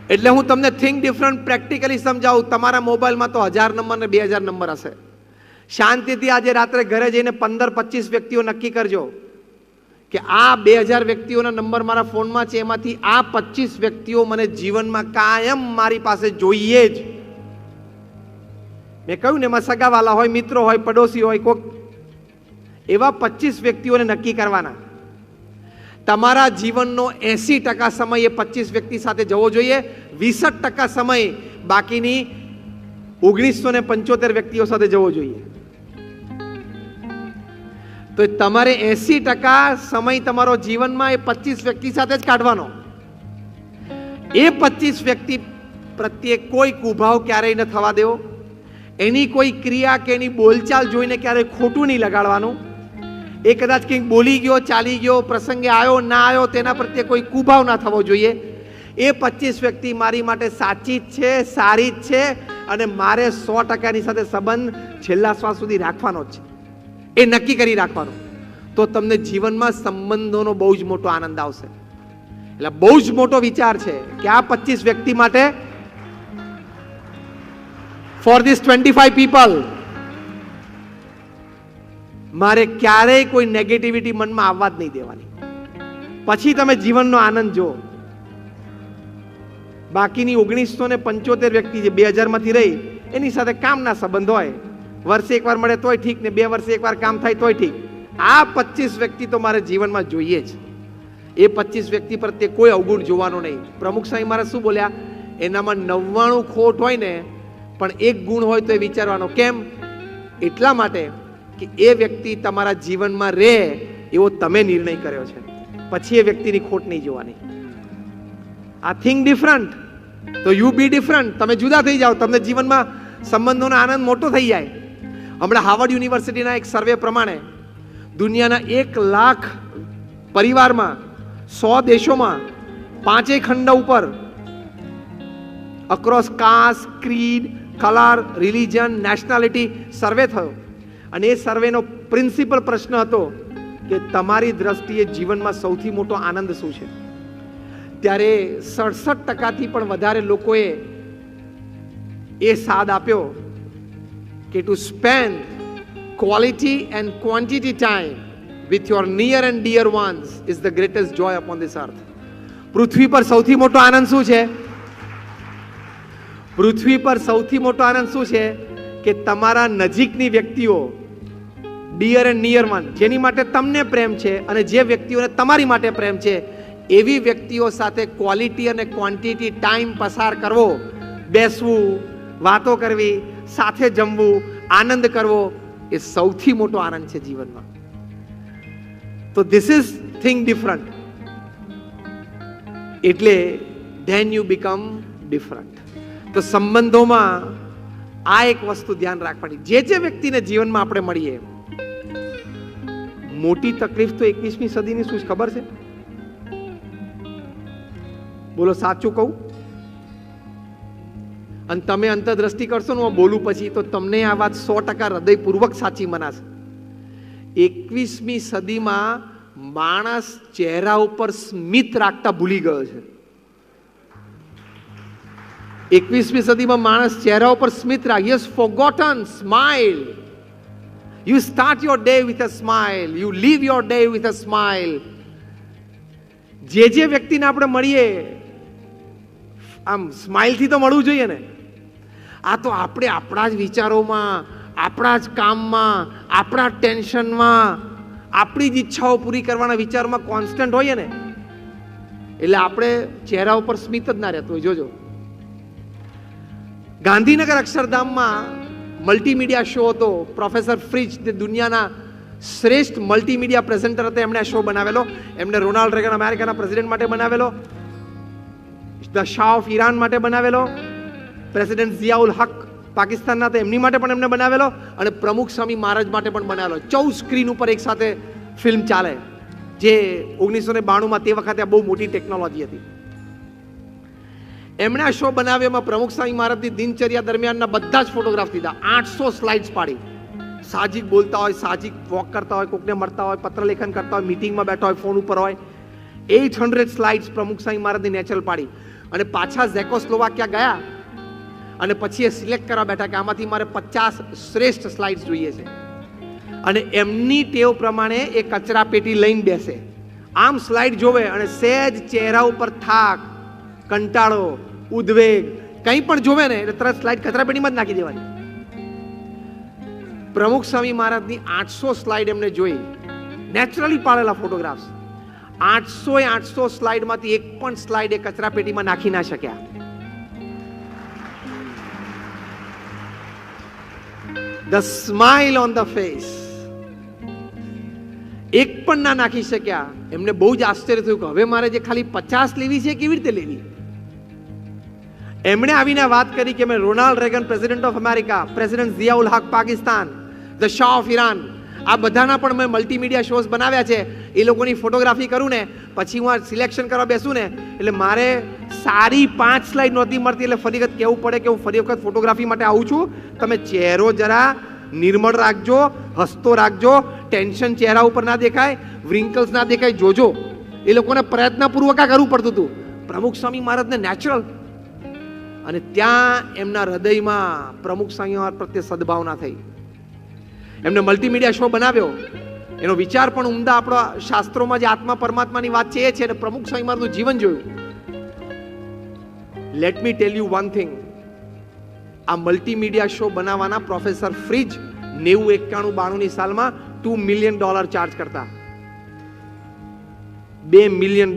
એટલે હું તમને થિંક ડિફરન્ટ પ્રેક્ટિકલી સમજાવું. તમારા મોબાઈલમાં તો 1000 નંબર ને 2000 નંબર હશે. શાંતિથી આજે રાત્રે ઘરે જઈને 15-25 વ્યક્તિઓ નક્કી કરજો કે આ 2000 વ્યક્તિઓના નંબર મારા ફોનમાં છે, એમાંથી આ 25 વ્યક્તિઓ મને જીવનમાં કાયમ મારી પાસે જોઈએ જ. મેં કહ્યું ને, એમાં સગાવાલા હોય, મિત્રો હોય, પડોશી હોય, કોક એવા 25 વ્યક્તિઓને નક્કી કરવાના. તમારા જીવનનો 80% સમય એ 25 વ્યક્તિ સાથે જવો જોઈએ, 20% સમય બાકીની 1975 વ્યક્તિઓ સાથે જવો જોઈએ. તો તમારે 80% સમય તમારો જીવનમાં એ 25 વ્યક્તિ સાથે જ કાઢવાનો. એ 25 વ્યક્તિ પ્રત્યે કોઈ કુભાવ ક્યારેય ન થવા દેવો. એની કોઈ ક્રિયા કે એની બોલચાલ જોઈને ક્યારેય ખોટું નહીં લગાડવાનું. એ કદાચ કંઈક બોલી ગયો, ચાલી ગયો, પ્રસંગે આવ્યો ના આવ્યો, તેના પ્રત્યે કોઈ કુભાવ ના થવો જોઈએ. એ 25 વ્યક્તિ મારી માટે સાચી જ છે, સારી જ છે, અને મારે 100%ની સાથે સંબંધ છેલ્લા શ્વાસ સુધી રાખવાનો જ છે. એ નક્કી કરી રાખવાનો. તો તમને જીવનમાં સંબંધોનો બહુ જ મોટો આનંદ આવશે. એટલે બહુ જ મોટો વિચાર છે કે આ 25 વ્યક્તિ માટે, ફોર ધીસ 25 પીપલ, મારે ક્યારેય કોઈ નેગેટિવિટી મનમાં આવવા જ નહીં દેવાની. પછી તમે જીવનનો આનંદ જો. બાકીની 1975 વ્યક્તિ જે 2000 માંથી રહી, એની સાથે કામના સંબંધ હોય, વર્ષે એકવાર મળે તોય ઠીક, ને 2 વર્ષે એકવાર કામ થાય તોય ઠીક. આ 25 વ્યક્તિ તો મારે જીવનમાં જોઈએ જ. એ 25 વ્યક્તિ પ્રત્યે કોઈ અવગુણ જોવાનો નહીં. પ્રમુખ સાહેબ મારા શું બોલ્યા, એનામાં 99 ખોટ હોય ને, પણ એક ગુણ હોય તો એ વિચારવાનો. કેમ? એટલા માટે કે એ વ્યક્તિ તમારા જીવનમાં રહે એવો તમે નિર્ણય કર્યો છે. પછી એ વ્યક્તિની ખોટ નહીં જોવાની. આ થિંક ડિફરન્ટ, તો યુ બી ડિફરન્ટ. તમે જુદા થઈ જાઓ, તમને જીવનમાં સંબંધોનો આનંદ મોટો થઈ જાય. હમણાં હાર્વર્ડ યુનિવર્સિટીના એક સર્વે પ્રમાણે દુનિયાના 1 લાખ પરિવારમાં 100 દેશોમાં 5 ખંડ ઉપર across caste, creed, colour, religion, nationality survey થયો. અને એ સર્વેનો પ્રિન્સિપલ પ્રશ્ન હતો કે તમારી દ્રષ્ટિએ જીવનમાં સૌથી મોટો આનંદ શું છે? ત્યારે 67%થી પણ વધારે લોકોએ એ સાદ આપ્યો કે to spend quality and quantity time with your near and dear ones is the greatest joy upon this earth. પૃથ્વી પર સૌથી મોટો આનંદ શું છે? પૃથ્વી પર સૌથી મોટો આનંદ શું છે? કે તમારા નજીકની વ્યક્તિઓ, ડિયર એન્ડ નિયર વન, જેની માટે તમને પ્રેમ છે અને જે વ્યક્તિઓને તમારી માટે પ્રેમ છે, એવી વ્યક્તિઓ સાથે ક્વોલિટી અને ક્વોન્ટિટી ટાઈમ પસાર કરવો, બેસવું, વાતો કરવી, સાથે જમવું, આનંદ કરવો, એ સૌથી મોટો આનંદ છે જીવનમાં. તો ધીસ ઇઝ થિંક ડિફરન્ટ. એટલે ધેન યુ બીકમ ડિફરન્ટ. તો સંબંધોમાં આ એક વસ્તુ ધ્યાન રાખવાની. જે વ્યક્તિને જીવનમાં આપણે મળીએ, મોટી તકલીફ તો 21મી સદીની શું છે ખબર છે? બોલો, સાચું કહું? અને તમે અંતરદ્રષ્ટિ કરશો ને હું બોલું પછી, તો તમને આ વાત 100% હૃદયપૂર્વક સાચી મનાશે. 21મી સદીમાં માણસ ચહેરા ઉપર સ્મિત રાખતા ભૂલી ગયો છે. 21મી સદીમાં માણસ ચહેરા ઉપર સ્મિત રાખ. He has forgotten smile. You start your day with a smile. You leave your day with a smile. જે વ્યક્તિને આપણે મળીએ, આમ સ્માઇલથી તો મળવું જોઈએ ને. આ તો આપણે આપણા જ વિચારોમાં, આપણા જ કામમાં, આપણા ટેન્શનમાં, આપણી જ ઈચ્છાઓ પૂરી કરવાના વિચારમાં કોન્સ્ટન્ટ હોઈએ ને, એટલે આપણે ચહેરા ઉપર સ્મિત જ ના રહેતું હોય. જોજો, ગાંધીનગર અક્ષરધામમાં મલ્ટીમીડિયા શો હતો. પ્રોફેસર ફ્રિજ, જે દુનિયાના શ્રેષ્ઠ મલ્ટીમીડિયા પ્રેઝન્ટર હતા, એમણે આ શો બનાવેલો. એમણે રોનાલ્ડ રેગન અમેરિકાના પ્રેસિડેન્ટ માટે બનાવેલો, ધ શાહ ઓફ ઈરાન માટે બનાવેલો, પ્રેસિડેન્ટ ઝિયાઉલ હક પાકિસ્તાનના હતા એમની માટે પણ એમને બનાવેલો, અને પ્રમુખ સ્વામી મહારાજ માટે પણ બનાવેલો. 14 સ્ક્રીન ઉપર એક સાથે ફિલ્મ ચાલે, જે 1992માં તે વખતે બહુ મોટી ટેકનોલોજી હતી. એમણે આ શો બનાવ્યો. એમાં પ્રમુખ સ્વામી મહારાજની દિનચર્યા દરમિયાનના બધા જ ફોટોગ્રાફ લીધા. 800 સ્લાઇડ્સ પાડી. સાહજિક બોલતા હોય, સાહજિક વોક કરતા હોય, કોકને મળતા હોય, પત્ર લેખન કરતા હોય, મીટિંગમાં બેઠા હોય, ફોન ઉપર હોય. 800 સ્લાઇડ્સ પ્રમુખ સ્વામી મહારાજની નેચરલ પાડી. અને પાછા ઝેકોસ્લોવાકિયા ગયા અને પછી એ સિલેક્ટ કરવા બેઠા કે આમાંથી મારે 50 શ્રેષ્ઠ સ્લાઇડ્સ જોઈએ છે. અને એમની ટેવ પ્રમાણે એ કચરા પેટી લઈને બેસે, આમ સ્લાઇડ જોવે, અને સહેજ ચહેરા ઉપર થાક, કંટાળો, ઉદ્વેગ કંઈ પણ જોવે ને એટલે તરત સ્લાઇડ કચરા પેટીમાં જ નાખી દેવાની. પ્રમુખ સ્વામી મહારાજની 800 સ્લાઇડ એમને જોઈ, નેચરલી પાડેલા ફોટોગ્રાફ્સ. 800 સ્લાઇડમાંથી એક પણ સ્લાઇડ એ કચરા પેટીમાં નાખી ના શક્યા. The smile on the face, એક પણ ના નાખી શક્યા. એમને બહુ જ આશ્ચર્ય થયું કે હવે મારે જે ખાલી 50 લેવી છે કેવી રીતે લેવી. એમણે આવીને વાત કરી કે મેં Ronald Reagan, president of America, president Ziaul Haq Pakistan, the shah of Iran, આ બધાના પણ મેં મલ્ટીમીડિયા શોઝ બનાવ્યા છે. એ લોકોની ફોટોગ્રાફી કરું ને પછી હું આ સિલેક્શન કરવા બેસું ને એટલે મારે સારી 5 સ્લાઇડ નહોતી મળતી. એટલે ફરી વખત કહેવું પડે કે હું ફરી વખત ફોટોગ્રાફી માટે આવું છું. તમે ચહેરો જરા નિર્મળ રાખજો, હસતો રાખજો, ટેન્શન ચહેરા ઉપર ના દેખાય, વ્રિંકલ્સ ના દેખાય, જોજો. એ લોકોને પ્રયત્નપૂર્વક આ કરવું પડતું હતું. પ્રમુખ સ્વામી મહારાજને નેચરલ. અને ત્યાં એમના હૃદયમાં પ્રમુખ સ્વામી મહારાજ પ્રત્યે સદભાવના થઈ. એમને મલ્ટીમીડિયા શો બનાવ્યો. એનો વિચાર પણ ઉમદા આપણા શાસ્ત્રોમાં જે આત્મા પરમાત્માની વાત છે એ છે. અને પ્રમુખ સ્વામી મહારાજનું જીવન જોયું. Let me tell you one thing. આ મલ્ટીમીડિયા શો બનાવવાના પ્રોફેસર ફ્રિજ 90, 91, 92ની સાલમાં $2 million ચાર્જ કરતા. $2 million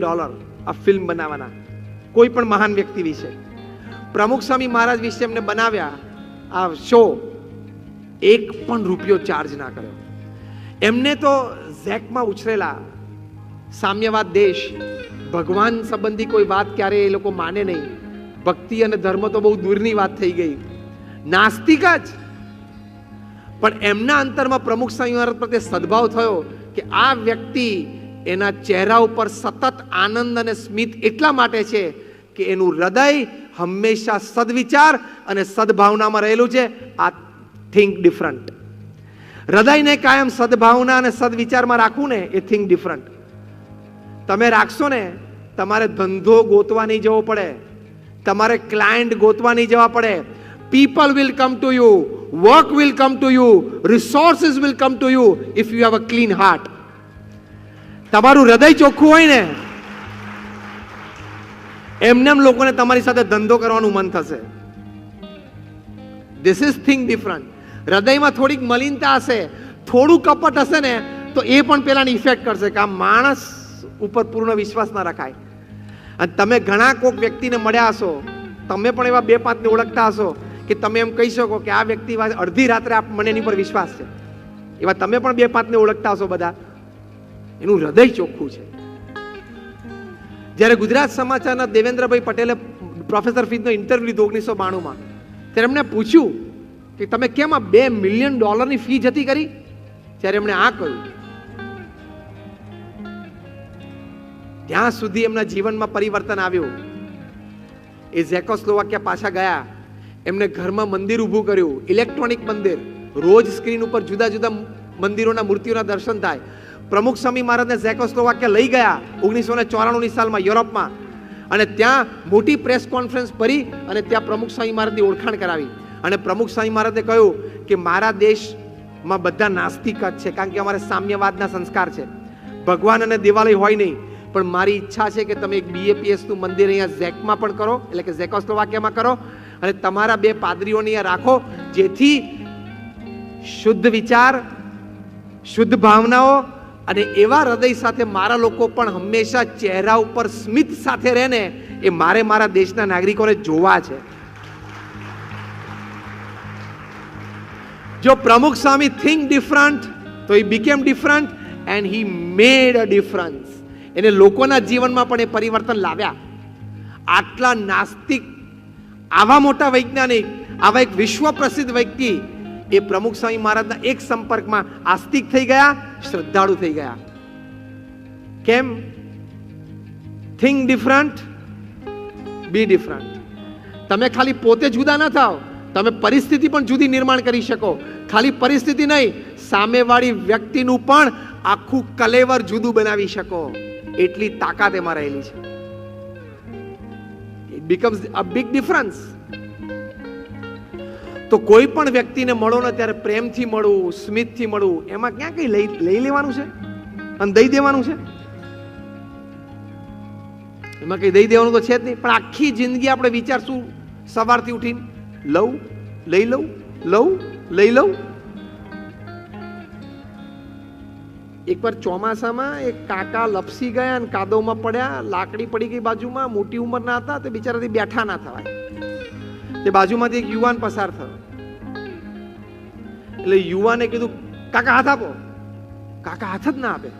આ ફિલ્મ બનાવવાના કોઈ પણ મહાન વ્યક્તિ વિશે. પ્રમુખ સ્વામી મહારાજ વિશે એમને બનાવ્યા આ શો, એક પણ રૂપિયો ચાર્જ ના કર્યો. એમને તો ઝેકમાં ઉછરેલા, સામ્યવાદ દેશ, ભગવાન સંબંધી કોઈ વાત ક્યારે એ લોકો માને નહીં. ભક્તિ અને ધર્મ તો બહુ દૂરની વાત થઈ ગઈ, નાસ્તિક જ. પણ એમના અંતરમાં પ્રમુખ સ્વામી મહારાજ પ્રત્યે સદભાવ થયો કે આ વ્યક્તિ, એના ચહેરા ઉપર સતત આનંદ અને સ્મિત એટલા માટે છે કે એનું હૃદય હંમેશા સદવિચાર અને સદભાવનામાં રહેલું છે. આ થિંક ડિફરન્ટ. હૃદયને કાયમ સદભાવના અને સદવિચારમાં રાખવું ને એ થિંક ડિફરન્ટ. તમે રાખશો ને, તમારે ધંધો ગોતવા નહીં જવો પડે, તમારે ક્લાયન્ટ ગોતવા નહીં જવા પડે. People will come to you, work will come to you, resources will come to you if you have a clean heart. તમારું હૃદય ચોખ્ખું હોય ને, એમને લોકોને તમારી સાથે ધંધો કરવાનું મન થશે. This is think different. હૃદયમાં થોડીક મલિનતા હશે, થોડું કપટ હશે ને તો એ પણ પેલાની ઇફેક્ટ કરશે કે આ માણસ ઉપર પૂર્ણ વિશ્વાસ ના રખાય. અને તમે ઘણા કોઈક વ્યક્તિને મળ્યા હશો, તમે પણ એવા 2-5 ને ઓળખતા હશો કે તમે એમ કહી શકો કે આ વ્યક્તિ અડધી રાત્રે મને એની પર વિશ્વાસ છે. એવા તમે પણ 2-5 ને ઓળખતા હશો બધા. એનું હૃદય ચોખ્ખું છે. જ્યારે ગુજરાત સમાચારના દેવેન્દ્રભાઈ પટેલે પ્રોફેસર ફ્રિજનો ઇન્ટરવ્યુ લીધો 1992માં, ત્યારે એમને પૂછ્યું કે તમે કેમ આ $2 million ફી જતી કરી? ત્યારે એમણે આ કહ્યું. ત્યાં સુધી એમના જીવનમાં પરિવર્તન આવ્યું. એ ઝેકોસ્લોવાકિયા પાછા ગયા. એમને ઘરમાં મંદિર ઊભું કર્યું, ઇલેક્ટ્રોનિક મંદિર. રોજ સ્ક્રીન ઉપર જુદા જુદા મંદિરોના મૂર્તિઓના દર્શન થાય. પ્રમુખ સ્વામી મહારાજને ઝેકોસ્લોવાકિયા લઈ ગયા 1994ની સાલમાં યુરોપમાં. અને ત્યાં મોટી પ્રેસ કોન્ફરન્સ ભરી અને ત્યાં પ્રમુખ સ્વામી મહારાજની ઓળખાણ કરાવી. અને પ્રમુખ સ્વામી મહારાજે કહ્યું કે મારા દેશમાં બધા નાસ્તિક જ છે, કારણ કે અમારે સામ્યવાદના સંસ્કાર છે. ભગવાન અને દિવાળી હોય નહીં, પણ મારી ઈચ્છા છે કે તમે એક BAPS નું મંદિર અહીંયા ઝેકમાં પણ કરો, એટલે કે ઝેકોસ્લોવાકિયામાં કરો, અને તમારા 2 પાદરીઓને અહીંયા રાખો, જેથી શુદ્ધ વિચાર, શુદ્ધ ભાવનાઓ અને એવા હૃદય સાથે મારા લોકો પણ હંમેશા ચહેરા ઉપર સ્મિત સાથે રહે ને, એ મારા દેશના નાગરિકોને જોવા છે. જો પ્રમુખ સ્વામી થિંક ડિફરન્ટ, તો he became different and he made a difference. એને લોકોના જીવનમાં પણ એ પરિવર્તન લાવ્યા. આટલા નાસ્તિક, આવા મોટા વૈજ્ઞાનિક, આવા એક વિશ્વ પ્રસિદ્ધ વ્યક્તિ એ પ્રમુખ સ્વામી મહારાજના એક સંપર્કમાં આસ્તિક થઈ ગયા, શ્રદ્ધાળુ થઈ ગયા. કેમ? Think different, be different. તમે ખાલી પોતે જુદા ના થાવ, તમે પરિસ્થિતિ પણ જુદી નિર્માણ કરી શકો. ખાલી પરિસ્થિતિ નહીં, સામેવાળી વ્યક્તિનું પણ આખું કલેવર જુદું બનાવી શકો. એટલી તાકાત એમાં રહેલી છે. It becomes a big difference. તો કોઈ પણ વ્યક્તિને મળો ને ત્યારે પ્રેમથી મળવું, સ્મિતથી મળવું, એમાં ક્યાં કઈ લઈ લેવાનું છે અને દઈ દેવાનું છે? એમાં કઈ દઈ દેવાનું તો છે જ નહીં. પણ આખી જિંદગી આપણે વિચારશું સવારથી ઉઠીને લઉં, લઈ લઉં, લઉં, લઈ લઉં. એકવાર ચોમાસામાં એક કાકા લપસી ગયા અને કાદવમાં પડ્યા, લાકડી પડી ગઈ બાજુમાં, મોટી ઉંમરના હતા, તે બિચારાથી બેઠા ના થવાય. તે બાજુમાંથી એક યુવાન પસાર થયો. એટલે યુવાને કીધું, કાકા હાથ આપો. કાકા હાથ જ ના આપે.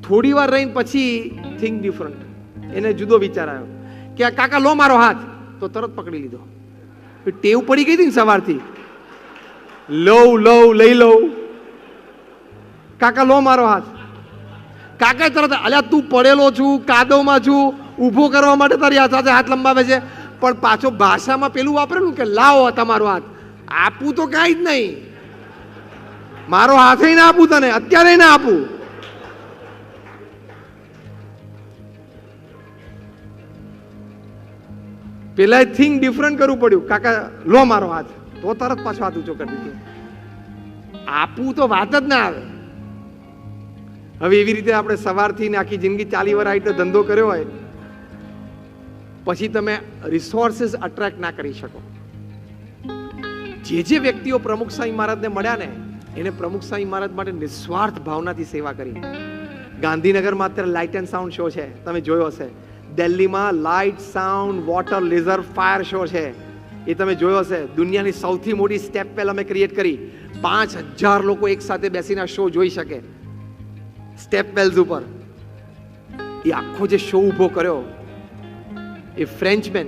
થોડી વાર રહીને પછી થિંક ડિફરન્ટ, એને જુદો વિચાર આવ્યો કે આ કાકા લો મારો હાથ, તો તરત પકડી લીધો. ટેવ પડી ગઈ હતી ને સવારથી, લઈ લઉં, કાકા લો મારો હાથ. કાકા તરત, અલ્યા તું પડેલો છું, કાદવમાં છું, ઊભો કરવા માટે તારી સાથે હાથ લંબાવે છે, પણ પાછો ભાષામાં પેલું વાપરેલું કે લાવો તમારો હાથ. આપું તો કાંઈ જ નહીં, મારો હાથે ના આપું, તને અત્યારે ના આપું. પેલા થિંક ડિફરન્ટ કરવું પડ્યું. કાકા લો મારો હાથ, તો તરત પાછો હાથ ઊંચો કરી દીધો. આપવું તો વાત જ ના આવે. હવે એવી રીતે આપણે સવારથી આખી જિંદગી ચાલી વાર આવી ધંધો કર્યો હોય, પછી તમે રિસોર્સિસ અટ્રેક્ટ ના કરી શકો. જે વ્યક્તિઓ પ્રમુખ સ્વામી મહારાજને મળ્યા ને, એને પ્રમુખ સ્વામી મહારાજ માટે નિસ્વાર્થ ભાવનાથી સેવા કરી. ગાંધીનગરમાં અત્યારે લાઇટ એન્ડ સાઉન્ડ શો છે, તમે જોયો હશે. દિલ્હીમાં light, sound, water, laser, fire show છે, એ તમે જોયો હશે. દુનિયાની સૌથી મોટી સ્ટેપ વેલ અમે ક્રિએટ કરી. 5000 લોકો એક સાથે બેસીને શો જોઈ શકે સ્ટેપ વેલ્સ ઉપર. એ આખો જે શો ઉભો કર્યો એ ફ્રેન્ચમેન,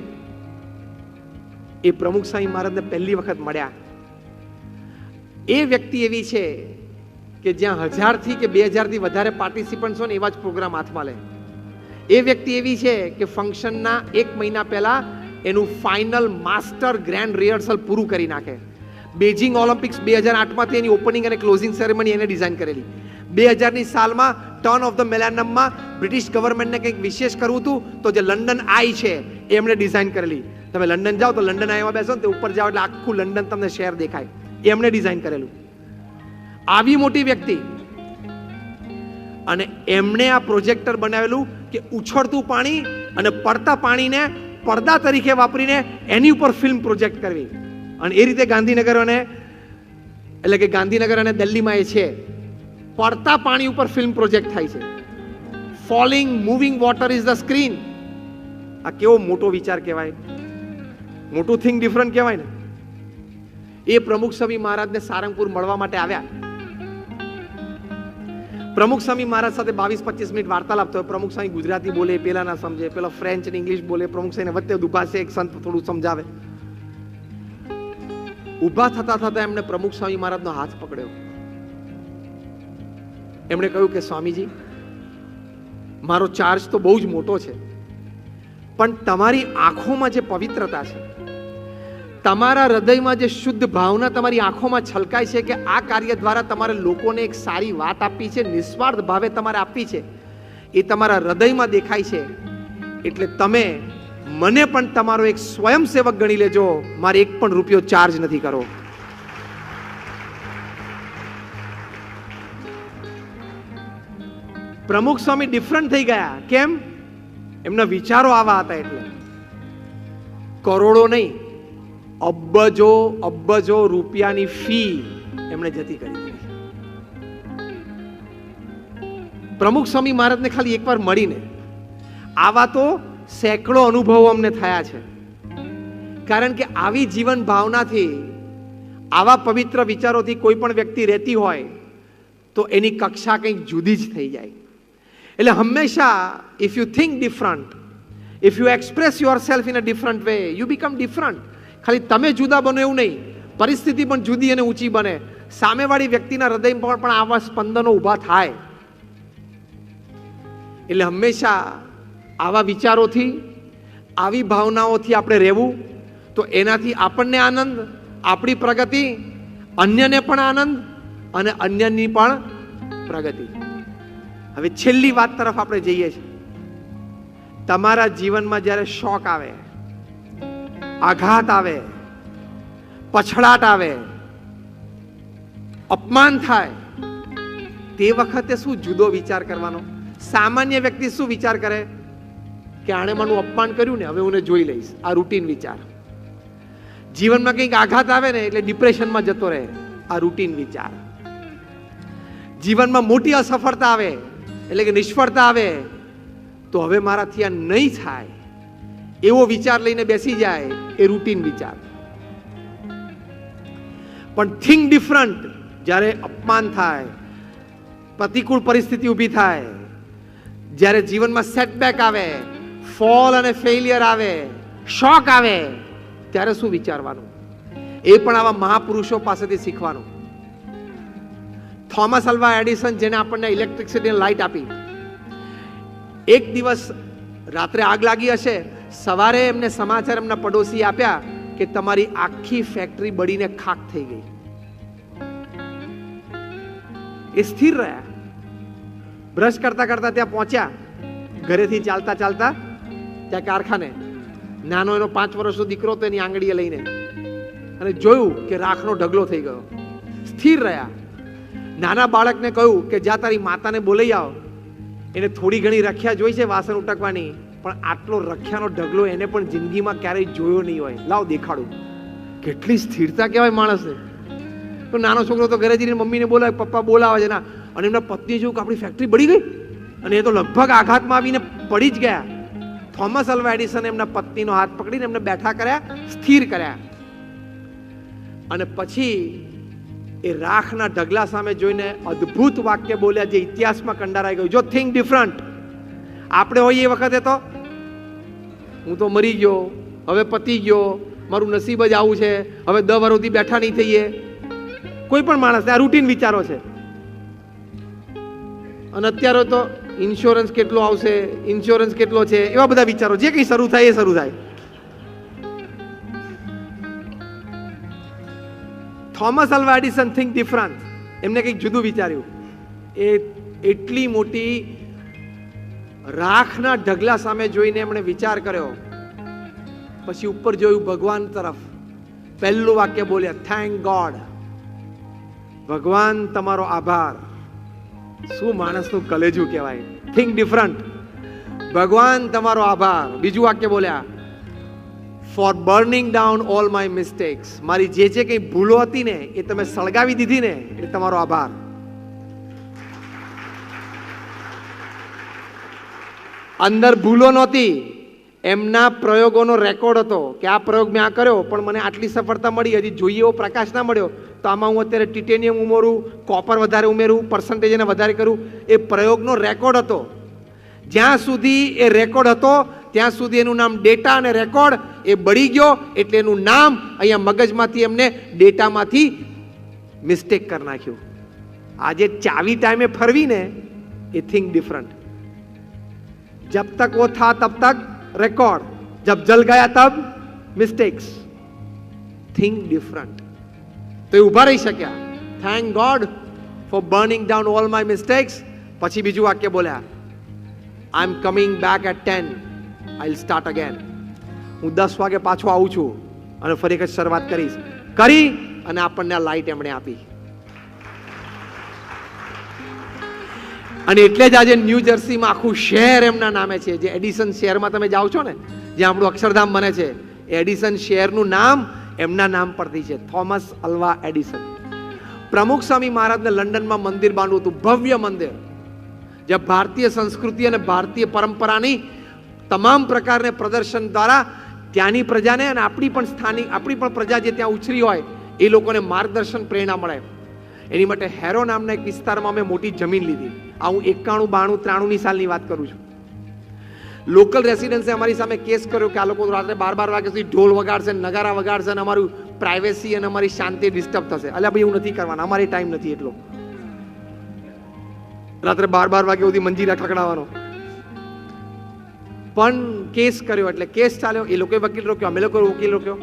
એ પ્રમુખ સ્વામી મહારાજને પહેલી વખત મળ્યા. એ વ્યક્તિ એવી છે કે જ્યાં 1000 થી કે 2000 થી વધારે પાર્ટિસિપન્ટ્સ હોય ને એવા જ પ્રોગ્રામ હાથમાં લે. એ વ્યક્તિ એવી છે કે ફંક્શનના 1 મહિના પહેલા એનું ફાઇનલ માસ્ટર ગ્રેન્ડ રિહર્સલ પૂરું કરી નાખે. બેઇજિંગ ઓલિમ્પિક્સ 2008માંથી એની ઓપનિંગ અને ક્લોઝિંગ સેરેમની એને ડિઝાઇન કરેલી. 2000ની સાલમાં ટર્ન ઓફ ધ મિલેનિયમમાં બ્રિટિશ ગવર્મેન્ટને કંઈક વિશેષ કરવું હતું, તો જે લંડન આઈ છે એ એમણે ડિઝાઇન કરેલી. તમે લંડન જાઓ તો લંડન આઈમાં બેસો ને, તે ઉપર જાઓ એટલે આખું લંડન તમને શહેર દેખાય. એમણે ડિઝાઇન કરેલું. આવી મોટી વ્યક્તિ, અને એમણે આ પ્રોજેક્ટર બનાવેલું કે ઉછળતું પાણી અને પડતા પાણીને પડદા તરીકે વાપરીને એની ઉપર ફિલ્મ પ્રોજેક્ટ કરવી. અને એ રીતે ગાંધીનગર અને દિલ્હીમાં એ છે, પડતા પાણી ઉપર ફિલ્મ પ્રોજેક્ટ થાય છે. Falling moving water is the screen. આ કેવો મોટો વિચાર કહેવાય, મોટું થિંક ડિફરન્ટ કહેવાય ને. એ પ્રમુખ સ્વામી મહારાજને સારંગપુર મળવા માટે આવ્યા. પ્રમુખ સ્વામી મહારાજ સાથે 22-25 મિનિટ વાર્તાલાપ થયો. પ્રમુખ સ્વામી ગુજરાતી બોલે, પેલા ના સમજે, પેલા ફ્રેન્ચ અને ઇંગ્લિશ બોલે. પ્રમુખ સ્વામીને વચ્ચે દુભાશે, એક સંત થોડું સમજાવે. ઊભા થતા થતા એમને પ્રમુખ સ્વામી મહારાજનો હાથ પકડ્યો. એમણે કહ્યું કે સ્વામીજી, મારો ચાર્જ તો બહુ જ મોટો છે, પણ તમારી આંખોમાં જે પવિત્રતા છે, તમારા હૃદયમાં જે શુદ્ધ ભાવના તમારી આંખોમાં છલકાય છે કે આ કાર્ય દ્વારા તમારે લોકોને એક સારી વાત આપી છે, નિસ્વાર્થ ભાવે તમારે આપી છે, એ તમારા હૃદયમાં દેખાય છે. એટલે તમે મને પણ તમારો એક સ્વયંસેવક ગણી લેજો, મારે 1 પણ રૂપિયો ચાર્જ નથી કરો. પ્રમુખ સ્વામી ડિફરન્ટ થઈ ગયા. કેમ? એમના વિચારો આવા હતા. એટલે કરોડો નહીં, અબજો રૂપિયાની ફી એમણે જતી કરી દીધી. પ્રમુખ સ્વામી મહારાજને ખાલી એકવાર મળીને આવા તો સેંકડો અનુભવો અમને થયા છે. કારણ કે આવી જીવન ભાવનાથી, આવા પવિત્ર વિચારોથી કોઈ પણ વ્યક્તિ રહેતી હોય તો એની કક્ષા કંઈક જુદી જ થઈ જાય. એટલે હંમેશા if you think different, if you express yourself in a different way, you become different. ખાલી તમે જુદા બનો એવું નહીં, પરિસ્થિતિ પણ જુદી અને ઊંચી બને. સામેવાળી વ્યક્તિના હૃદયમાં પણ આવા સ્પંદનો ઊભા થાય. એટલે હંમેશા આવા વિચારોથી, આવી ભાવનાઓથી આપણે રહેવું, તો એનાથી આપણને આનંદ, આપણી પ્રગતિ, અન્યને પણ આનંદ અને અન્યની પણ પ્રગતિ. હવે છેલ્લી વાત તરફ આપણે જઈએ છીએ. તમારા જીવનમાં જ્યારે શોક આવે, આઘાત આવે, પછડાટ આવે, અપમાન થાય, તે વખતે શું જુદો વિચાર કરવાનો? સામાન્ય વ્યક્તિ શું વિચાર કરે કે આણે મારું અપમાન કર્યું ને, હવે હું જોઈ લઈશ. આ રૂટીન વિચાર. જીવનમાં કંઈક આઘાત આવે ને એટલે ડિપ્રેશનમાં જતો રહે. આ રૂટીન વિચાર. જીવનમાં મોટી અસફળતા આવે એટલે કે નિષ્ફળતા આવે તો હવે મારાથી આ નહીં થાય એવો વિચાર લઈને બેસી જાય, એ રૂટીન વિચાર. પણ થિંક ડિફરન્ટ. જ્યારે અપમાન થાય, પ્રતિકૂળ પરિસ્થિતિ ઊભી થાય, જ્યારે જીવનમાં સેટબેક આવે, ફોલ અને ફેલિયર આવે, શોક આવે, ત્યારે શું વિચારવાનું? એ પણ આવા મહાપુરુષો પાસેથી શીખવાનું. થોમસ અલ્વા એડિસન, જેને આપણને ઇલેક્ટ્રિસિટી લાઇટ આપી, એક દિવસ રાત્રે આગ લાગી હશે, સવારે એમને સમાચાર એમના પડોશી આપ્યા કે તમારી આખી ફેક્ટરી બળીને ખાક થઈ ગઈ. એ સ્થિર રહ્યા. બ્રશ કરતા કરતા ત્યાં પહોંચ્યા, ઘરેથી ચાલતા ચાલતા ત્યાં કારખાને. નાનો એનો 5 વર્ષનો દીકરો તો એની આંગળીએ લઈને, અને જોયું કે રાખનો ઢગલો થઈ ગયો. સ્થિર રહ્યા. નાના બાળકને કહ્યું કે જા તારી માતાને બોલાઈ આવ, એને થોડી ઘણી રખ્યા જોઈ છે વાસણ ઉટકવાની, પણ આટલો રખ્યાનો ઢગલો એને પણ જિંદગીમાં ક્યારેય જોયો નહીં હોય. લાવ દેખાડું. કેટલી સ્થિરતા કહેવાય માણસને. તો નાનો છોકરો તો ઘરે જઈને મમ્મીને બોલાવે, પપ્પા બોલાવે છે ના, અને એમના પત્ની જોયું કે આપણી ફેક્ટરી બળી ગઈ, અને એ તો લગભગ આઘાતમાં આવીને પડી જ ગયા. થોમસ અલ્વા એડિસન એમના પત્નીનો હાથ પકડીને એમને બેઠા કર્યા, સ્થિર કર્યા, અને પછી એ રાખના ઢગલા સામે જોઈને અદ્ભુત વાક્ય બોલ્યા જે ઇતિહાસમાં કંડારાઈ ગયું. જો થિંક ડિફરન્ટ. આપણે હોઈએ એ વખતે તો હું તો મરી ગયો, હવે પતી ગયો, મારું નસીબ જ આવું છે, હવે 10 વર્ષથી બેઠા નહીં થઈએ. કોઈ પણ માણસ, આ રૂટીન વિચારો છે. અને અત્યારે તો ઇન્સ્યોરન્સ કેટલો આવશે, ઇન્સ્યોરન્સ કેટલો છે, એવા બધા વિચારો. જે કંઈ શરૂ થાય એ શરૂ થાય. Thomas Alva Edison think different. એમને કંઈક જુદું વિચાર્યું. એ એટલી મોટી રાખના ઢગલા સામે જોઈને એમણે વિચાર કર્યો. પછી ઉપર જોયું ભગવાન તરફ. પહેલું વાક્ય બોલ્યા, થેન્ક ગોડ. ભગવાન તમારો આભાર. શું માણસનું કલેજું કહેવાય. Think different. ભગવાન તમારો આભાર. બીજું વાક્ય બોલ્યા, for burning down all my mistakes. મારી જે કંઈ ભૂલો હતી ને એ તમે સળગાવી દીધી ને, એટલે તમારો આભાર. અંદર ભૂલો નહોતી, એમના પ્રયોગોનો રેકોર્ડ હતો કે આ પ્રયોગ મેં આ કર્યો પણ મને આટલી સફળતા મળી, હજી જોઈએ એવો પ્રકાશ ના મળ્યો, તો આમાં હું અત્યારે ટિટેનિયમ ઉમેરું, કોપર વધારે ઉમેરું, પર્સન્ટેજ એને વધારે કરું. એ પ્રયોગનો રેકોર્ડ હતો. જ્યાં સુધી એ રેકોર્ડ હતો ત્યાં સુધી એનું નામ ડેટા અને રેકોર્ડ. એ બળી ગયો એટલે એનું નામ અહીંયા મગજમાંથી એમને ડેટામાંથી મિસ્ટેક કરી નાખ્યું. આજે ચાવી ટાઈમે ફરવી ને એ થિંક ડિફરન્ટ. जब तक वो था तब तक रिकॉर्ड, जब जल गया तब मिस्टेक्स. Think different. तो ये उभा रही शक्या. Thank God for burning down all my mistakes. પછી બીજું વાક્ય બોલ્યા, I am coming back at 10, I will start again. હું 10 વાગે પાછો આવું છું અને ફરી એક શરૂઆત કરીશ. કરી અને આપણને આ લાઈટ એમણે આપી. અને એટલે જ આજે ન્યૂ જર્સીમાં આખું શહેર એમના નામે છે. જે એડિસન શહેરમાં તમે જાઓ છો ને, જ્યાં આપણું અક્ષરધામ બને છે, એડિસન શહેરનું નામ એમના નામ પરથી છે, થોમસ અલ્વા એડિસન. પ્રમુખ સ્વામી મહારાજને લંડનમાં મંદિર બાંધવું હતું, ભવ્ય મંદિર, જ્યાં ભારતીય સંસ્કૃતિ અને ભારતીય પરંપરાની તમામ પ્રકારના પ્રદર્શન દ્વારા ત્યાંની પ્રજાને અને આપણી પણ સ્થાનિક, આપણી પણ પ્રજા જે ત્યાં ઉછરી હોય એ લોકોને માર્ગદર્શન, પ્રેરણા મળે. એની માટે હેરો નામના એક વિસ્તારમાં અમે મોટી જમીન લીધી. આ હું 91, 92, 93ની સાલની વાત કરું છું. લોકલ રેસિડન્સે અમારી સામે કેસ કર્યો કે આ લોકો રાત્રે 12 વાગ્યા સુધી ઢોલ વગાડશે, નગારા વગાડશે અને અમારું પ્રાઇવેસી અને અમારી શાંતિ ડિસ્ટર્બ થશે. અલ્યા ભાઈ, એવું નથી કરવાના, અમારે ટાઈમ નથી એટલો. રાત્રે 12 વાગ્યા સુધી મંજીરા ખકડાવવાનો. પણ કેસ કર્યો એટલે કેસ ચાલ્યો. એ લોકોએ વકીલ રોક્યો, અમે લોકોએ વકીલ રોક્યો.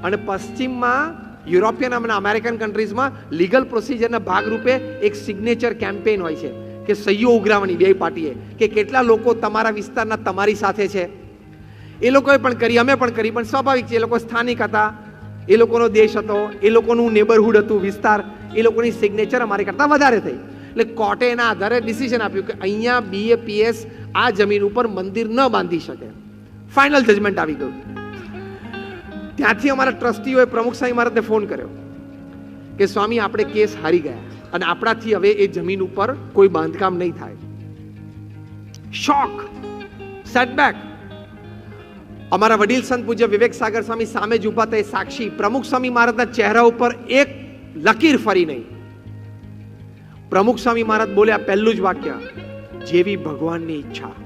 અને પશ્ચિમમાં, યુરોપિયન અને અમેરિકન કન્ટ્રીઝમાં લીગલ પ્રોસિજરના ભાગરૂપે એક સિગ્નેચર કેમ્પેઇન હોય છે કે સહીઓ ઉઘરાવવાની બે પાર્ટીએ, કે કેટલા લોકો તમારા વિસ્તારના તમારી સાથે છે. એ લોકોએ પણ કરી, અમે પણ કરી. પણ સ્વાભાવિક છે, એ લોકો સ્થાનિક હતા, એ લોકોનો દેશ હતો, એ લોકોનું નેબરહુડ હતું, વિસ્તાર, એ લોકોની સિગ્નેચર અમારી કરતાં વધારે થઈ. એટલે કોર્ટે એના આધારે ડિસિઝન આપ્યું કે અહીંયા BAPS આ જમીન ઉપર મંદિર ન બાંધી શકે. ફાઇનલ જજમેન્ટ આવી ગયું. ત્યાંથી અમારા ટ્રસ્ટીઓએ પ્રમુખ સ્વામી મહારાજને ફોન કર્યો કે સ્વામી, આપણે કેસ હારી ગયા. અને આપણાથી હવે એ જમીન ઉપર કોઈ બાંધકામ નહીં થાય. શોક, સેટબેક. અમારા વડીલ સંત પૂજ્ય વિવેક સાગર સ્વામી સામે જ ઉભા હતા, સાક્ષી. પ્રમુખ સ્વામી મહારાજના ચહેરા ઉપર એક લકીર ફરી નહીં. પ્રમુખ સ્વામી મહારાજ બોલ્યા પહેલું જ વાક્ય, જેવી ભગવાનની ઈચ્છા.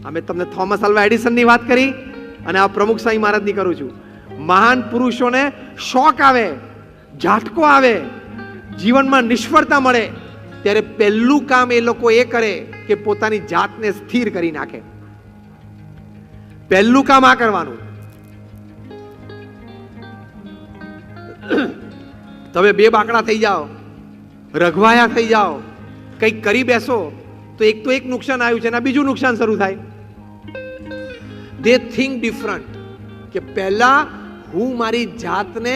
અમે તમને થોમસ આલ્વા એડિસનની વાત કરી અને આ પ્રમુખ સ્વામી મહારાજની કરું છું. મહાન પુરુષોને શોક આવે, ઝાટકો આવે, જીવનમાં નિષ્ફળતા મળે, ત્યારે પહેલું કામ એ લોકો એ કરે કે પોતાની જાતને સ્થિર કરી નાખે. પહેલું કામ આ કરવાનું. તમે બે બાકડા થઈ જાઓ, રઘવાયા થઈ જાઓ, કંઈક કરી બેસો તો એક નુકસાન આવ્યું છે અને બીજું નુકસાન શરૂ થાય. દે થિંક ડિફરન્ટ કે પહેલા હું મારી જાતને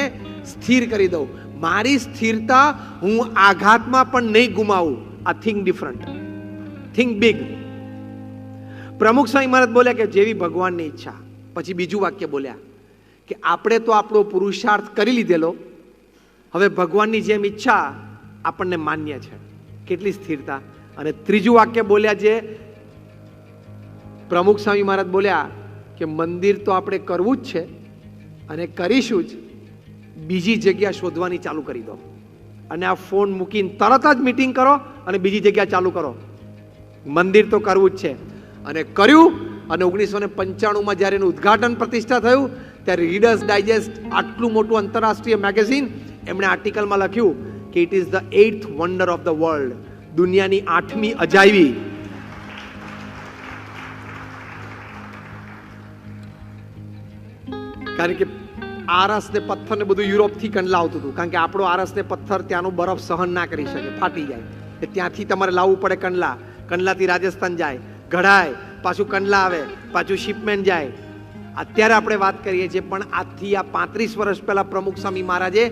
સ્થિર કરી દઉં, મારી સ્થિરતા હું આઘાતમાં પણ નહીં ગુમાવું. આ થિંક ડિફરન્ટ, થિંક બિગ. પ્રમુખ સ્વામી મહારાજ બોલ્યા કે જેવી ભગવાનની ઈચ્છા. પછી બીજું વાક્ય બોલ્યા કે આપણે તો આપણો પુરુષાર્થ કરી લીધેલો, હવે ભગવાનની જેમ ઈચ્છા આપણને માન્ય છે. કેટલી સ્થિરતા. અને ત્રીજું વાક્ય બોલ્યા જે પ્રમુખ સ્વામી મહારાજ બોલ્યા કે મંદિર તો આપણે કરવું જ છે અને કરીશું જ, બીજી જગ્યા શોધવાની ચાલુ કરી દો. અને આ ફોન મૂકીને તરત જ મીટિંગ કરો અને બીજી જગ્યા ચાલુ કરો. મંદિર તો કરવું જ છે. અને કર્યું. અને 1995માં જ્યારે એનું ઉદ્ઘાટન પ્રતિષ્ઠા થયું ત્યારે રીડર્સ ડાયજેસ્ટ આટલું મોટું આંતરરાષ્ટ્રીય મેગેઝિન, એમણે આર્ટિકલમાં લખ્યું કે it is the 8th wonder of the world, દુનિયાની 8મી અજાયબી. કારણ કે આરસ ને પથ્થર ને બધું યુરોપથી કંડલા આવતું હતું, કારણ કે આપણો આરસ ને પથ્થર ત્યાંનો બરફ સહન ના કરી શકે, ફાટી જાય. ત્યાંથી તમારે લાવવું પડે કંડલા, કંડલાથી રાજસ્થાન જાય, ઘડાય, પાછું કંડલા આવે, પાછું શિપમેન્ટ જાય. અત્યારે આપણે વાત કરીએ છીએ, પણ આજથી આ 35 વર્ષ પહેલા પ્રમુખ સ્વામી મહારાજે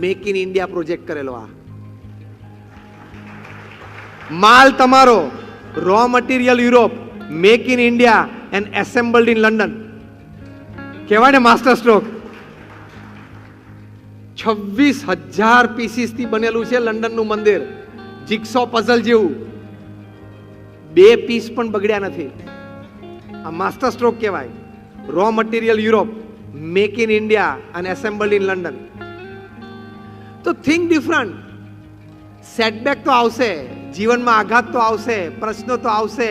મેક ઇન ઇન્ડિયા પ્રોજેક્ટ કરેલો. આ માલ તમારો, raw material Europe, make in India and assembled in London. કહેવાય ને માસ્ટર સ્ટ્રોક. 26,000 પીસીસ થી બનેલું છે લંડનનું મંદિર, જીગસો પઝલ જેવું. 2 પીસ પણ બગડ્યા નથી. આ માસ્ટર સ્ટ્રોક કહેવાય. Row material Europe, make in India અને એસેમ્બલ્ડ ઇન લંડન. તો થિંક ડિફરન્ટ. સેટબેક તો આવશે, જીવનમાં આઘાત તો આવશે, પ્રશ્નો તો આવશે,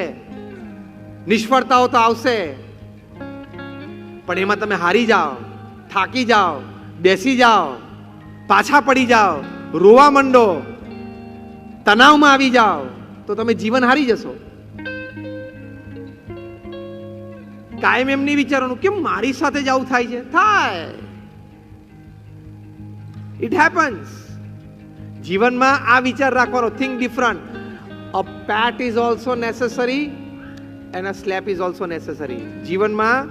નિષ્ફળતાઓ તો આવશે, પણ એમાં તમે હારી જાઓ, થાકી જાઓ, બેસી જાઓ, પાછા પડી જાઓ, રોવા માંડો, તણાવમાં આવી જાઓ, તો તમે જીવન હારી જશો. કાયમ એમ નહીં વિચારવાનું કે મારી સાથે જ આવું થાય છે. થાય, ઇટ હેપન્સ. જીવનમાં આ વિચાર રાખવાનો, think different. A pet is also necessary and a slap is also necessary. જીવનમાં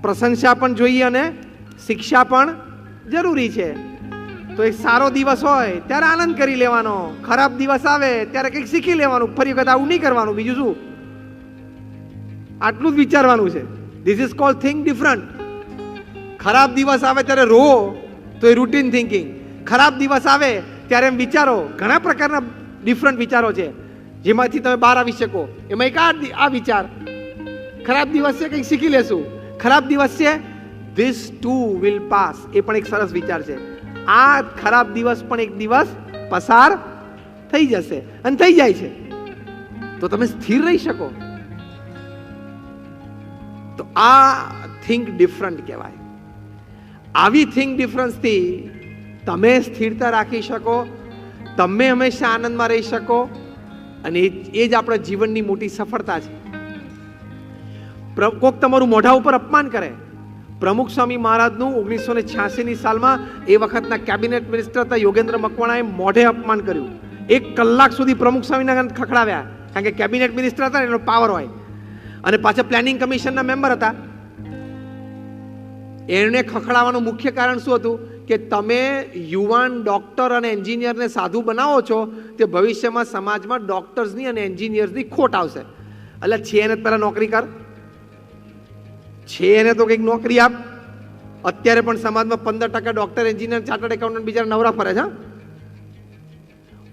પ્રશંસા પણ જોઈએ અને શિક્ષા પણ જરૂરી છે. તો એક સારો દિવસ હોય ત્યારે આનંદ કરી લેવાનો, ખરાબ દિવસ આવે ત્યારે કંઈક શીખી લેવાનું, ફરી વખત આવું નહીં કરવાનું. બીજું શું? આટલું જ વિચારવાનું છે. This is called think different. ખરાબ દિવસ આવે ત્યારે રો તો એ રૂટીન થિંકિંગ. ખરાબ દિવસ આવે ત્યારે એમ વિચારો. ઘણા પ્રકારના ડિફરન્ટ વિચારો છે જેમાંથી તમે બહાર આવી શકો. એમાં એક આ વિચાર, ખરાબ દિવસ છે કંઈક શીખી લેશું, ખરાબ દિવસ છે, ધીસ ટુ વિલ પાસ, એ પણ એક સરસ વિચાર છે. આ ખરાબ દિવસ પણ એક દિવસ પસાર થઈ જશે અને થઈ જાય છે, તો તમે સ્થિર રહી શકો. તો આ થિંક ડિફરન્ટ કહેવાય. આવી થિંક ડિફરન્સથી તમે સ્થિરતા રાખી શકો, તમે હંમેશા આનંદમાં રહી શકો, અને એ જ આપણા જીવનની મોટી સફળતા છે. કોક તમારું મોઢા ઉપર અપમાન કરે. પ્રમુખ સ્વામી મહારાજનું 1986ની સાલમાં એ વખતના કેબિનેટ મિનિસ્ટર હતા યોગેન્દ્ર મકવાણાએ મોઢે અપમાન કર્યું. 1 કલાક સુધી પ્રમુખ સ્વામીના ખખડાવ્યા, કારણ કે કેબિનેટ મિનિસ્ટર હતા એનો પાવર હોય, અને પાછા પ્લાનિંગ કમિશનના મેમ્બર હતા. એને ખખડાવવાનું મુખ્ય કારણ શું હતું કે તમે યુવાન ડોક્ટર અને એન્જિનિયરને સાધુ બનાવો છો, તે ભવિષ્યમાં સમાજમાં ડોક્ટર્સની અને એન્જિનિયર્સની ખોટ આવશે. એટલે છે એને પહેલા નોકરી કર, છે એને તો કંઈક નોકરી આપ. અત્યારે પણ સમાજમાં 15% ડોક્ટર, એન્જિનિયર, ચાર્ટર્ડ એકાઉન્ટન્ટ બિચારા નવરા ફરે છે.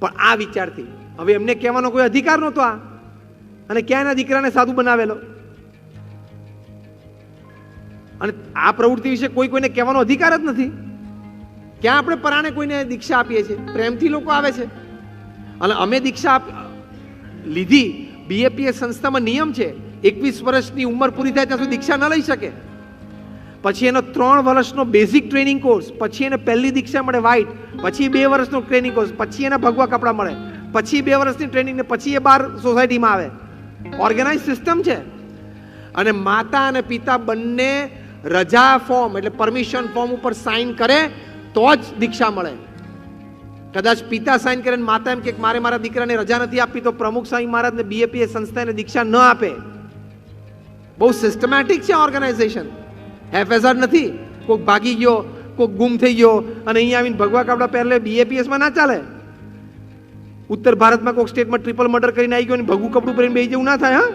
પણ આ વિચારથી હવે એમને કહેવાનો કોઈ અધિકાર નહોતો આ, અને ક્યાં એના દીકરાને સાધુ બનાવેલો, અને આ પ્રવૃત્તિ વિશે કોઈને કહેવાનો અધિકાર જ નથી. ક્યાં આપણે પરાણે કોઈને દીક્ષા આપીએ છીએ? પ્રેમથી લોકો આવે છે. અને અમે દીક્ષા લીધી, બીએપીએસ સંસ્થામાં નિયમ છે 21 વર્ષની ઉંમર પૂરી થાય ત્યાં સુધી દીક્ષા ન લઈ શકે. પછી એનો 3 વર્ષનો બેઝિક ટ્રેનિંગ કોર્સ, પછી એને પહેલી દીક્ષા મળે વ્હાઇટ, પછી 2 વર્ષનો ટ્રેનિંગ કોર્સ, પછી એના ભગવા કપડા મળે, પછી 2 વર્ષની ટ્રેનિંગ ને પછી એ બહાર સોસાયટીમાં આવે. ઓર્ગેનાઇઝ સિસ્ટમ છે. અને માતા અને પિતા બંને રજા ફોર્મ એટલે પરમિશન ફોર્મ ઉપર સાઇન કરે તો જ દીક્ષા મળે. કદાચ પિતા સાઇન કરે ને માતા એમ કે મારે મારા દીકરાને રજા નથી આપી, તો પ્રમુખ સ્વામી મહારાજને બીએપીએસ સંસ્થાને દીક્ષા ન આપે. બહુ સિસ્ટમેટિક છે ઓર્ગેનાઇઝેશન, હેફેઝાર્ડ નથી. કોઈક ભાગી ગયો, કોઈક ગુમ થઈ ગયો અને અહીંયા આવીને ભગવા કપડા પહેરલે, બીએપીએસમાં ના ચાલે. ઉત્તર ભારતમાં કોઈક સ્ટેટમાં ટ્રિપલ મર્ડર કરીને આવી ગયો ને ભગવું કપડું પહેરીને બેસી જવું ના થાય. હા,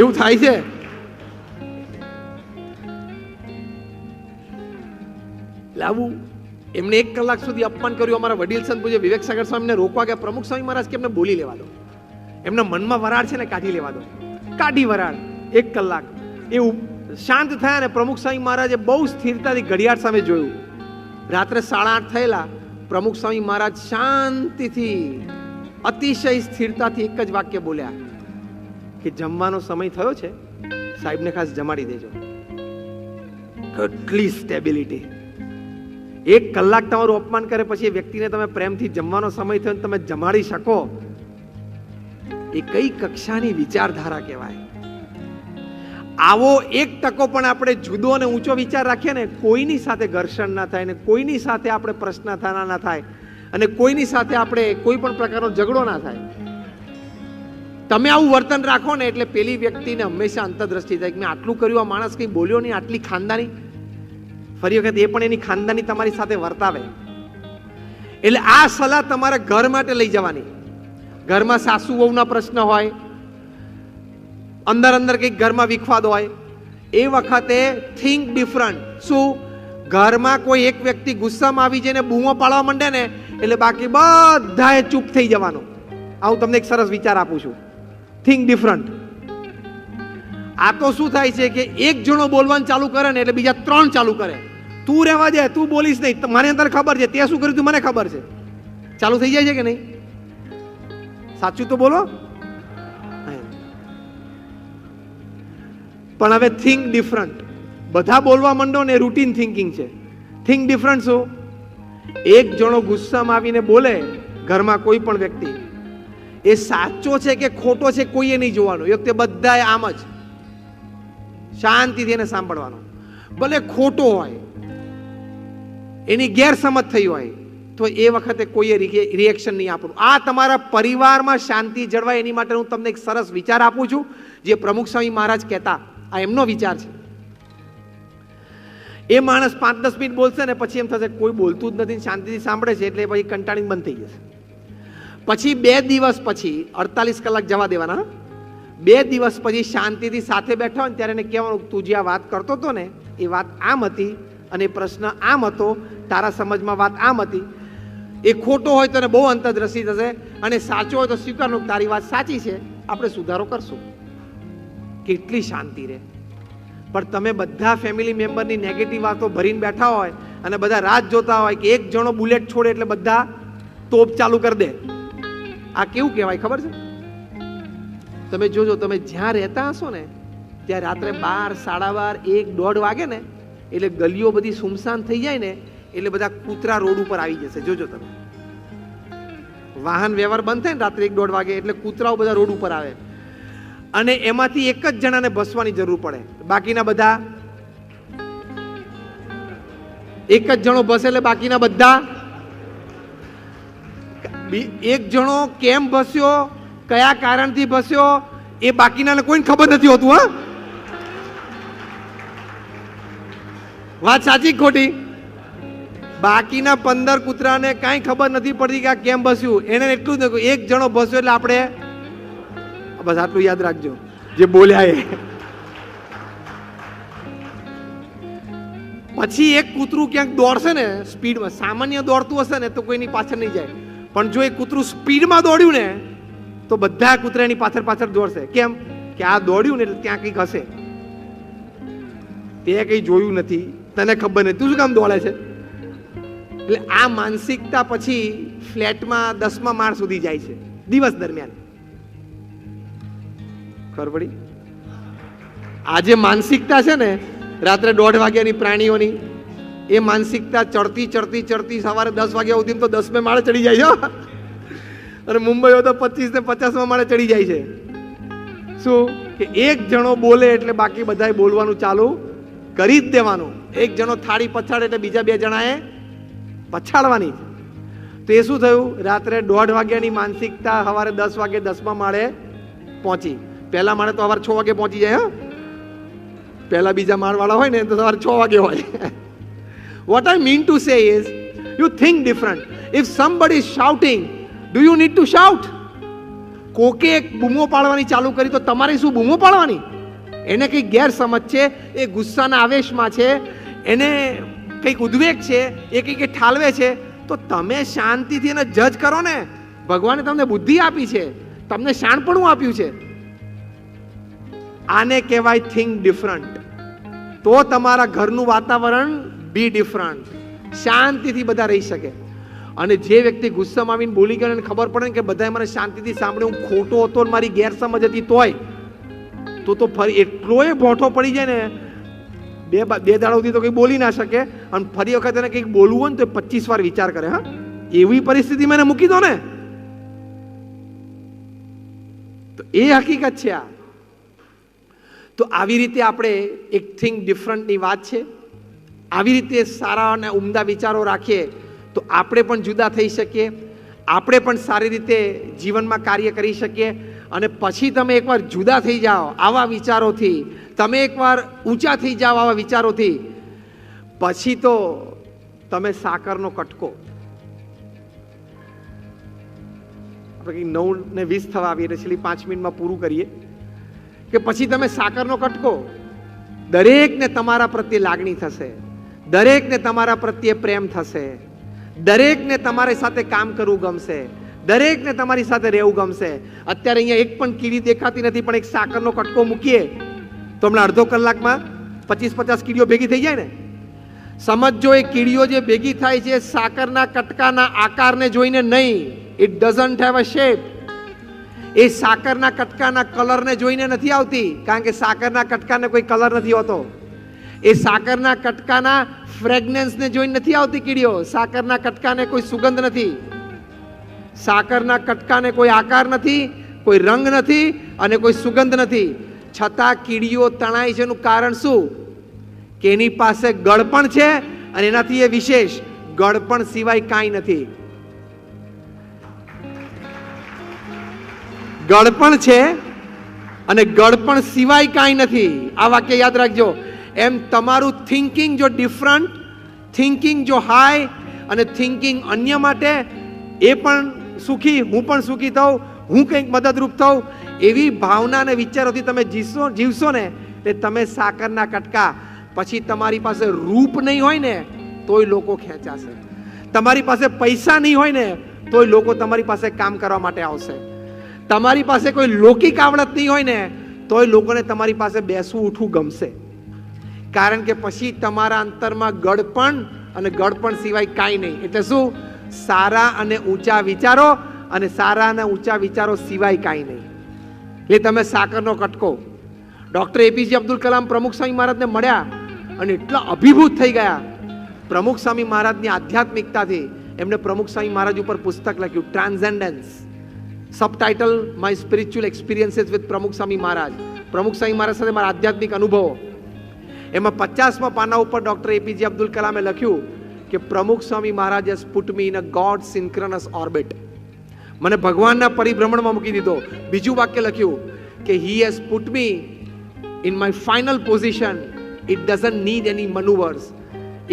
એવું થાય છે. લાવું એમને 1 કલાક સુધી અપમાન કર્યું. અમારા વડીલ સંત પૂજ્ય વિવેક સાગર સ્વામીને રોકવા ગયા. પ્રમુખ સ્વામી મહારાજ કે એમને બોલી લેવા દો, એમના મનમાં વરાળ છે ને કાઢી લેવા દો. કાઢી વરાળ 1 કલાક એવું શાંત થયા ને પ્રમુખ સ્વામી મહારાજે બહુ સ્થિરતાથી ઘડિયાળ સામે જોયું. રાત્રે 8:30 થયેલા. પ્રમુખ સ્વામી મહારાજ શાંતિથી અતિશય સ્થિરતાથી એક જ વાક્ય બોલ્યા કે જમવાનો સમય થયો છે, સાહેબને ખાસ જમાડી દેજો. કેટલી સ્ટેબિલિટી! 1 કલાક તમારું અપમાન કરે પછી એ વ્યક્તિને તમે પ્રેમથી જમવાનો સમય થયો તમે જમાડી શકો, એ કઈ કક્ષાની વિચારધારા કહેવાય. આવો 1% પણ આપણે જુદો અને ઊંચો વિચાર રાખીએ ને, કોઈની સાથે ઘર્ષણ ના થાય, ને કોઈની સાથે આપણે પ્રશ્ન ના થાય, અને કોઈની સાથે આપણે કોઈ પણ પ્રકારનો ઝઘડો ના થાય. તમે આવું વર્તન રાખો ને એટલે પેલી વ્યક્તિને હંમેશા અંતરદ્રષ્ટિ થાય કે મેં આટલું કર્યું, આ માણસ કંઈ બોલ્યો નહીં, આટલી ખાનદાની. ફરી વખત એ પણ એની ખાનદાની તમારી સાથે વર્તાવે. એટલે આ સલાહ તમારે ઘર માટે લઈ જવાની. ઘરમાં સાસુ વહુના પ્રશ્ન હોય, અંદર કંઈક ઘરમાં વિખવાદ હોય, એ વખતે થિંક ડિફરન્ટ. શું? ઘરમાં કોઈ એક વ્યક્તિ ગુસ્સામાં આવી જઈને બૂમો પાડવા માંડે ને એટલે બાકી બધાએ ચૂપ થઈ જવાનું. હું તમને એક સરસ વિચાર આપું છું, થિંક ડિફરન્ટ. આ તો શું થાય છે કે એક જણો બોલવાનું ચાલુ કરે ને એટલે બીજા 3 ચાલુ કરે. તું રહેવા દે, તું બોલીશ નહીં, મને અંદર ખબર છે, તે શું કર્યું તું મને ખબર છે. ચાલુ થઈ જાય છે કે નહીં? સાચું તો બોલો. પણ હવે થિંક ડિફરન્ટ. બધા બોલવા માંડો ને રૂટીન થિંકિંગ છે. થિંક ડિફરન્ટ શું? એક જણો ગુસ્સામાં આવીને બોલે ઘરમાં કોઈ પણ વ્યક્તિ, એ સાચો છે કે ખોટો છે કોઈએ નહીં જોવાનું. એ વખતે બધાએ આમ જ શાંતિથી એને સાંભળવાનો. ભલે ખોટો હોય, એની ગેરસમજ થઈ હોય, તો એ વખતે કોઈએ રિએક્શન નહીં આપવાનું. આ તમારા પરિવારમાં શાંતિ જળવાય એની માટે હું તમને એક સરસ વિચાર આપું છું, જે પ્રમુખ સ્વામી મહારાજ કહેતા. આ એમનો વિચાર છે. એ માણસ 5-10 મિનિટ બોલશે ને પછી એમ થશે કોઈ બોલતું જ નથી, શાંતિથી સાંભળે છે, એટલે પછી કંટાળીને બંધ થઈ જશે. પછી 2 દિવસ પછી 48 કલાક જવા દેવાના. 2 દિવસ પછી શાંતિથી સાથે બેઠા હોય ને ત્યારે એને કહેવાનું, તું જે આ વાત કરતો હતો ને એ વાત આમ હતી, અને પ્રશ્ન આમ હતો, તારા સમજમાં વાત આમ હતી. એ ખોટો હોય તો એને બહુ અંતરદ્રષ્ટિ થશે, અને સાચો હોય તો સ્વીકારવું તારી વાત સાચી છે, આપણે સુધારો કરશું. કેટલી શાંતિ રહે. પણ તમે બધા ફેમિલી મેમ્બરની નેગેટિવ વાતો ભરીને બેઠા હોય અને બધા રાહ જોતા હોય કે એક જણો બુલેટ છોડે એટલે બધા તોપ ચાલુ કરી દે. આ કેવું કહેવાય ખબર છે? તમે જોજો, તમે જ્યાં રહેતા હશો ને ત્યાં રાત્રે 12, 12:30, 1, 1:30 વાગે ને એટલે ગલીઓ બધી સુમસાન થઈ જાય ને એટલે બધા કૂતરા રોડ ઉપર આવી જશે. જોજો તમે, વાહન વ્યવહાર બંધ થાય ને રાત્રે 1, 1:30 વાગે એટલે કૂતરાઓ બધા રોડ ઉપર આવે, અને એમાંથી એક જ જણાને ભસવાની જરૂર પડે. બાકીના બધા, એક જ જણો ભસે એટલે બાકીના બધા. એક જણો કેમ ભસ્યો, કયા કારણથી ભસ્યો, એ બાકીનાને કોઈને ખબર નથી હોતું. હા, વાત સાચી ખોટી? બાકીના 15 કૂતરાને કાંઈ ખબર નથી પડતી કે આ કેમ ભસ્યું. એને એટલું જ એક જણો ભસ્યો એટલે આપણે બસ આટલું યાદ રાખજો જે બોલ્યા એ. પછી એક કૂતરું ક્યાંક દોડશે ને સ્પીડમાં, સામાન્ય દોડતું હશે ને તો કોઈની પાછળ નહીં જાય, પણ જો એ કૂતરું સ્પીડમાં દોડ્યું ને તો બધા કૂતરાની પાછળ પાછળ દોડશે. કેમ કે આ દોડ્યું ને એટલે ત્યાં કંઈક હશે, તે કંઈ જોયું નથી, તને ખબર નથી, તું શું કામ દોડે છે? એટલે આ માનસિકતા પછી ફ્લેટમાં 10મા માળ સુધી જાય છે દિવસ દરમિયાન. ખબર પડી? આ જે માનસિકતા છે ને રાત્રે 1:30 વાગ્યાની પ્રાણીઓની, એ માનસિકતા ચડતી ચડતી ચડતી સવારે 10 વાગ્યા સુધી તો 10મે માળે ચડી જાય છે, અને મુંબઈ તો 25 ને 50મા માળે ચડી જાય છે. શું કે એક જણો બોલે એટલે બાકી બધાએ બોલવાનું ચાલુ કરી જ દેવાનું. એક જણો થાળી પછાડે એટલે બીજા 2 જણાએ પછાડવાની. તો એ શું થયું? રાત્રે 1:30 વાગ્યાની માનસિકતા સવારે 10 વાગે 10મા માળે પહોંચી. પહેલા માળે તો સવારે 6 વાગે પહોંચી જાય. પહેલા બીજા માળવાળા હોય ને તો સવારે 6 વાગે હોય. What I mean to say is, you think different. If somebody is shouting, do you need to shout? કોકે એક બૂમો પાડવાની ચાલુ કરી તો તમારે શું બૂમો પાડવાની? એને કંઈક ગેરસમજ છે, એ ગુસ્સાના આવેશમાં છે, એને કંઈક ઉદ્વેગ છે, એ કંઈક ઠાલવે છે, તો તમે શાંતિથી એને જજ કરો ને. ભગવાને તમને બુદ્ધિ આપી છે, તમને શાણપણું આપ્યું છે. આને કહેવાય થિંક ડિફરન્ટ. તો તમારા ઘરનું વાતાવરણ બી ડિફરન્ટ, શાંતિથી બધા રહી શકે. અને જે વ્યક્તિ ગુસ્સામાં આવીને બોલી ગયો એને ખબર પડે ને કે બધાએ મને શાંતિથી સાંભળ્યું, હું ખોટો હતો, મારી ગેરસમજ હતી, તોય તો ફરી એટલોય ભોંઠો પડી જાય ને, બે દાડા સુધી તો કંઈ બોલી ના શકે, અને ફરી વખત એને કંઈક બોલવું હોય ને તો 25 વાર વિચાર કરે. હા, એવી પરિસ્થિતિમાં એને મૂકી દો ને. તો એ હકીકત છે આ. તો આવી રીતે આપણે એક થિંક ડિફરન્ટની વાત છે. આવી રીતે સારા અને ઉમદા વિચારો રાખીએ તો આપણે પણ જુદા થઈ શકીએ, આપણે પણ સારી રીતે જીવનમાં કાર્ય કરી શકીએ. અને પછી તમે એકવાર જુદા થઈ જાઓ આવા વિચારોથી, તમે એકવાર ઊંચા થઈ જાઓ આવા વિચારોથી, પછી તો તમે સાકરનો કટકો. આપણે 9:20 થવા આવીએ એટલે છેલ્લી 5 મિનિટમાં પૂરું કરીએ કે પછી તમે સાકરનો કટકો. દરેકને તમારા પ્રત્યે લાગણી થશે, દરેકને તમારા પ્રત્યે પ્રેમ થશે, દરેકને તમારી સાથે કામ કરવું ગમશે, દરેકને તમારી સાથે રહેવું ગમશે. અત્યારે અહીંયા એક પણ કીડી દેખાતી નથી, પણ એક સાકરનો કટકો મૂકીએ તો હમણાં અડધો કલાકમાં 25-50 કીડીઓ ભેગી થઈ જાય ને. સમજો એ કીડીઓ જે ભેગી થાય છે સાકરના કટકાના આકારને જોઈને નહીં. It doesn't have a shape. એ સાકરના કટકાના કલરને જોઈને નથી આવતી, કારણ કે સાકરના કટકાને કોઈ કલર નથી હોતો. એ સાકરના કટકાના ફ્રેગ્રન્સને જોઈને નથી આવતી કીડીઓ. સાકરના કટકાને કોઈ સુગંધ નથી, સાકરના કટકાને કોઈ આકાર નથી, કોઈ રંગ નથી અને કોઈ સુગંધ નથી. છતાં કીડીઓ તણાય છે એનું કારણ શું? કે એની પાસે ગળપણ છે, અને એનાથી એ વિશેષ ગળપણ સિવાય કાંઈ નથી. ગળપણ છે અને ગળપણ સિવાય કાંઈ નથી. આ વાક્ય યાદ રાખજો. એમ તમારું થિંકિંગ જો ડિફરન્ટ, થિંકિંગ જો હાઈ, અને થિંકિંગ અન્ય માટે, એ પણ સુખી, હું પણ સુખી થઉં, હું કંઈક મદદરૂપ થઉં, એવી ભાવના અને વિચારોથી તમે જીવશો ને એટલે તમે સાકરના કટકા. પછી તમારી પાસે રૂપ નહીં હોય ને તોય લોકો ખેંચાશે, તમારી પાસે પૈસા નહીં હોય ને તોય લોકો તમારી પાસે કામ કરવા માટે આવશે, તમારી પાસે કોઈ લૌકિક આવડત નહીં હોય ને તોય લોકોને તમારી પાસે બેસવું ઉઠવું ગમશે. કારણ કે પછી તમારા અંતરમાં ગળપણ અને ગળપણ સિવાય કાંઈ નહીં. એટલે શું? સારા અને ઊંચા વિચારો, અને સારા અને ઊંચા વિચારો સિવાય કાંઈ નહીં. એટલે તમે સાકરનો કટકો. ડૉક્ટર એપીજે અબ્દુલ કલામ પ્રમુખ સ્વામી મહારાજને મળ્યા અને એટલા અભિભૂત થઈ ગયા પ્રમુખ સ્વામી મહારાજની આધ્યાત્મિકતાથી. એમને પ્રમુખ સ્વામી મહારાજ ઉપર પુસ્તક લખ્યું, transcendence. Subtitle my spiritual experiences with Pramukh Swami મહારાજ. પ્રમુખ સ્વામી મહારાજ સાથે મારા આધ્યાત્મિક અનુભવો. એમાં 50મા પાના ઉપર ડૉક્ટર એપીજે અબ્દુલ કલામે લખ્યું કે Pramukh Swami Maharaj has put me in a God synchronous orbit. મને ભગવાનના પરિભ્રમણમાં મૂકી દીધો. બીજું વાક્ય લખ્યું કે he has put me in my final position. It doesn't need any manoeuvres.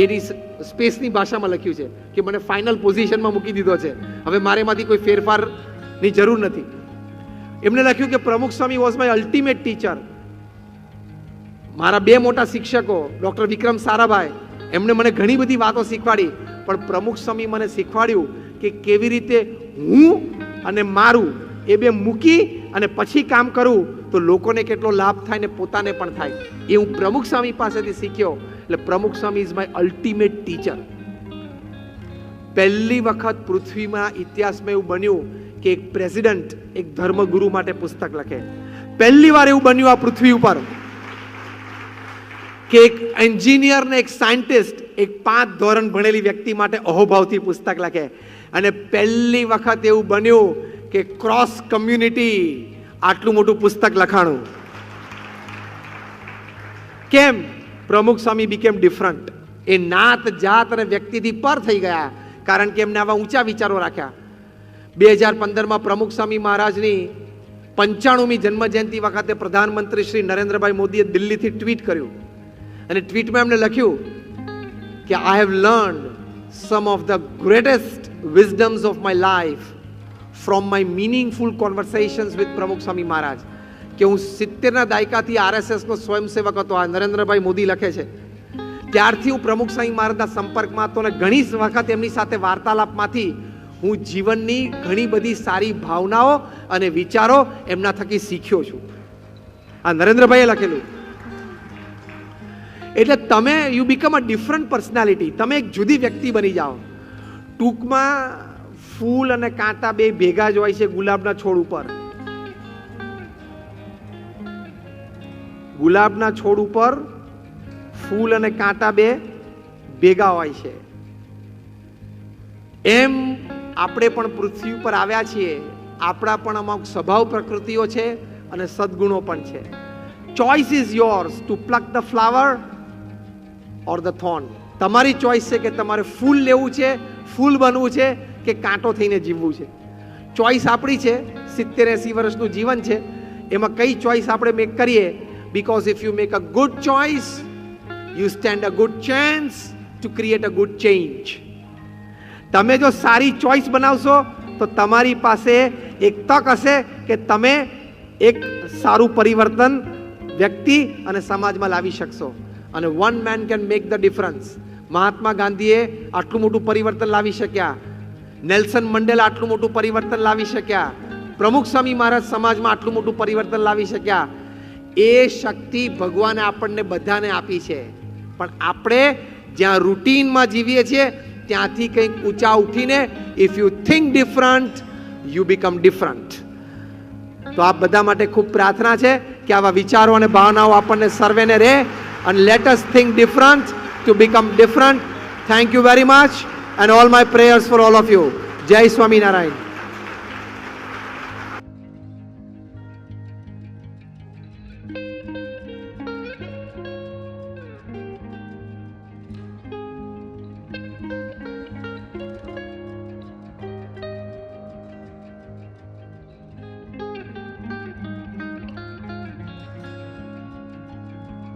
એની સ્પેસની ભાષામાં લખ્યું છે કે મને ફાઇનલ પોઝિશનમાં મૂકી દીધો છે, હવે મારે એમાંથી કોઈ ફેરફારની જરૂર નથી. એમને લખ્યું કે પ્રમુખ સ્વામી વોઝ માય અલ્ટિમેટ ટીચર. મારા 2 મોટા શિક્ષકો ડૉક્ટર વિક્રમ સારાભાઈ એમણે મને ઘણી બધી વાતો શીખવાડી, પણ પ્રમુખ સ્વામી મને શીખવાડ્યું કે કેવી રીતે હું અને મારું એ બે મૂકી અને પછી કામ કરું તો લોકોને કેટલો લાભ થાય ને પોતાને પણ થાય. એ હું પ્રમુખ સ્વામી પાસેથી શીખ્યો. એટલે પ્રમુખ સ્વામી ઇઝ માય અલ્ટિમેટ ટીચર. પહેલી વખત પૃથ્વીમાં ઇતિહાસમાં એવું બન્યું કે એક પ્રેસિડન્ટ એક ધર્મગુરુ માટે પુસ્તક લખે. પહેલી વાર એવું બન્યું આ પૃથ્વી ઉપર કે એક એન્જિનિયર ને એક સાયન્ટિસ્ટ એક 5 ધોરણ ભણેલી વ્યક્તિ માટે અહોભાવથી પુસ્તક લખે. અને પહેલી વખત એવું બન્યું કે ક્રોસ કમ્યુનિટી આટલું મોટું પુસ્તક લખાણું. કેમ? પ્રમુખ સ્વામી બીકેમ ડિફરન્ટ. એ નાત જાત અને વ્યક્તિથી પર થઈ ગયા, કારણ કે એમને આવા ઊંચા વિચારો રાખ્યા. 2015માં પ્રમુખ સ્વામી મહારાજની 95મી જન્મ જયંતિ વખતે પ્રધાનમંત્રી શ્રી નરેન્દ્રભાઈ મોદીએ દિલ્હીથી ટ્વીટ કર્યું. અને ટ્વીટમાં એમણે લખ્યું કે I have learned some of the greatest wisdoms of my life from my meaningful conversations with Pramukh Swami મહારાજ. કે હું 70ના દાયકાથી આરએસએસનો સ્વયંસેવક હતો. આ નરેન્દ્રભાઈ મોદી લખે છે. ત્યારથી હું પ્રમુખ સ્વામી મહારાજના સંપર્કમાં હતો અને ઘણી વખત એમની સાથે વાર્તાલાપમાંથી હું જીવનની ઘણી બધી સારી ભાવનાઓ અને વિચારો એમના થકી શીખ્યો છું. આ નરેન્દ્રભાઈએ લખેલું. એટલે તમે you become a different personality. તમે એક જુદી વ્યક્તિ બની જાઓ. ટૂંકમાં ફૂલ અને કાંટા બે ભેગા જ હોય છે ગુલાબના છોડ ઉપર. ગુલાબના છોડ ઉપર ફૂલ અને કાંટા બે ભેગા હોય છે. એમ આપણે પણ પૃથ્વી ઉપર આવ્યા છીએ. આપણા પણ અમુક સ્વભાવ પ્રકૃતિઓ છે અને સદગુણો પણ છે. Choice is yours to pluck the flower or the thorn. તમારી ચોઇસ છે કે તમારે ફૂલ લેવું છે, ફૂલ બનવું છે કે કાંટો થઈને જીવવું છે. ચોઇસ આપણી છે. 70-80 વર્ષનું જીવન છે. એમાં કઈ ચોઇસ આપણે મેક કરીએ. Because if you make a good choice, you stand a good chance to create a good change. તમે જો સારી ચોઇસ બનાવશો તો તમારી પાસે એક તક હશે કે તમે એક સારું પરિવર્તન વ્યક્તિ અને સમાજમાં લાવી શકશો. અને one man can make the difference. મહાત્મા ગાંધીએ આટલું મોટું પરિવર્તન લાવી શક્યા. નેલ્સન મંડેલા આટલું મોટું પરિવર્તન લાવી શક્યા. પ્રમુખ સ્વામી મહારાજ સમાજમાં આટલું મોટું પરિવર્તન લાવી શક્યા. એ શક્તિ ભગવાને આપણને બધાને આપી છે. પણ આપણે જ્યાં રૂટીનમાં જીવીએ છીએ ત્યાંથી કંઈક ઊંચા ઉઠીને if you think different you become different. તો આ બધા માટે ખૂબ પ્રાર્થના છે કે આવા વિચારો અને ભાવનાઓ આપણને સર્વેને રહે. અને let us think different to become different. Thank you very much and all my prayers for all of you. જય સ્વામિનારાયણ.